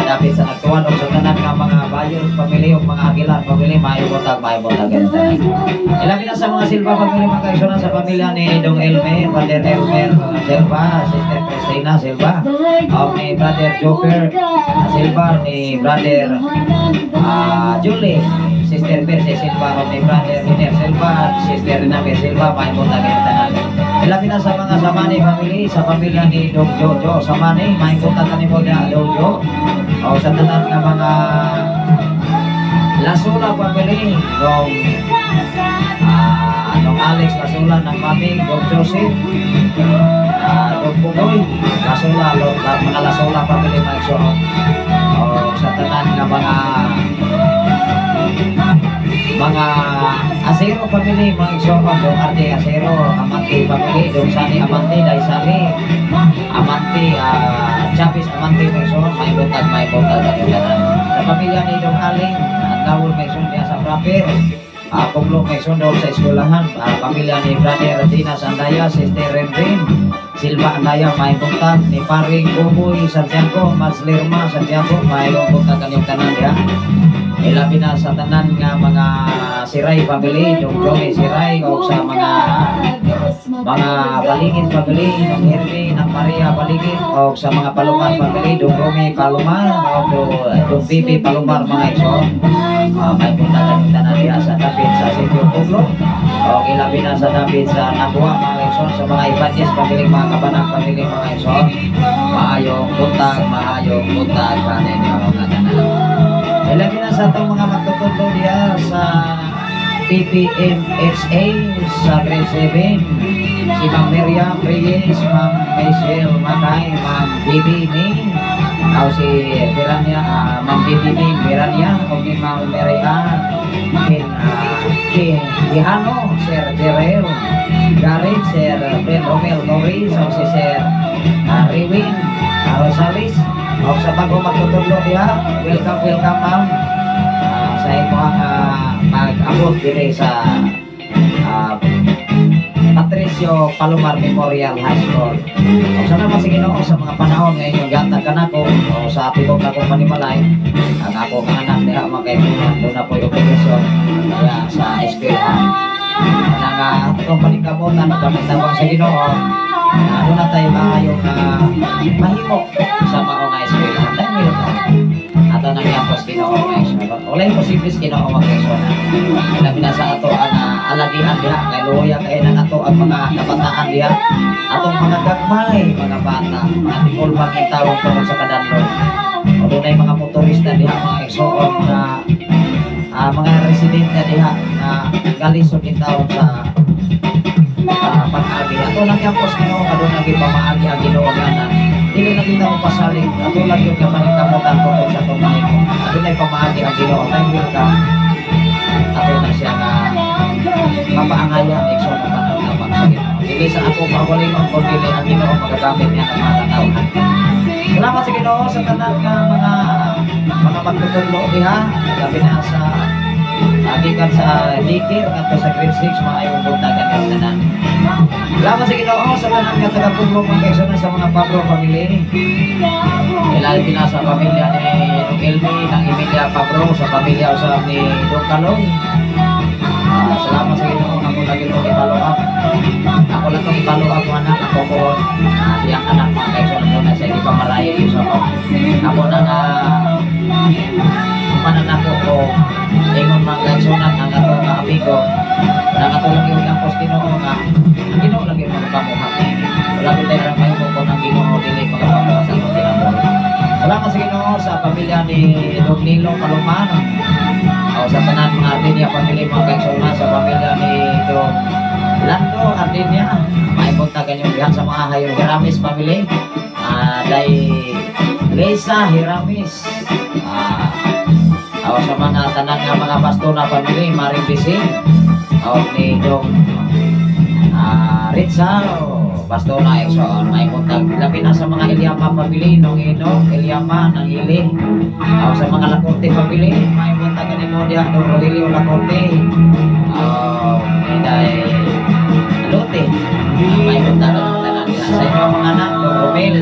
dapit sa nagtuwag, o sa tanan nga mga Bayon family, o mga Aguilar family, may botag kayo tanan. Ilabi na sa mga Silva family mga Igsoon, sa pamilya ni Dong Elmer, Brother Elmer Silva, Sister Cristina Silva, o ni Brother Joker Silva, ni Brother Julie, Sister Perse Silva, o ni Brother Riner Silva, Sister Rinabe Silva, may botag kayo tanan. Ilabi na sa mga Samani family, sa pamilya ni Dong Jojo Samani, may botag kanimo niya Jojo, o sa tanan nga mga Lasula family, Dong Alex Lasula ng Mami, Dong Joseph, Dong Pugoy Lasula, mga Lasula family mga Igsoon, o sa tanan nga mga Asero family mga Igsoon, Dong Arte Asero, Amante family, Dong Sani Amante, Daisali Amante, Chapis Amante mga Igsoon, may botag sa pamilya ni Dong Aling at Dawul mga Igsoon diya sa proper, Pumlo may sundol sa eskwelahan, pamilya ni Brother Dinas Andaya, Sister Renrin Silva Andaya, may buntag ni Paring Buboy Santiago, Mas Lerma Santiago, may buntag kanyang tanan ya. Ilabi na sa tanan nga mga Siray family, yung Joey Siray, o sa mga Baligid family, ng Hermi, ng Maria Baligid, o sa mga Palumar family, yung Romy Palumar, o yung Bibi Palumar mga iso. May punta kanyang tanan ya sa David sa Sitio Puglo, o ilabi na sa David sa Nabua mga iso, sa mga Ibanjes family, mga Kabanang family mga iso. Maayong buntag kanin yung mga tanan. Ilagay na sa itong mga magtutundo diya sa PPMXA sa grade 7. Si Ma'am Miriam Reyes, Ma'am Michelle Makay, Ma'am Bibi Ming, o si Mirania, Ma'am Bibi Ming Mirania, o ni Ma'am Miriam Gihano, Sir Jerel Garrett, Sir Ben Romel Norris, o si Sir Riwin Rosales. O sa bago magtutulog diha, welcome ma'am sa imong mag-abot dire sa Patricio Palomar Memorial High School. O sana sige Ginoo sa mga panahon ngayon yung gatag kanako o sa tibok na kong panimalay ang ako nga anak diha magkaibigan doon na po yung obligasyon kaya sa eskwelahan. Nang itong paningkamutan magkamitawang sa Ginoo, doon na tayo maayong mahimo sa maong eskwelahan. Dahil ato nang yapos Ginoo mga eskwelahan. Walay posibles Ginoo mga eskwelahan. Labi na sa ato ang alagian diha kay luya kay nang ato ang mga kabataan diha. Atong mga gagmay, mga bata, ating ulbang itawag tungkol sa kadanlog. O doon ay mga motorista diha, mga eksoon na mga residente diha na galisod itawag sa pag-agi. Ato lang yung post Ginoo nga doon naging pamaagi ang Ginoo nga. Dili na kita mo pasalig. Ato lang yung kamanikamutan tungkol sa tumahin. Ato na yung pamaagi ang Ginoo. Time will come. Ato na siya nga mapaangaya eksoon na panagtabang sa Ginoo. Dili sa ako pawaling ang pagdili ang Ginoo magagamit niya ng mga katawhan. Salamat sa Ginoo sa tanan nga mga magtutulog diha. Labi na sa gikan sa dikir at sa grade 6 maayong buntagan ng tanan. Salamat sa Ginoo sa tanan nga taga-Puglo mga kaigsunan sa mga Pablo family. Ilalim na sa pamilya ni Elmi ng Emilia Pablo, sa pamilya usab ni Don Calon. Salamat sa Ginoo nga mo lagi mo i-follow up. Ako lang itong i-follow up anak ako ko siyang anak mga kaigsunan mo na sa hindi pa malayo sa ako. Ako na nga pananako ko ingon mga kaigsunan ang ato mga amigo na katulong yung lampos Ginoo nga ang Ginoo lang yung magpamuhat. Wala ko tayo lang mahimo ko ng Ginoo dili magpamuhat sa atong ginamon. Salamat sa Ginoo sa pamilya ni Dong Nilo Palomar o sa tanan mga Ardinia family mga kaigsunan, sa pamilya ni Dong Lando Ardinia maibot na kanyang dihan sa mga hayong Hiramis family, day Lisa Hiramis, o sa mga tanan nga mga Bastona family, Maring Bising, o ni Dong Rizal Bastona Exxon, may puntag labi na sa mga Ilyama family, Nong Inog, Ilyama, Nang Ili, o sa mga Lacorte family, may puntag ni Modia, Don Rogelio Lacorte, Day Alote, may puntag ng tanan sa inyo mga anak, Don Romel,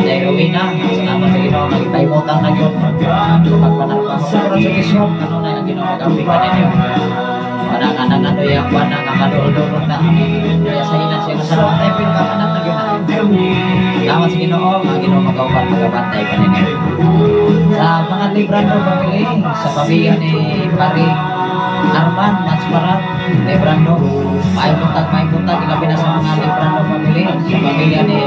Day Rowena. Salamat sa Ginoo nga ipahimutang na yun pagpanarapang sa resolution ano na ang Ginoo mag-ampikan ninyo kanang ano yung panang ang madulog na kaya sa ilan siya salamat tayo pinakamanat na yun. Salamat sa Ginoo ang Ginoo mag-aupan magabantay ka ninyo sa mga Librando family, sa pamilya ni Pari Arman Matsparat Librando, may puntag ilabi na sa mga Librando family, sa pamilya ni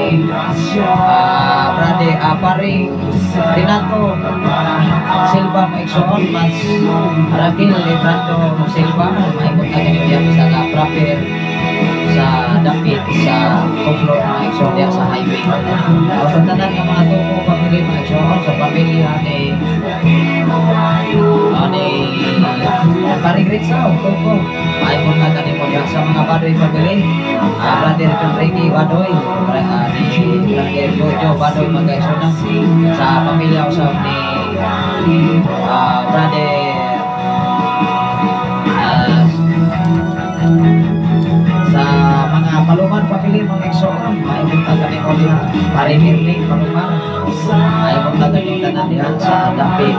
Brade Pari Renato Silva Maiksoon, Mas Raquel Librando Silva, may puntag ilabi sa proper sa Dapit sa Puglo Maiksoon diya sa highway. O sa tanan ng mga Tuko family Maiksoon, sa pamilya ni Paring Rizal Tuko, may puntag mo diya sa mga Badoy family, Brother Enrique Badoy, ni Brother Jojo Badoy Magkaisunan, sa pamilya usap ni Brother Paring Ernie, Palumar. Ay magtagal yung tanan niya sa dapit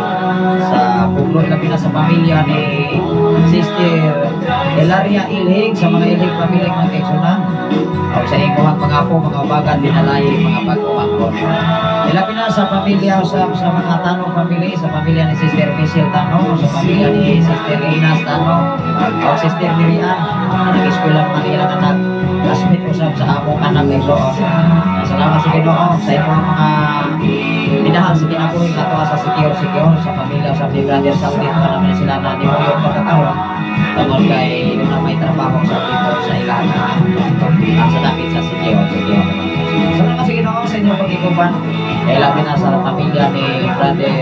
sa puglot labi na sa pamilya ni Sister Elaria Ilhig, sa mga Ilhig pamilya mga kaigsunan. O sa ikuhang mga po, mga bagan, dinalayi, mga pag-umangkot. Ilabi na sa pamilya, sa mga Tanong family, sa pamilya ni Sister Michelle Tanong, sa pamilya ni Sister Inas Tanong, o Sister Miriam, nag-eskwela ng ilang anak, classmate usap sa among anak ay soon. Salamat sa Ginoo sa inyong mga minahal sa kinabuhi katuwa sa Sikior sa pamilya sa Brother Saudit pa naman sila na ni Moyo pagkakaroon. Tungkol kay na may trabaho sa dito sa ilang sa dapit sa Sikior. Salamat sa Ginoo sa inyong pag-ikuban. Kaya labi na sa pamilya ni Brother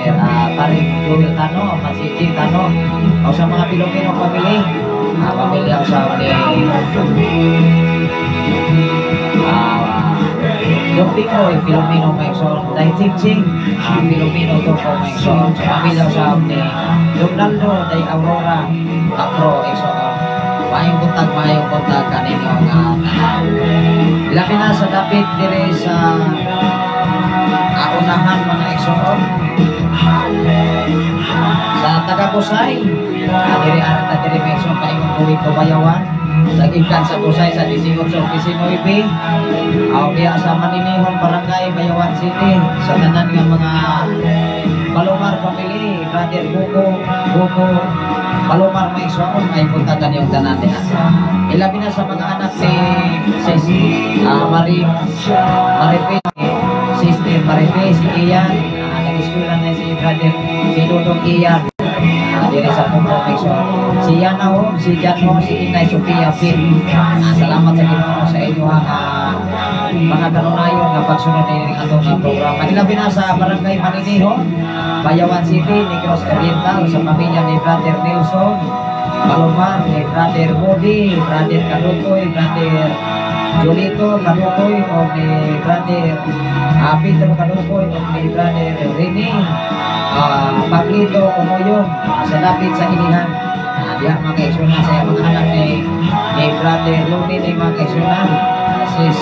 Paring Joel Tano, Masiji Tano, o sa mga Pilipino family, pamilya sa ni yung Pinoy, Filomeno Maison, Day Ching, Filomeno Toko Maison, sa pamilya sa ni Donaldo, Day Aurora, Apro, Exon. Mayong buntag kaninyo nga labi na sa dapit dire sa unahan mga Exon. Sa taga-Busay, dire arata dire Exon, paingon buwi ko bayawan. Sa gikan sa Busay sa 18-19 aw diya sa Maninihon Barangay Bayawan City sa tanan nga mga Palomar family, Brother Buko Palomar may soon ay puntagan yung tanan diha. Ilabi na sa mga anak ni Sis Marife, Sister Marife, si Ian, nag-eskwela na si Brother si Dudong Ian. Diri sa Pumproviso, si Yana Hom, si Jano, si Inay Sophia Pin. Salamat sa Ginoo sa inyo mga kanunayon nga pagsunod ni atong programa. Ilabi na sa Barangay Maninihon, Bayawan City, Negros Oriental, sa pamilya ni Brother Nelson Palomar, ni Brother Bodi, Brother Kadukoy, Brother Julito Kadukoy, o ni Brother Pedro Kadukoy, o ni Brother Rene Pablito Umoyong, sa lapit sa ilihan. Diya mga kaigsunan sa mga anak ni Brother Luni, ni mga kaigsunan, Sis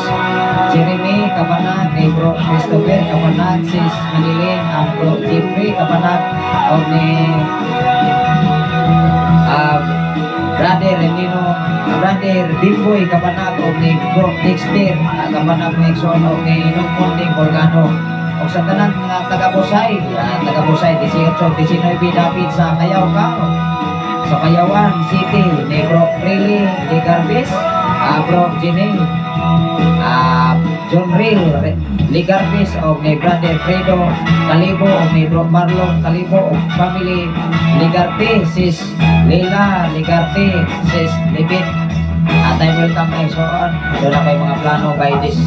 Jeremy Kapanag, ni Bro Christopher Kapanag, Sis Manilin, ang Bro Jeffrey Kapanag, o ni Brother Renino, Brother Dimboy Kapanag, o ni Bro Dexter Kapanag, ni Exon, o ni Nungkunding Borgano. O sa tanan mga taga-Busay, 18-19 David sa Kayaw-Kaw, sa Payawan City, ni Bro Prilly ni Garbis, Bro Jining, John Real Ligarbis, o ni Brother Fredo Kalibo, o ni Bro Marlon Kalibo, o family Ligarpi, Sis Lila Ligarpi, Sis Libit. Atay welcome na Exon. Doon na kayo mga plano by this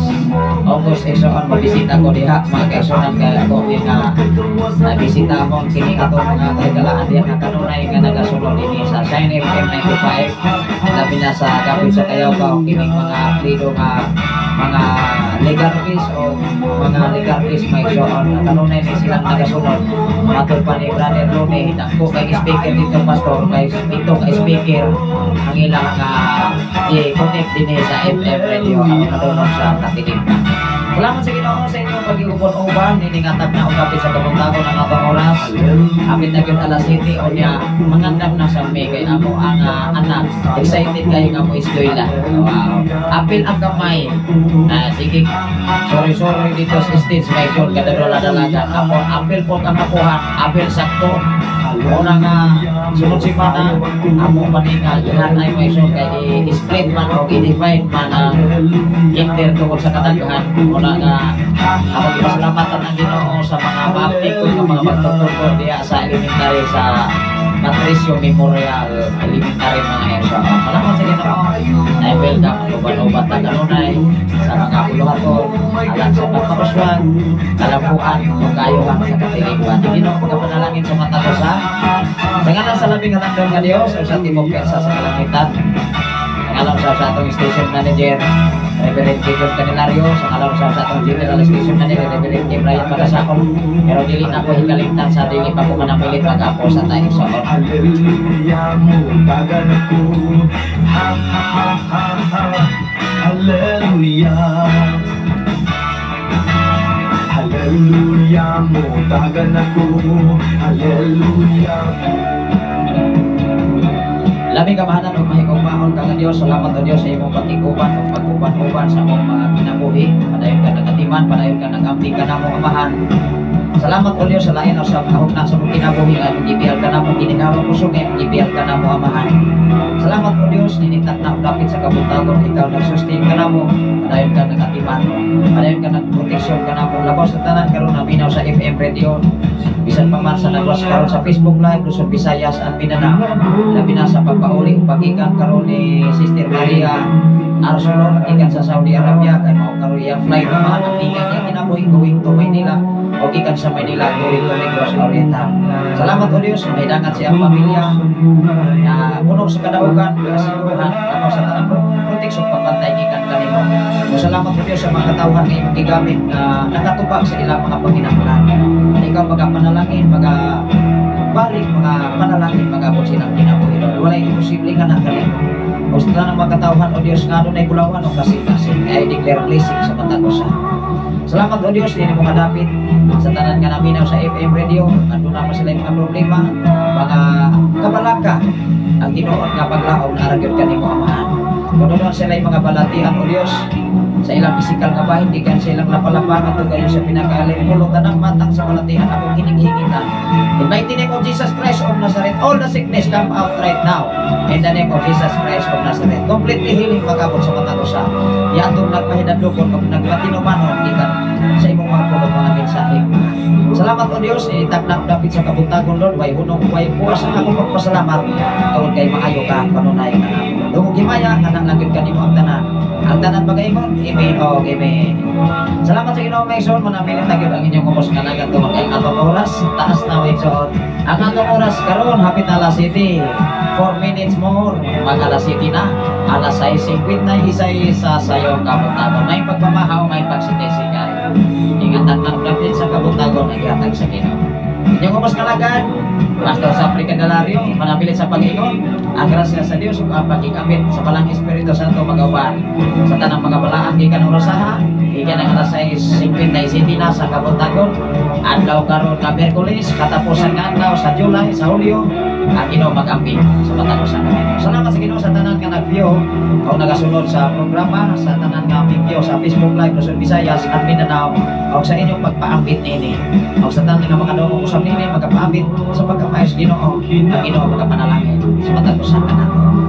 August Exon. Mabisita ko diha mga kaigsunan kaya ako yung nabisita ko kini ato mga kagalaan diya nga kanunay nga nagasunod ini sa Shine FM 95. Labi na sa kapit sa Kayaw-Kaw kining mga aplido nga mga legarpis o mga legarpis may Exon. Kanunay ni silang nagasunod. Matol pa ni Brother Lone, hinako kay speaker dito pastor, kay dito kay speaker ang ilang i-connect din sa FM radio ang nadunong sa Katilimpan. Salamat sa Ginoo sa inyong pag-iubon-uban, niningatag na ukapit sa kabuntago ng atong oras. Apit na yun alas 7 o niya, mangandam na sa may kay amo ang anak. Excited kayo nga mo iskwela. Wow. Apil ang kamay. Sige, sorry dito sa stage, may yun, kadadala-dalaga. Apil po kang makuha, apil sakto. Una nga, sunod si Mana, amo paningal, yan ay may so kay i-split man o i-divide man ang kinder tungkol sa katagahan. Una nga, ako ipasalamatan ang Ginoo sa mga ma-update ko ng mga magtuturo diya sa elementary sa Patricio Memorial Elementary mga Erso. Salamat sa Ginoo. I welcome uban-uban na kanunay sa mga puluhaton, alam sa pagpapaswag, kalampuan, kung kayuhan sa Katilimpan. Ginoo pagkapanalangin sa mata ko sa ngalan sa labing hatandong nga Diyos o sa timog pensa sa kalangitan. Ngalan sa atong station manager Reverend Gideon Canilario, sa ngalan sa atong general station manager Reverend Brian Pagasakon. Pero dili na ko hikalimtan sa dili pa ko manapilit pag-apo sa tayo sa or. Hallelujah. Dagan ako, hallelujah. Labi kamahanan o mahigugmaon ka nga Diyos. Salamat o Diyos sa imong patikuban o pagkuban-uban sa mong mga kinabuhi. Padayon ka nagatiman, padayon ka nagampi ka na mong amahan. Salamat o Diyos sa lain o sa kahugna sa mong kinabuhi nga mong gibiyal ka na mong ginigawang puso nga mong gibiyal ka na mong amahan. Salamat o Diyos, ninitak na dapit sa kabutagon, ikaw nagsustain ka na mo, padayon ka nagatiman, padayon ka nagproteksyon ka na mo, labaw sa tanan karon na minaw sa FM radio, bisan pa man sa nagwas karon sa Facebook Live, Luzon, Visayas at Mindanao, labi na sa pagpauli o pag-ikan karon ni Sister Maria Arsolon, ikan sa Saudi Arabia, kay mao karon iyang flight na mga nagtigan niya kinabuhi going to Maynila, o ikan sa Maynila going to Negros Oriental. Salamat o Diyos, may dangat siyang pamilya na puno sa kadaugan, kasiguruhan, ako sa tanang proteksyon, pagbantay ikan kanimo. O salamat o Diyos sa mga katawhan na imong gigamit na nakatupag sa ilang mga panginabulan. Ikaw magapanalangin, balik mga panalangin, magabot silang kinabuhi. Walay imposible ka na kanimo. O sa tanang mga katawhan o Diyos nga doon ay kulawan o kasing-kasing, ay declare blessing sa matagusa. Salamat o Diyos, hindi mo kadapit sa tanan nga naminaw sa FM radio. Andun naman sila yung mga problema, mga kabalaka, ang tinuon nga paglaom na aragyod ka ni mo amahan. Kung doon sila yung mga balatian o Diyos, sa ilang pisikal nga bahin, di kan silang lapalapan at gayon sa pinag-alin mo, tanang matang sa balatian akong hinihingin na. In the mighty name of Jesus Christ of Nazareth, all the sickness come out right now. In the name of Jesus Christ of Nazareth, completely healing pagabot sa matagusa. Yatong nagpahidadlukon kung nagpatinumanon, ikan sa imong mga pulong mga mensahe. Salamat o Diyos, itagnak dapit sa kabuntagon Lord, way hunong, way buwas ang akong pagpasalamat. Tawag kay maayo ka, panunay ka na. Dumog himaya, kanang lagod ka ni mo ang tanan. Ang tanan bagaygon, amen o amen. Salamat sa Ginoo Maigsoon, manamilit na gyud ang inyong kumos kanagan tuwag kay atong oras, taas na Maigsoon. Ang atong oras karon hapit alas 7, 4 minutes more, mag alas 7 na, alas 6:50 na isay sa sayong kabuntagon. May pagmamahaw, may pagsikisikay. Ingatan na dapit sa kabuntagon ang ihatag sa Ginoo. Inyong kumos kanagan, Pastor Sapri Candelario, manamilit sa pag-ingon. Ang grasya sa Dios ug ang paggigamit sa balang Espiritu Santo magawan sa tanang mga balaan gikan orasaha, ikan ang alas 6:50 na sa kabuntagon. Adlaw karon nga Miyerkules, katapusan nga adlaw sa July, sa Hulyo, ang Ginoo mag-amping sa matagusan namin. Salamat sa Ginoo sa tanan nga nag-view o nagasunod sa programa, sa tanan nga view sa Facebook Live Luzon, Visayas at Mindanao, o sa inyong pagpaambit nini, o sa tanan nga makadungog usab nini magapaambit sa pagkamayos Ginoo, ang Ginoo magapanalangin sa matagusan namin.